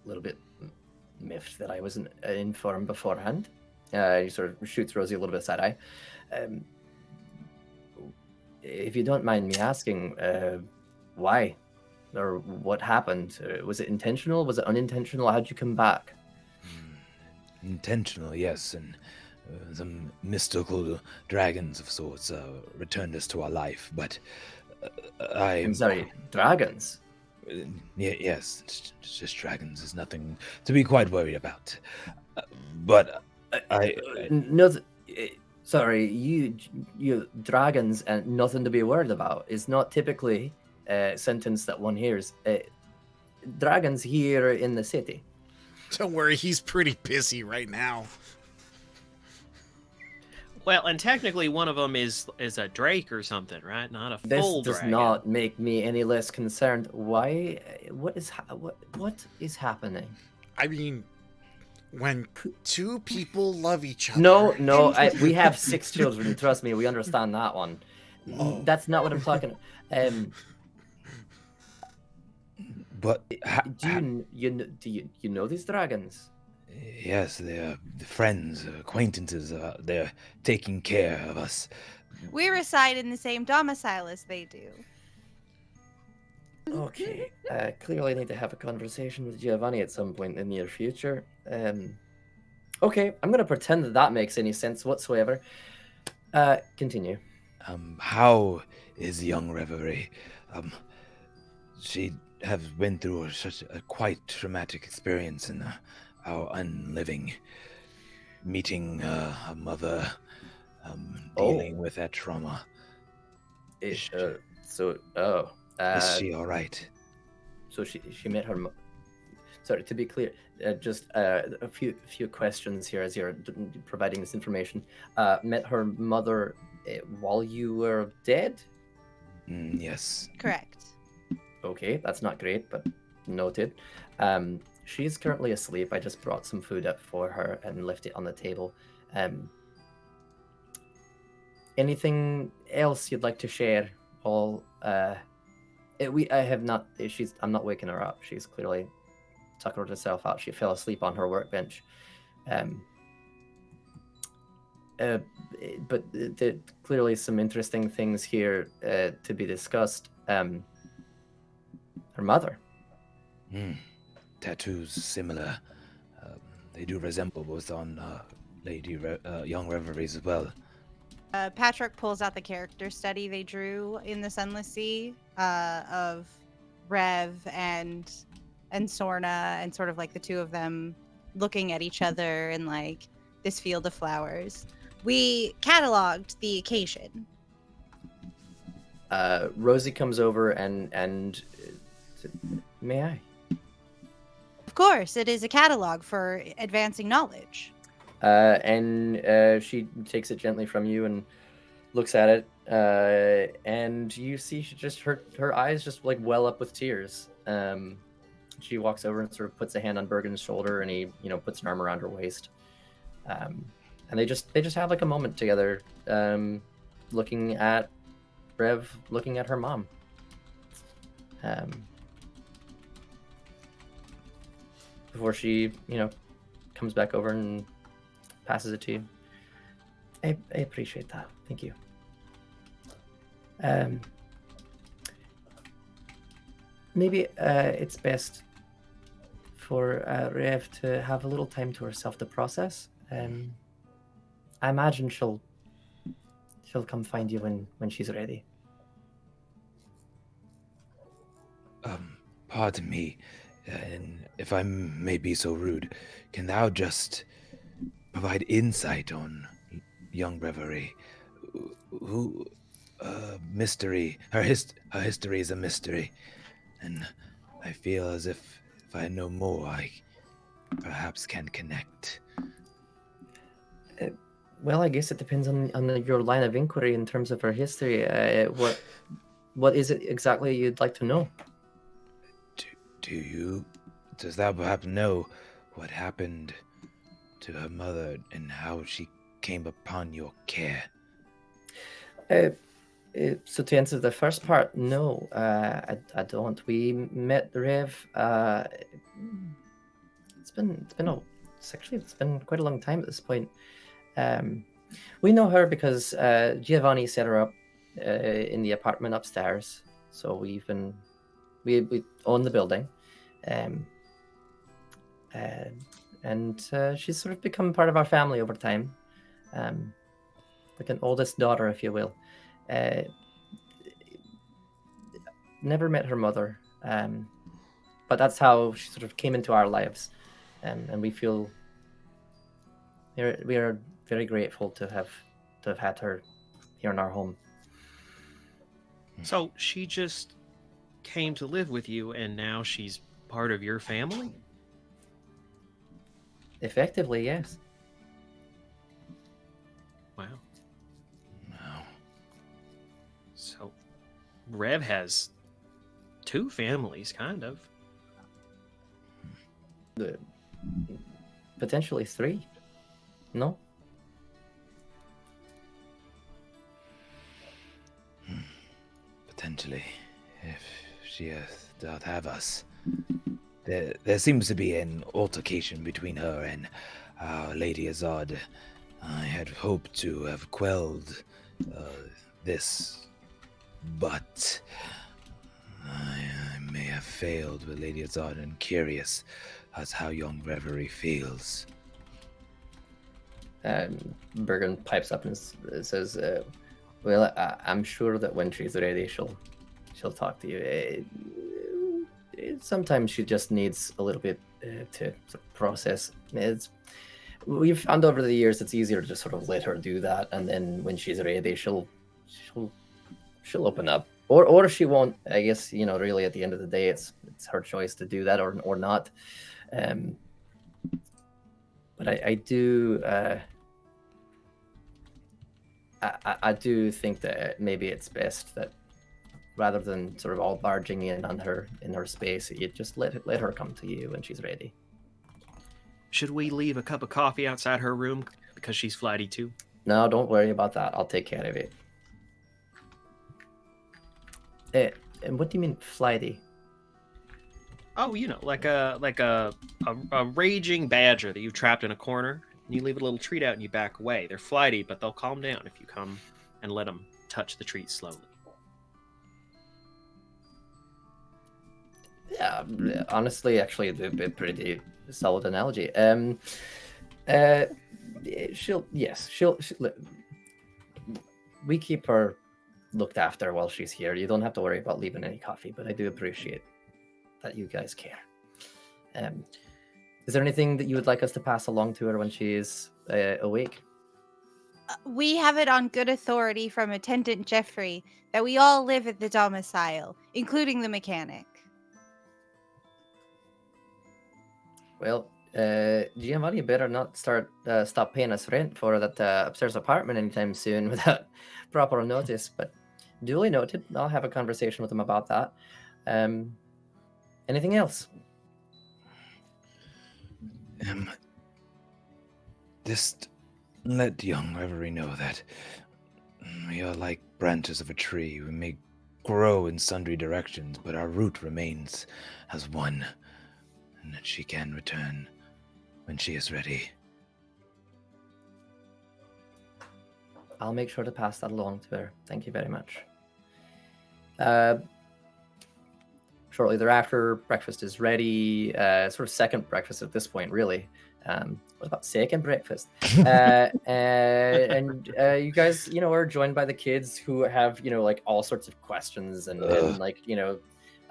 little bit miffed that I wasn't informed beforehand. He sort of shoots Rosie a little bit side eye. If you don't mind me asking, why? Or what happened? Was it intentional? Was it unintentional? How'd you come back? Intentional, yes, and some mystical dragons of sorts returned us to our life, but I'm sorry, dragons? Yes, it's just dragons. There's nothing to be quite worried about. But no, sorry, you dragons and nothing to be worried about is not typically a sentence that one hears. Dragons here in the city. Don't worry, he's pretty busy right now. Well, and technically one of them is a drake or something, right? Not a full This does dragon. not make me any less concerned. Why? What is happening? I mean, when two people love each other. No, we have 6 children. Trust me, we understand that one. Oh. That's not what I'm talking. But Do you know these dragons? yes, they are friends, acquaintances. They're taking care of us. We reside in the same domicile as they do. Okay. Clearly, I need to have a conversation with Giovanni at some point in the near future. Okay, I'm gonna pretend that makes any sense whatsoever. Continue. How is young Reverie? She has been through such a quite traumatic experience in our unliving. Meeting a mother, dealing with that trauma. Is she So she met her. Sorry, to be clear, just a few questions here as you're providing this information. Met her mother while you were dead? Yes. Correct. Okay, that's not great, but noted. She's currently asleep. I just brought some food up for her and left it on the table. Anything else you'd like to share? I'm not waking her up. She's clearly tuckered herself out. She fell asleep on her workbench. But clearly some interesting things here to be discussed. Her mother. Tattoos similar. They do resemble both on Young Reverie's as well. Patrick pulls out the character study they drew in the Sunless Sea of Rev and Sorna, and sort of like the two of them looking at each other in like this field of flowers. We cataloged the occasion. Rosie comes over and may I? Of course, it is a catalog for advancing knowledge. And she takes it gently from you and looks at it, and you see she just her eyes just like well up with tears. She walks over and sort of puts a hand on Bergen's shoulder, and he puts an arm around her waist, and they just have like a moment together, looking at Rev, looking at her mom. Before she comes back over and passes it to you. I appreciate that. Thank you. Maybe it's best for Rev to have a little time to herself to process. I imagine she'll come find you when she's ready. Pardon me, and if I may be so rude, can thou just provide insight on young Reverie? Who, mystery. Her history is a mystery, and I feel as if I know more, I perhaps can connect. Well, I guess it depends on your line of inquiry in terms of her history. What is it exactly you'd like to know? Does thou perhaps know what happened to her mother and how she came upon your care? So to answer the first part, no, I don't. We met Rev. It's been quite a long time at this point. We know her because Giovanni set her up in the apartment upstairs. So we own the building, and she's sort of become part of our family over time, like an oldest daughter, if you will. Never met her mother, but that's how she sort of came into our lives, and we feel we are very grateful to have had her here in our home. So she just came to live with you, and now she's part of your family? Effectively, yes. Wow. So Rev has 2 families, kind of. potentially 3. No? Potentially, if she doth have us. There seems to be an altercation between her and our Lady Azad. I had hoped to have quelled this, but I may have failed with Lady Azad, and curious as how young Reverie feels. Bergen pipes up and says, "Well, I'm sure that when she's ready, she'll talk to you. Sometimes she just needs a little bit to process. We've found over the years it's easier to just sort of let her do that, and then when she's ready, she'll open up, or she won't. I guess really at the end of the day, it's her choice to do that or not. But I do I do think that maybe it's best that rather than sort of all barging in on her in her space, you just let her come to you when she's ready. Should we leave a cup of coffee outside her room because she's flighty too? No, don't worry about that. I'll take care of it. And what do you mean flighty? Oh, like a raging badger that you've trapped in a corner, and you leave a little treat out and you back away. They're flighty, but they'll calm down if you come and let them touch the treat slowly. Yeah, honestly, a pretty solid analogy. She'll we keep her looked after while she's here. You don't have to worry about leaving any coffee, but I do appreciate that you guys care. Is there anything that you would like us to pass along to her when she is awake? We have it on good authority from Attendant Jeffrey that we all live at the domicile, including the mechanic. Well, Giovanni better not stop paying us rent for that upstairs apartment anytime soon without proper notice. But duly noted. I'll have a conversation with him about that. Anything else? Just let young Reverie know that we are like branches of a tree. We may grow in sundry directions, but our root remains as one, and that she can return when she is ready. I'll make sure to pass that along to her. Thank you very much. Shortly thereafter, breakfast is ready. Sort of second breakfast at this point, really. What about second breakfast? And you guys, are joined by the kids who have, like all sorts of questions and like,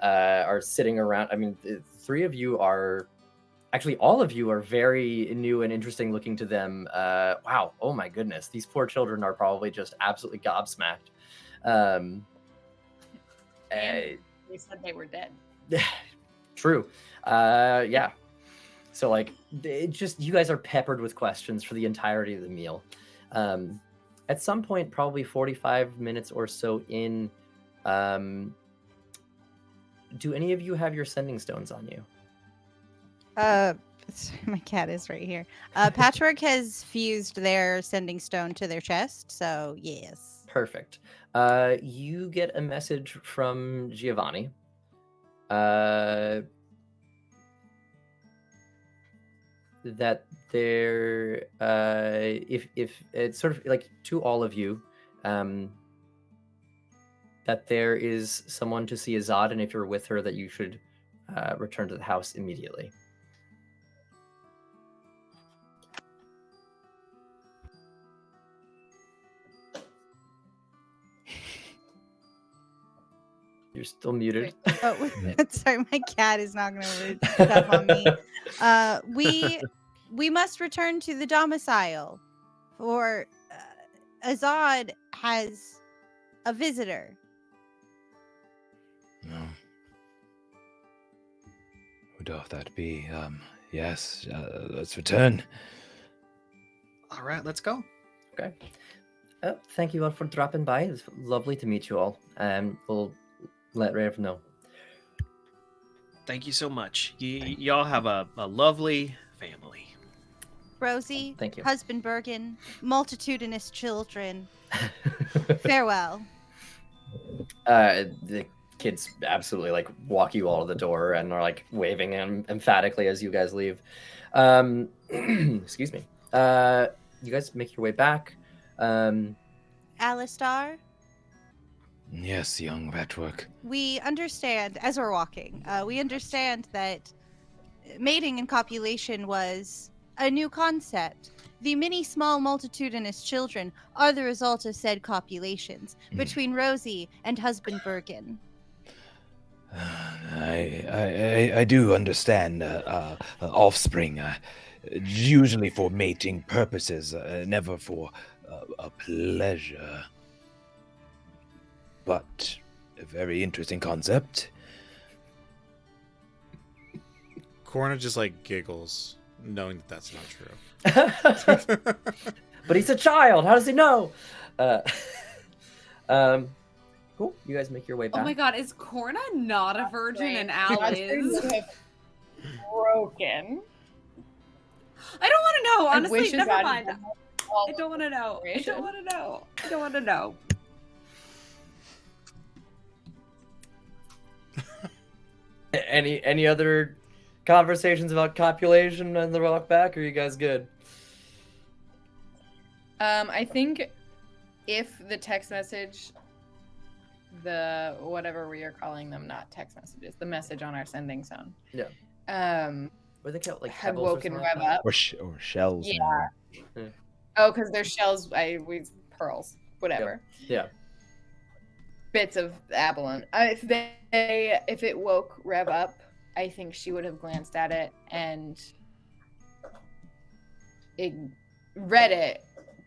are sitting around. I mean, the 3 of you are, actually all of you are very new and interesting looking to them. Wow. Oh my goodness. These poor children are probably just absolutely gobsmacked. They said they were dead. True. Yeah. So like, it just, you guys are peppered with questions for the entirety of the meal. At some point, probably 45 minutes or so in, do any of you have your sending stones on you? My cat is right here. Patchwork has fused their sending stone to their chest, so yes. Perfect. You get a message from Giovanni. That there, if it's sort of like to all of you, that there is someone to see Azad, and if you're with her, that you should return to the house immediately. You're still muted. Oh, sorry, my cat is not going to stuff on me. We must return to the domicile, for Azad has a visitor. No. Who doth that be? Yes, let's return. All right, let's go. Okay. Thank you all for dropping by. It's lovely to meet you all. We'll let Rev know. Thank you so much. Y'all have a lovely family. Rosie, Thank you. husband Bergen, multitudinous children, farewell. The kids absolutely like walk you all to the door and are like waving emphatically as you guys leave. Excuse me. You guys make your way back. Alistar, Yes, young Ratwork. we understand, as we're walking, we understand that mating and copulation was a new concept. The many small multitudinous children are the result of said copulations between Rosie and husband Bergen. I do understand offspring, usually for mating purposes, never for a pleasure. But a very interesting concept. Corna just like giggles, knowing that that's not true. But he's a child. How does he know? Cool. You guys make your way back. Oh my god, is Corna not a virgin and Al That's is? broken. I don't want to know. I Honestly, wish never Azad mind. had all I don't want to know. I don't want to know. I don't want to know. Any other conversations about copulation on the walk back? Or are you guys good? I think if the text message, the whatever we are calling them, not text messages, the message on our sending zone. Yeah. What do they call it? Like Had pebbles or woken something Rev like that? up. Or shells. Yeah. Oh, because they're shells. Pearls, whatever. Yeah. Bits of abalone. If it woke Rev up, I think she would have glanced at it and read it,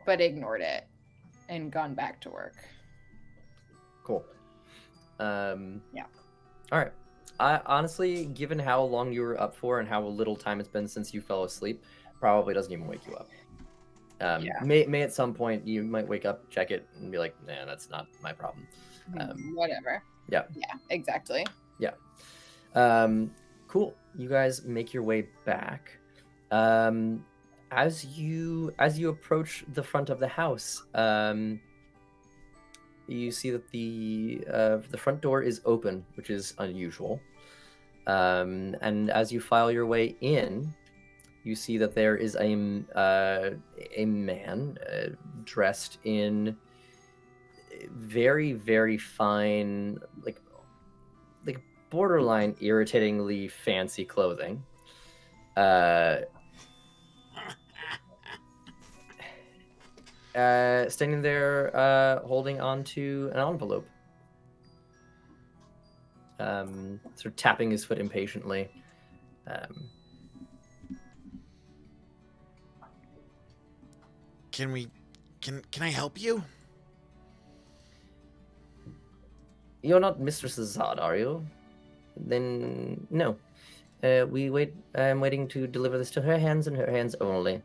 but ignored it and gone back to work. Cool. Yeah. All right. I honestly, given how long you were up for and how little time it's been since you fell asleep, probably doesn't even wake you up. Yeah. May at some point you might wake up, check it, and be like, "Nah, that's not my problem." Whatever. Yeah. Yeah. Exactly. Cool. You guys make your way back. As you approach the front of the house, you see that the front door is open, which is unusual. And as you file your way in, you see that there is a man dressed in very, very fine, like borderline irritatingly fancy clothing. Standing there, holding onto an envelope. Sort of tapping his foot impatiently. Can I help you? You're not Mistress Azad, are you? Then no. I'm waiting to deliver this to her hands and her hands only.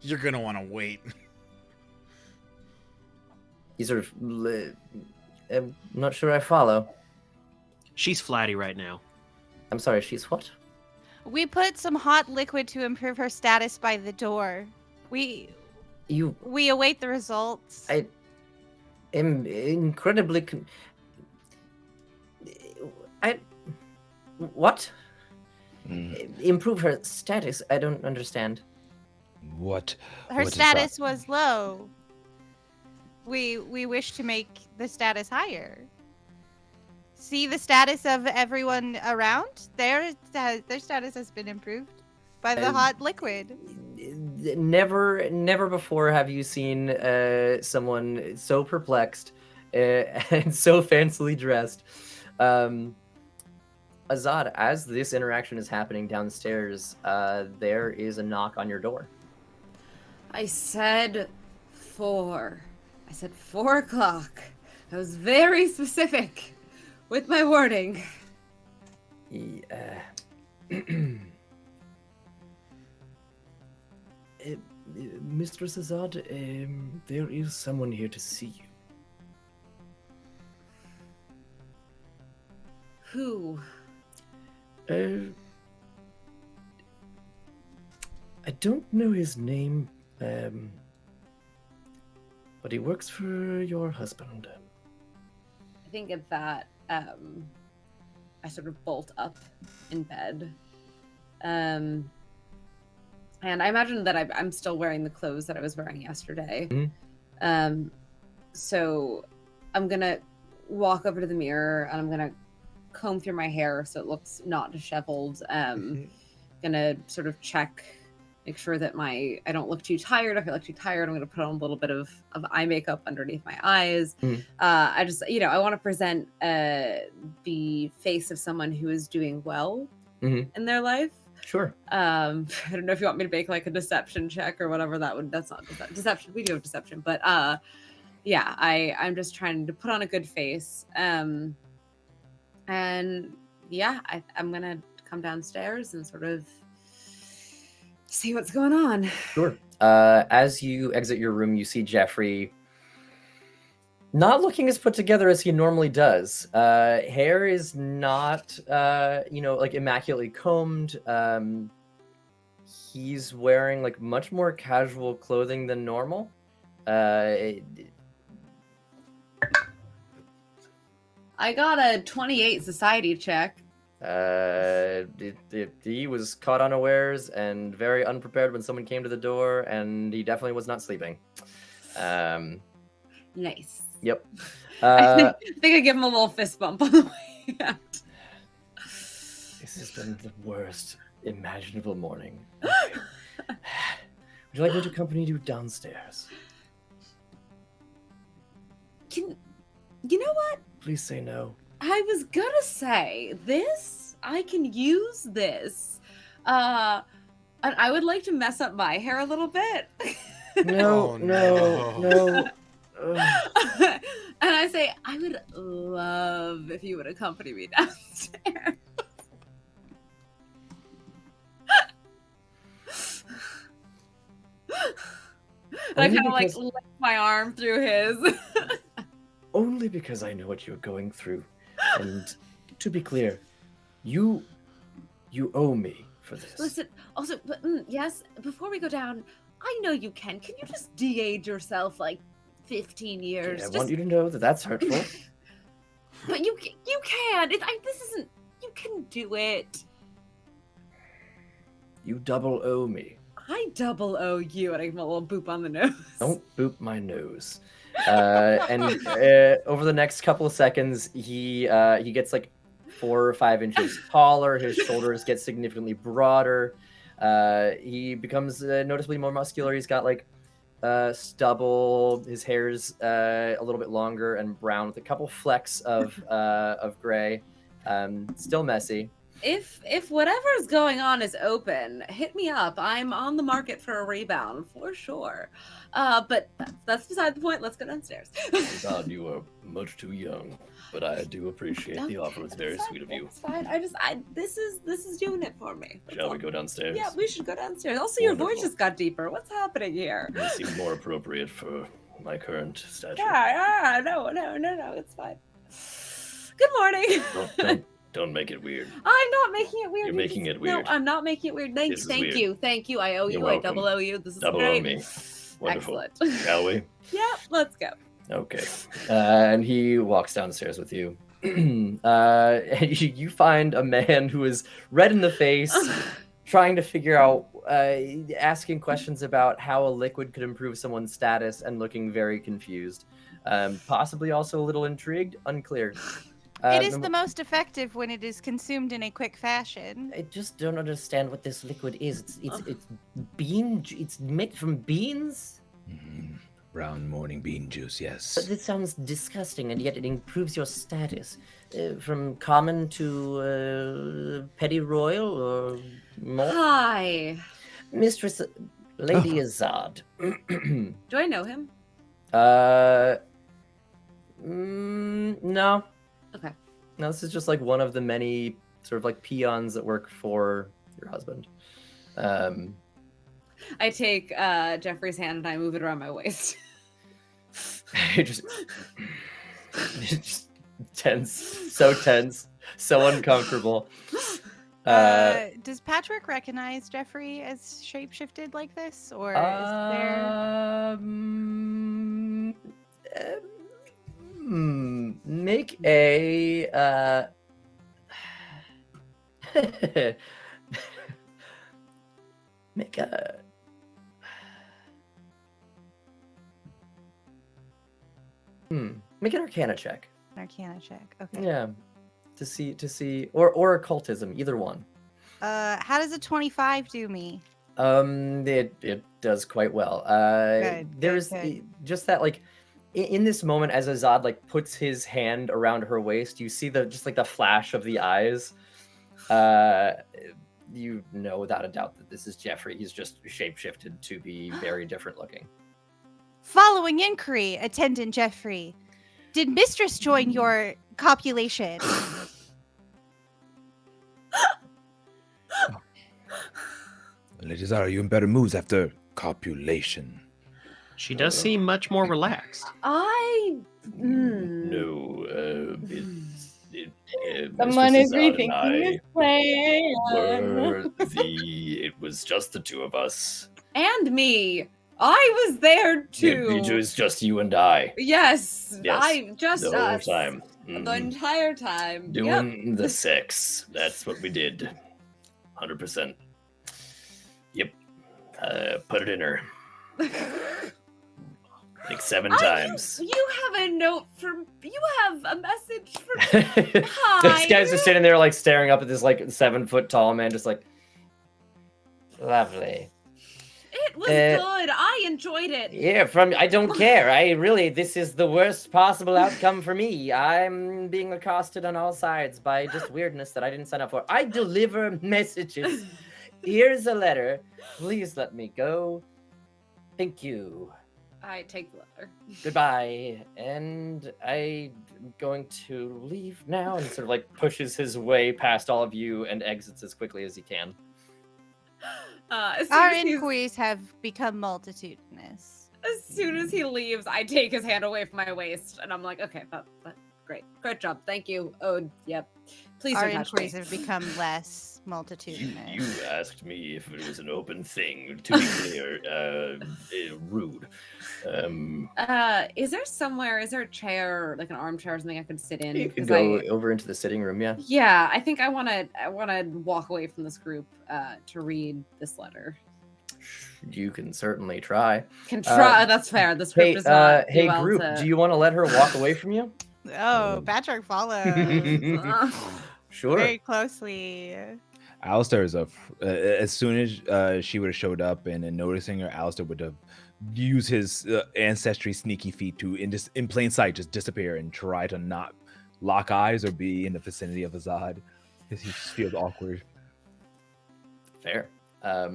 You're gonna want to wait. He sort of, I'm not sure I follow. She's flatty right now. I'm sorry, she's what? We put some hot liquid to improve her status by the door. We await the results. I am incredibly. What? Improve her status? I don't understand. What? Her what is status that? was low. We wish to make the status higher. See the status of everyone around? Their status has been improved by the hot liquid. Never before have you seen someone so perplexed and so fancily dressed. Azad, as this interaction is happening downstairs, there is a knock on your door. I said 4. I said 4 o'clock. I was very specific with my wording. Mistress Azad, there is someone here to see you. Who? I don't know his name, but he works for your husband. I think at that, I sort of bolt up in bed. And I imagine that I'm still wearing the clothes that I was wearing yesterday. Mm-hmm. So I'm gonna walk over to the mirror and I'm gonna comb through my hair so it looks not disheveled. Gonna sort of check, make sure that I don't look too tired. If I look too tired, I'm gonna put on a little bit of eye makeup underneath my eyes. I just, I want to present the face of someone who is doing well in their life. Sure. I don't know if you want me to make like a deception check or whatever that's not deception. We do have deception, but yeah, I'm just trying to put on a good face. And yeah, I'm gonna come downstairs and sort of see what's going on. Sure. As you exit your room, you see Jeffrey not looking as put together as he normally does. Hair is not, like immaculately combed. He's wearing like much more casual clothing than normal. I got a 28 society check. He was caught unawares and very unprepared when someone came to the door, and he definitely was not sleeping. Nice. Yep. I think I give him a little fist bump on the way out. This has been the worst imaginable morning. Okay. Would you like me to accompany you downstairs? You know what? Please say no. I was gonna say this. I can use this. And I would like to mess up my hair a little bit. No. And I say, I would love if you would accompany me downstairs. And I kind of like lift my arm through his. Only because I know what you're going through. And to be clear, you owe me for this. Listen, also, but, yes, before we go down, I know you can. Can you just de-age yourself like 15 years? I want you to know that that's hurtful. But you can. This isn't. You can do it. You double owe me. I double owe you, and I give him a little boop on the nose. Don't boop my nose. And over the next couple of seconds, he gets like 4 or 5 inches taller. His shoulders get significantly broader. He becomes noticeably more muscular. He's got like stubble. His hair's a little bit longer and brown with a couple flecks of gray. Still messy. If whatever's going on is open, hit me up. I'm on the market for a rebound for sure. But that's beside the point. Let's go downstairs. God, you are much too young, but I do appreciate the offer. It's very sweet of you. It's fine. This is doing it for me. Shall we go downstairs? Yeah, we should go downstairs. Also, your voice just got deeper. What's happening here? It seems more appropriate for my current stature. No, it's fine. Good morning. Don't make it weird. I'm not making it weird. You're making it weird. No, I'm not making it weird. Thank you. I owe you. Welcome. I double owe you. This is Double great. owe me. Wonderful. Excellent. Shall we? Yeah, let's go. Okay. And he walks downstairs with you. You find a man who is red in the face, trying to figure out, asking questions about how a liquid could improve someone's status, and looking very confused. Possibly also a little intrigued, unclear. It is the most effective when it is consumed in a quick fashion. I just don't understand what this liquid is. It's bean. It's made from beans. Brown morning bean juice, yes. But this sounds disgusting, and yet it improves your status. From common to petty royal or more. Hi. Mistress Lady Azad. Do I know him? No. Okay. No, this is just like one of the many sort of like peons that work for your husband. I take Jeffrey's hand and I move it around my waist. just tense, so uncomfortable. Does Patrick recognize Jeffrey as shapeshifted like this, or is there? Make a make a make an Arcana check. Arcana check. Okay. Yeah, to see, or occultism, either one. How does a 25 do me? It does quite well. There's just that, like, in this moment, as Azad like puts his hand around her waist, you see the flash of the eyes. You know without a doubt that this is Jeffrey. He's just shapeshifted to be very different looking. Following inquiry, attendant Jeffrey, did Mistress join your copulation? Ladies, are you in better moods after copulation? She does seem much more relaxed. No, Someone is Mistress Azad and rethinking this plan. it was just the two of us. And me. I was there too. It was just you and I. Yes. Yes, Just the whole us. time. The Mhm. entire time. Doing the sex. That's what we did. 100%. Yep. Put it in her. Like 7 times. You have a note from. You have a message from. Hi. This guy's just sitting there, like, staring up at this, like, 7-foot tall man, just like, lovely. It was good. I enjoyed it. Yeah, I don't care. This is the worst possible outcome for me. I'm being accosted on all sides by just weirdness that I didn't sign up for. I deliver messages. Here's a letter. Please let me go. Thank you. I take the letter. Goodbye. And I'm going to leave now. And sort of like pushes his way past all of you and exits as quickly as he can. Our inquiries have become multitudinous. As soon as he leaves, I take his hand away from my waist, and I'm like, okay, that great job, thank you. Oh, yep. Please Our don't touch inquiries me. have become less multitudinous. You asked me if it was an open thing. To be clear, rude. Is there a chair, like an armchair or something I could sit in? You can 'Cause go over into the sitting room, yeah. Yeah, I think I wanna walk away from this group to read this letter. You can certainly try. Can try. That's fair. This group does not do hey well group, to... do you want to let her walk away from you? Oh, Patrick follows Sure. very closely. Alistair is as soon as she would have showed up and noticing her, Alistair would have used his ancestry sneaky feat to, in plain sight, just disappear and try to not lock eyes or be in the vicinity of Azad because he just feels awkward. Fair. I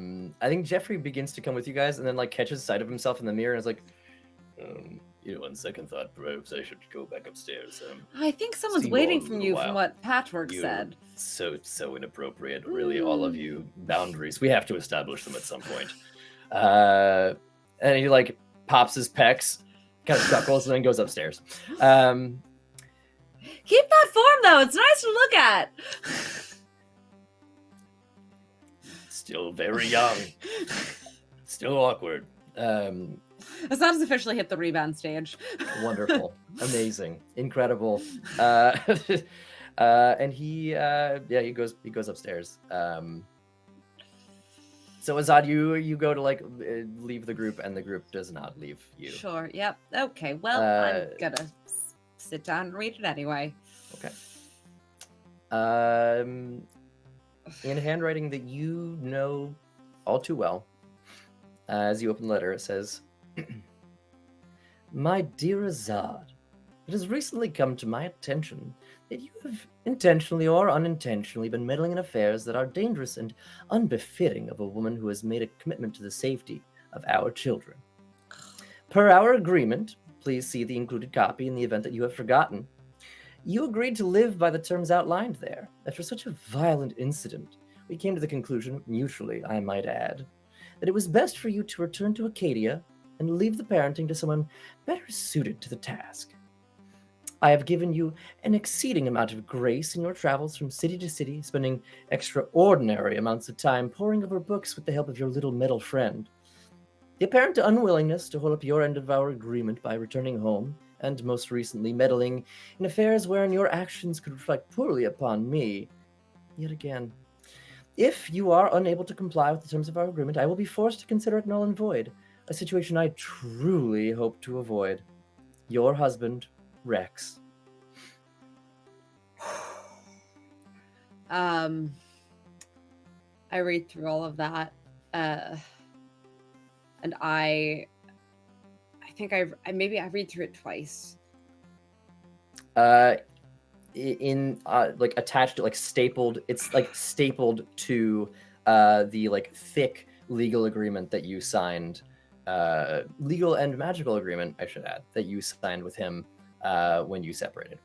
think Jeffrey begins to come with you guys and then like catches sight of himself in the mirror and is like, on second thought, perhaps I should go back upstairs. I think someone's See you waiting all in from a you while. from what Patchwork You- said. So inappropriate, really, all of you. Boundaries. We have to establish them at some point. And he like pops his pecs, kind of chuckles, and then goes upstairs. Keep that form though. It's nice to look at. Still very young. Still awkward. Asad's officially hit the rebound stage. Wonderful. Amazing. Incredible. And he goes upstairs. So Azad, you go to like leave the group, and the group does not leave you. Sure. Yep. Okay. Well, I'm gonna sit down and read it anyway. Okay. In handwriting that you know all too well, as you open the letter, it says, "My dear Azad, it has recently come to my attention that you have intentionally or unintentionally been meddling in affairs that are dangerous and unbefitting of a woman who has made a commitment to the safety of our children. Per our agreement, please see the included copy in the event that you have forgotten. You agreed to live by the terms outlined there. After such a violent incident, we came to the conclusion, mutually, I might add, that it was best for you to return to Acadia and leave the parenting to someone better suited to the task. I have given you an exceeding amount of grace in your travels from city to city, spending extraordinary amounts of time poring over books with the help of your little metal friend. The apparent unwillingness to hold up your end of our agreement by returning home, and most recently meddling in affairs wherein your actions could reflect poorly upon me, yet again. If you are unable to comply with the terms of our agreement, I will be forced to consider it null and void, a situation I truly hope to avoid. Your husband, Rex. I read through all of that, and I think I read through it twice. Like attached, like stapled. It's like stapled to the like thick legal agreement that you signed, legal and magical agreement, I should add, that you signed with him when you separated.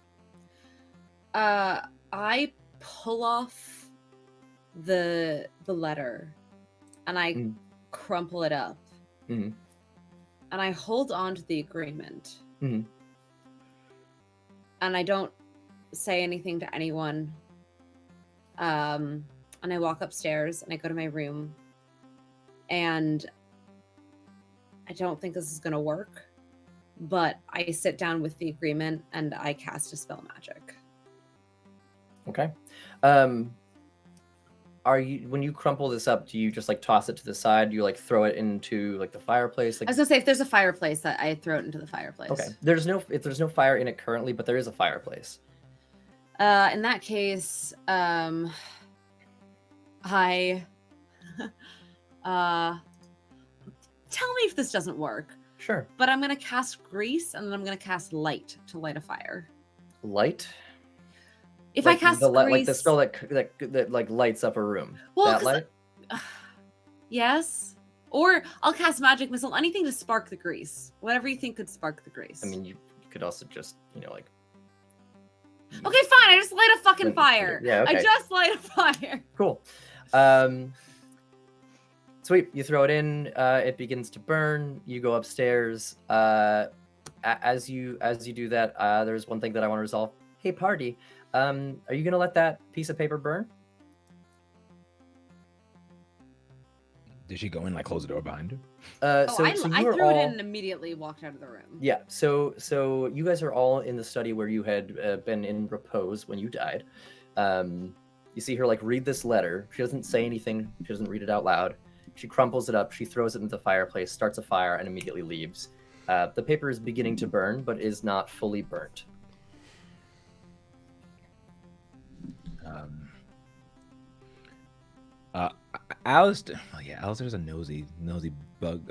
I pull off the letter and I crumple it up, and I hold on to the agreement, and I don't say anything to anyone. And I walk upstairs and I go to my room, and I don't think this is gonna work, but I sit down with the agreement and I cast a spell magic. Okay. When you crumple this up, do you just like toss it to the side? Do you like throw it into like the fireplace? Like, I was gonna say, if there's a fireplace, that I throw it into the fireplace. okay. There's no fire in it currently, but there is a fireplace. In that case, I tell me if this doesn't work. Sure. But I'm gonna cast grease, and then I'm gonna cast light to light a fire. Light? If like I cast the, grease, like the spell that like lights up a room. well, that light? Yes. Or I'll cast magic missile, anything to spark the grease. Whatever you think could spark the grease. I mean, you could also just, like. Okay, fine. I just light a fucking fire. Yeah, okay. I just light a fire. Cool. Sweet. You throw it in. It begins to burn. You go upstairs. As you do that, there's one thing that I want to resolve. Hey, party. Are you gonna let that piece of paper burn? Did she go and like close the door behind her? I threw it in all... and immediately walked out of the room. Yeah. So you guys are all in the study where you had been in repose when you died. You see her like read this letter. She doesn't say anything. She doesn't read it out loud. She crumples it up. She throws it into the fireplace, starts a fire, and immediately leaves. The paper is beginning to burn, but is not fully burnt. Alistair. Oh yeah, Alistair's a nosy bug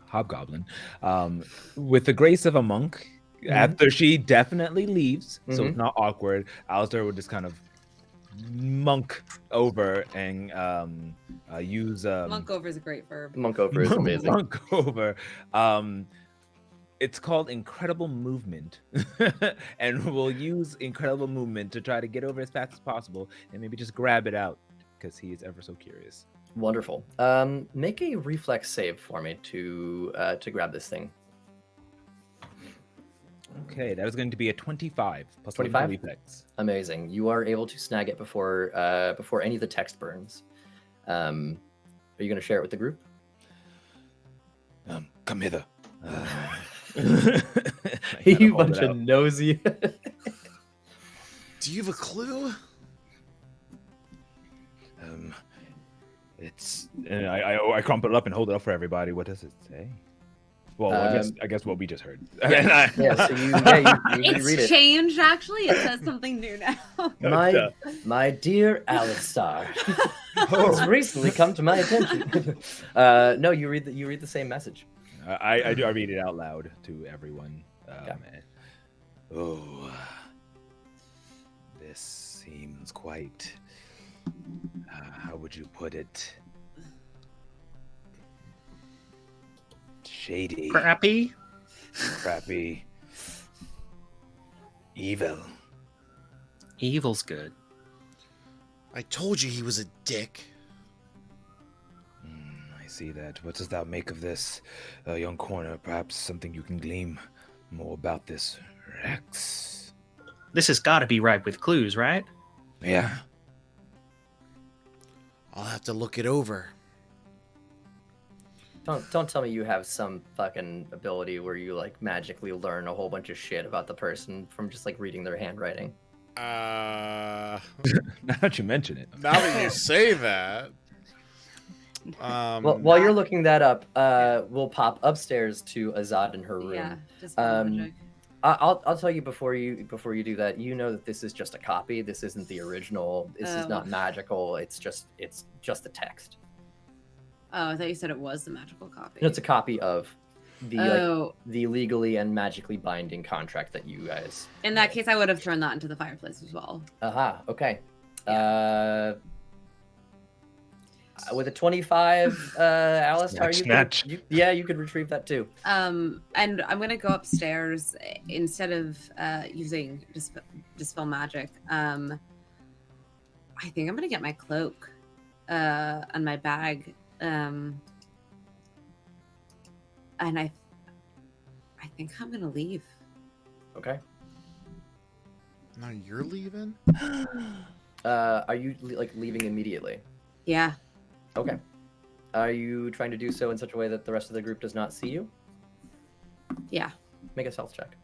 hobgoblin. With the grace of a monk, after she definitely leaves, so it's not awkward, Alistair would just kind of monk over and use monk over is a great verb. Monk over is amazing. Monk over. It's called incredible movement, and we'll use incredible movement to try to get over as fast as possible and maybe just grab it out because he is ever so curious. Wonderful. Make a reflex save for me to grab this thing. Okay, that is going to be a 25 plus 25 reflex. Amazing. You are able to snag it before any of the text burns. Are you going to share it with the group? Come hither. You bunch of nosy. Do you have a clue? It's I crumple it up and hold it up for everybody. What does it say? Well, I guess what we just heard. Yeah, so you It's read it. changed, actually. It says something new now. My dear Alistar has recently come to my attention. No, you read the same message. I read it out loud to everyone. Oh, this seems quite. How would you put it? Shady. Crappy. Evil. Evil's good. I told you he was a dick. I see that. What does thou make of this, young corner? Perhaps something you can glean more about this Rex. This has got to be ripe with clues, right? Yeah. I'll have to look it over. Don't tell me you have some fucking ability where you like magically learn a whole bunch of shit about the person from just like reading their handwriting. Now that you mention it. Now that you say that. Well, while you're looking that up, we'll pop upstairs to Azad in her room. Yeah, just magic. I'll tell you before you do that. You know that this is just a copy. This isn't the original. This is not magical. It's just the text. Oh, I thought you said it was the magical copy. No, it's a copy of the the legally and magically binding contract that you guys. In that case, I would have thrown that into the fireplace as well. Aha. Okay. Yeah. With a 25, Alice, you could retrieve that too. And I'm gonna go upstairs instead of using dispel magic. I think I'm gonna get my cloak and my bag. And I think I'm gonna leave. Okay. Now you're leaving? Are you like leaving immediately? Yeah. Okay. Are you trying to do so in such a way that the rest of the group does not see you? Yeah. Make a stealth check.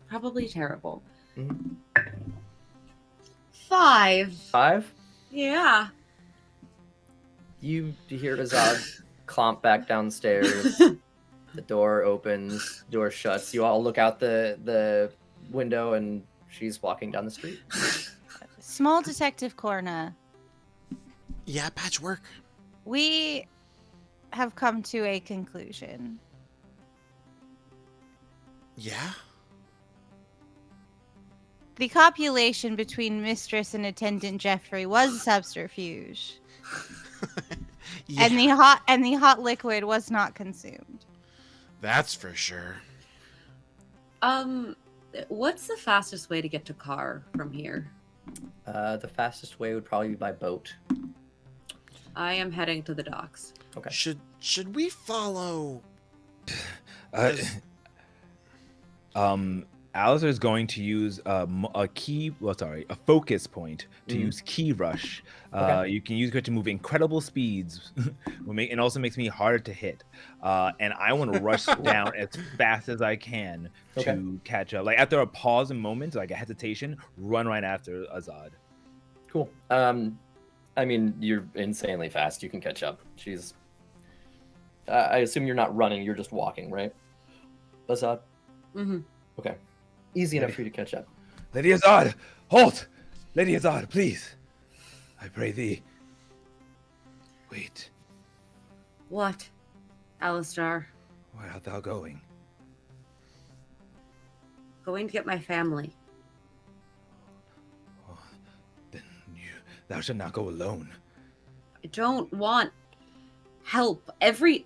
Probably terrible. Mhm. 5. 5? Yeah. You hear Azad clomp back downstairs. The door opens, door shuts. You all look out the window, and she's walking down the street. Small Detective Corna, Yeah, patchwork. we have come to a conclusion. Yeah? The copulation between Mistress and Attendant Jeffrey was a subterfuge, Yeah, and the hot liquid was not consumed. that's for sure. What's the fastest way to get to Car from here? The fastest way would probably be by boat. I am heading to the docks. Okay. Should we follow? Alistair is going to use a focus point to use Key Rush. Okay. You can use it to move incredible speeds, and also makes me harder to hit. And I want to rush down as fast as I can to catch up. Like after a pause and moment, like a hesitation, run right after Azad. Cool. I mean, you're insanely fast. You can catch up. She's. I assume you're not running. You're just walking, right? Azad. Mm-hmm. Okay. Easy enough for you to catch up. Lady Azad, halt! Lady Azad, please. I pray thee. Wait, What, Alistar? where art thou going? Going to get my family. Oh, then thou shalt not go alone. I don't want help. Everything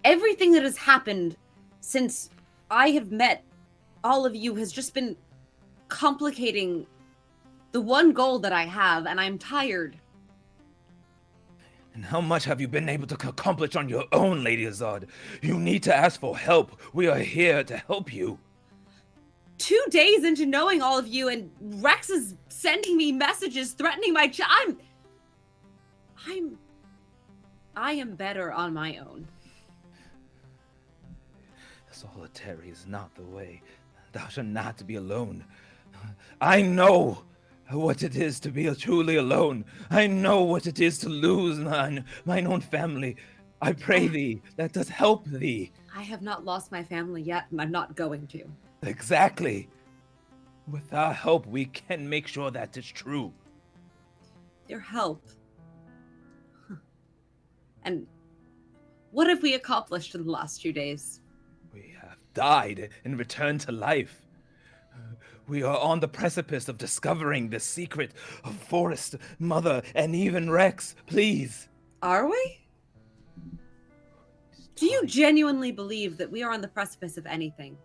that has happened since I have met all of you has just been complicating the one goal that I have, and I'm tired. And how much have you been able to accomplish on your own, Lady Azad? You need to ask for help. We are here to help you. 2 days into knowing all of you, and Rex is sending me messages threatening my child. I am better on my own. Solitary is not the way. Thou shalt not be alone. I know what it is to be truly alone. I know what it is to lose mine own family. I pray thee, let us help thee. I have not lost my family yet, and I'm not going to. Exactly. With our help, we can make sure that is true. Your help. And what have we accomplished in the last 2 days? We have died and returned to life. We are on the precipice of discovering the secret of Forest, Mother, and even Rex. Please. Are we? Do you genuinely believe that we are on the precipice of anything?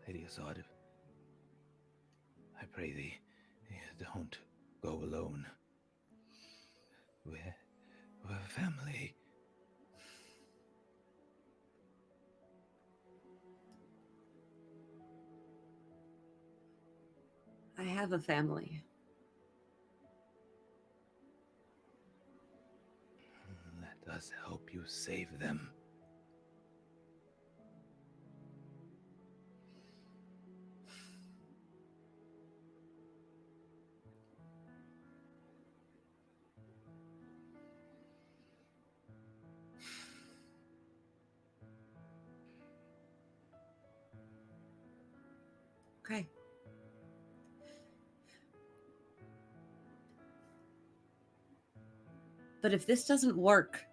Lady Azad, I pray thee, don't go alone. We're family. have a family. Let us help you save them. Okay. But if this doesn't work,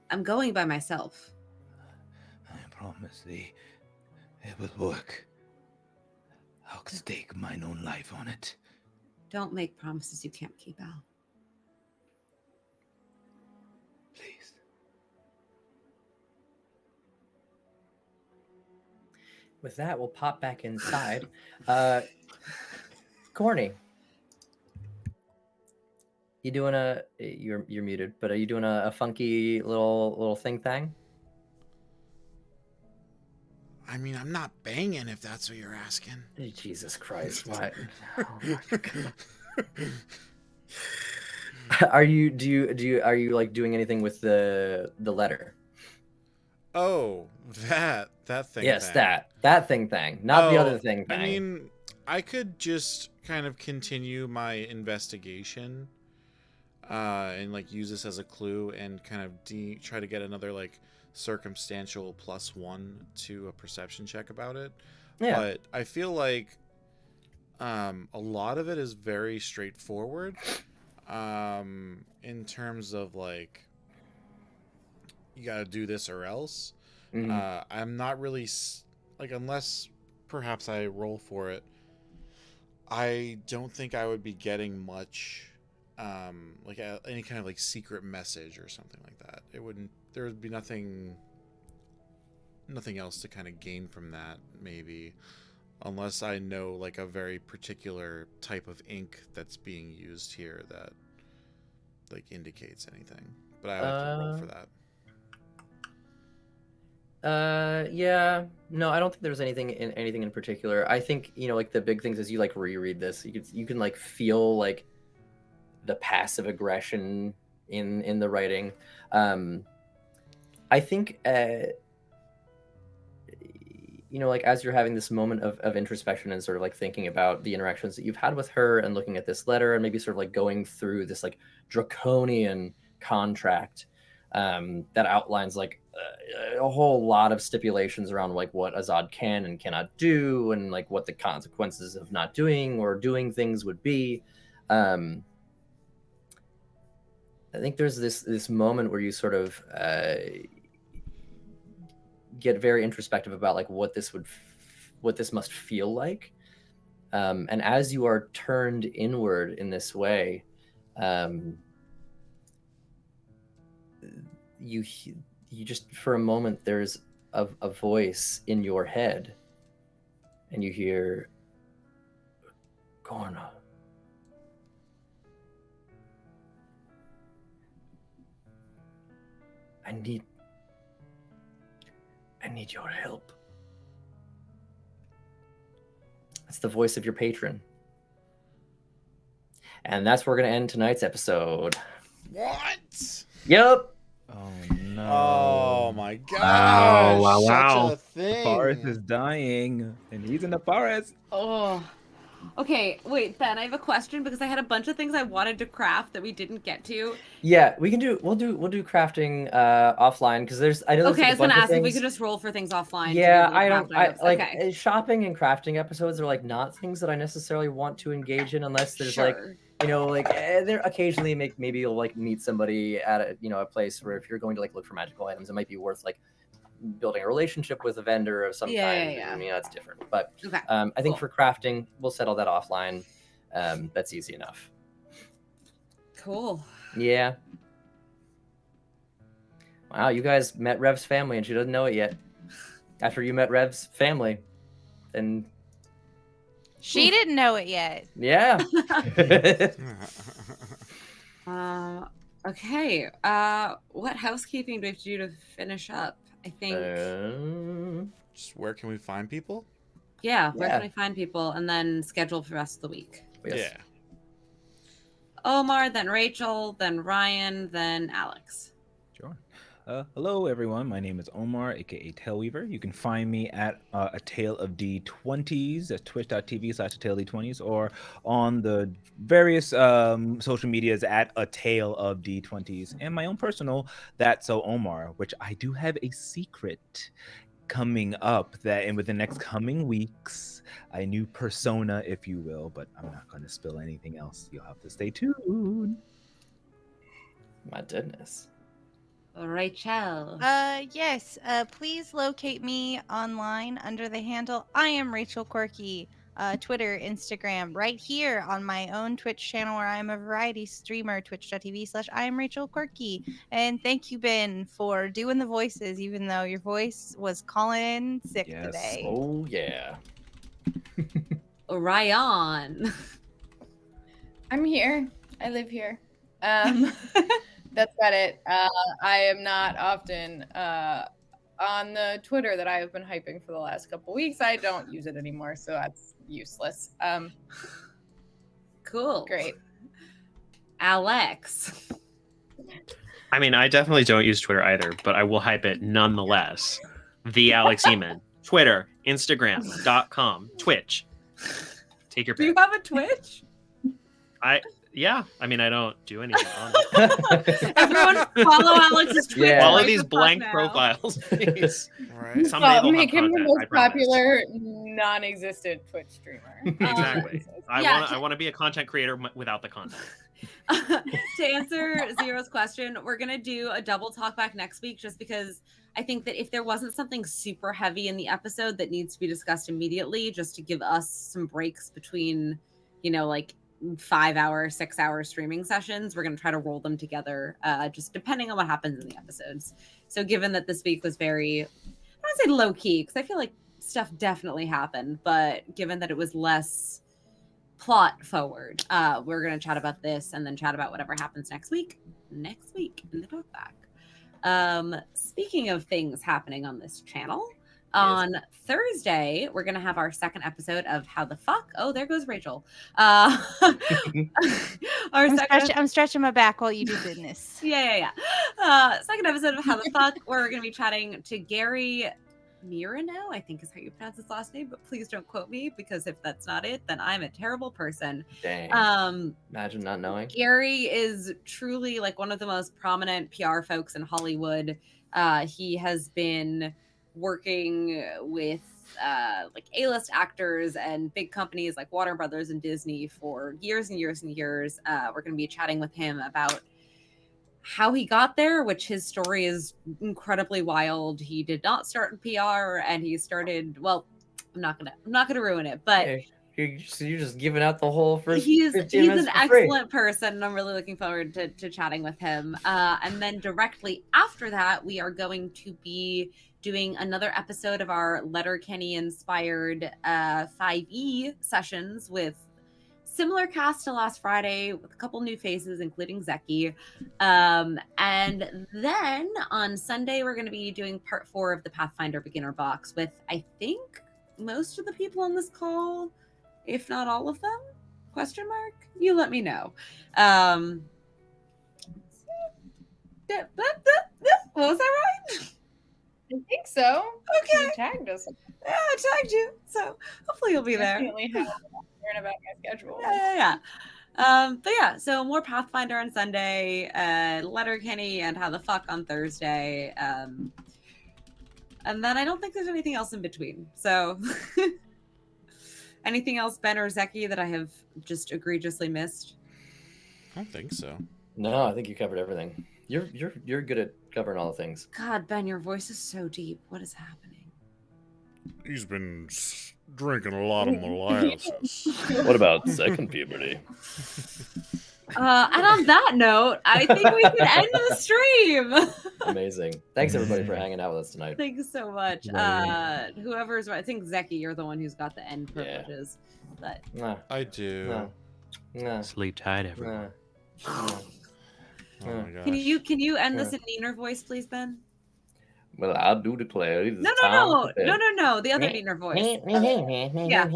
I'm going by myself. I promise thee, it will work. I'll stake mine own life on it. Don't make promises you can't keep, Al. Please. With that, we'll pop back inside. Corny, you doing you're muted, but are you doing a funky little thing? I mean, I'm not banging if that's what you're asking. Jesus Christ! What? Oh my God. Are you like doing anything with the letter? Oh, that thing. Yes, thing. that thing, not the other thing. I mean, I could just kind of continue my investigation, and like use this as a clue and kind of try to get another like circumstantial +1 to a perception check about it. Yeah. But I feel like a lot of it is very straightforward. In terms of like, you got to do this or else. I'm not really like, unless perhaps I roll for it, I don't think I would be getting much like any kind of like secret message or something like that. There would be nothing else to kind of gain from that, maybe, unless I know like a very particular type of ink that's being used here that like indicates anything. But I have to roll for that. Yeah, no, I don't think there's anything in particular. I think, like the big things is you like reread this, you can like feel like the passive aggression in the writing. I think like as you're having this moment of introspection and sort of like thinking about the interactions that you've had with her and looking at this letter and maybe sort of like going through this like draconian contract that outlines like a whole lot of stipulations around like what Azad can and cannot do and like what the consequences of not doing or doing things would be. I think there's this moment where you sort of get very introspective about like what this must feel like, and as you are turned inward in this way, you just for a moment there's a voice in your head, and you hear, Gorna, I need your help. It's the voice of your patron. And that's where we're going to end tonight's episode. What? Yep. Oh no. Oh my gosh. Wow. Such a thing. The forest is dying, and he's in the forest. Oh. Okay, wait, Ben, I have a question because I had a bunch of things I wanted to craft that we didn't get to. Yeah, we'll do crafting offline because I know. Okay, I was gonna ask if we could just roll for things offline. Yeah, like shopping and crafting episodes are like not things that I necessarily want to engage in unless there's like there occasionally maybe you'll like meet somebody at a place where if you're going to like look for magical items, it might be worth like building a relationship with a vendor of some kind. Yeah. It's different. But okay, I think for crafting, we'll settle that offline. That's easy enough. Cool. Yeah. Wow, you guys met Rev's family and she doesn't know it yet. After you met Rev's family, then she didn't know it yet. Yeah. Okay. What housekeeping do we have to do to finish up? I think. Just where can we find people? Yeah, where Yeah. can I find people? And then schedule for the rest of the week. Yes. Yeah. Omar, then Rachel, then Ryan, then Alex. Sure. Hello, everyone. My name is Omar, aka Tailweaver. You can find me at A Tale of D20s at twitch.tv/A Tale of D20s, or on the various social medias at A Tale of D20s, and my own personal That's So Omar, which I do have a secret coming up that in within the next coming weeks, a new persona, if you will, but I'm not going to spill anything else. You'll have to stay tuned. My goodness. Rachel. Yes. Please locate me online under the handle I am Rachel Quirky. Twitter, Instagram, right here on my own Twitch channel where I'm a variety streamer, twitch.tv/I am Rachel Quirky. And thank you, Ben, for doing the voices, even though your voice was calling in sick Yes. today. Oh yeah. Ryan. I'm here. I live here. That's about it. I am not often on the Twitter that I have been hyping for the last couple weeks. I don't use it anymore, so that's useless. Cool. Great. Alex. I mean, I definitely don't use Twitter either, but I will hype it nonetheless. The Alex Eamon. Twitter, Instagram.com, Twitch. Take your Do you pick. have a Twitch? Yeah, I mean, I don't do anything on it. Everyone follow Alex's Twitter. Yeah. Follow Right these the fuck blank now. profiles, please. Right. Someday they'll Make have him the content, most I promise. popular non-existent Twitch streamer. Exactly. Yeah. I want to be a content creator without the content. To answer Zero's question, we're going to do a double talk back next week just because I think that if there wasn't something super heavy in the episode that needs to be discussed immediately, just to give us some breaks between, like 5-hour, 6-hour streaming sessions, we're going to try to roll them together, just depending on what happens in the episodes. So given that this week was very, I don't want to say low key, because I feel like stuff definitely happened, but given that it was less plot forward, we're going to chat about this and then chat about whatever happens next week in the talkback. Speaking of things happening on this channel, on Thursday we're going to have our second episode of How the Fuck. Oh, there goes Rachel. I'm stretching my back while you do business. Yeah. Second episode of How the Fuck, where we're going to be chatting to Gary Mirano, I think is how you pronounce his last name, but please don't quote me, because if that's not it, then I'm a terrible person. Dang. Imagine not knowing. Gary is truly like one of the most prominent PR folks in Hollywood. He has been working with like A-list actors and big companies like Warner Brothers and Disney for years and years and years. We're going to be chatting with him about how he got there, which his story is incredibly wild. He did not start in PR, and he started, well, I'm not gonna ruin it, but You're just giving out the whole first. he's 15 minutes an for free. excellent person, and I'm really looking forward to chatting with him. And then directly after that, we are going to be doing another episode of our Letterkenny inspired 5e sessions with similar cast to last Friday, with a couple new faces, including Zeki. And then on Sunday, we're going to be doing part 4 of the Pathfinder Beginner Box with, I think, most of the people on this call, if not all of them? Question mark? You let me know. Was that right? I think so. Okay. You tagged us. Yeah, I tagged you. So hopefully you'll be there. Definitely have learn about my schedule. Yeah. But yeah, so more Pathfinder on Sunday, Letterkenny and How the Fuck on Thursday. And then I don't think there's anything else in between. So anything else, Ben or Zeki, that I have just egregiously missed? I don't think so. No, I think you covered everything. You're good at covering all the things. God, Ben, your voice is so deep. What is happening? He's been drinking a lot of molasses. What about second puberty? And on that note, I think we can end the stream. Amazing. Thanks everybody for hanging out with us tonight. Thank you so much. Whoever's right, I think Zeki, you're the one who's got the end privileges. But Nah, I do. nah, Sleep tight, everyone. nah. Oh my gosh. can you end this in Neener voice, please, Ben? Well, I do declare it is No, time no, for bed. no. The other Diener voice. Yeah.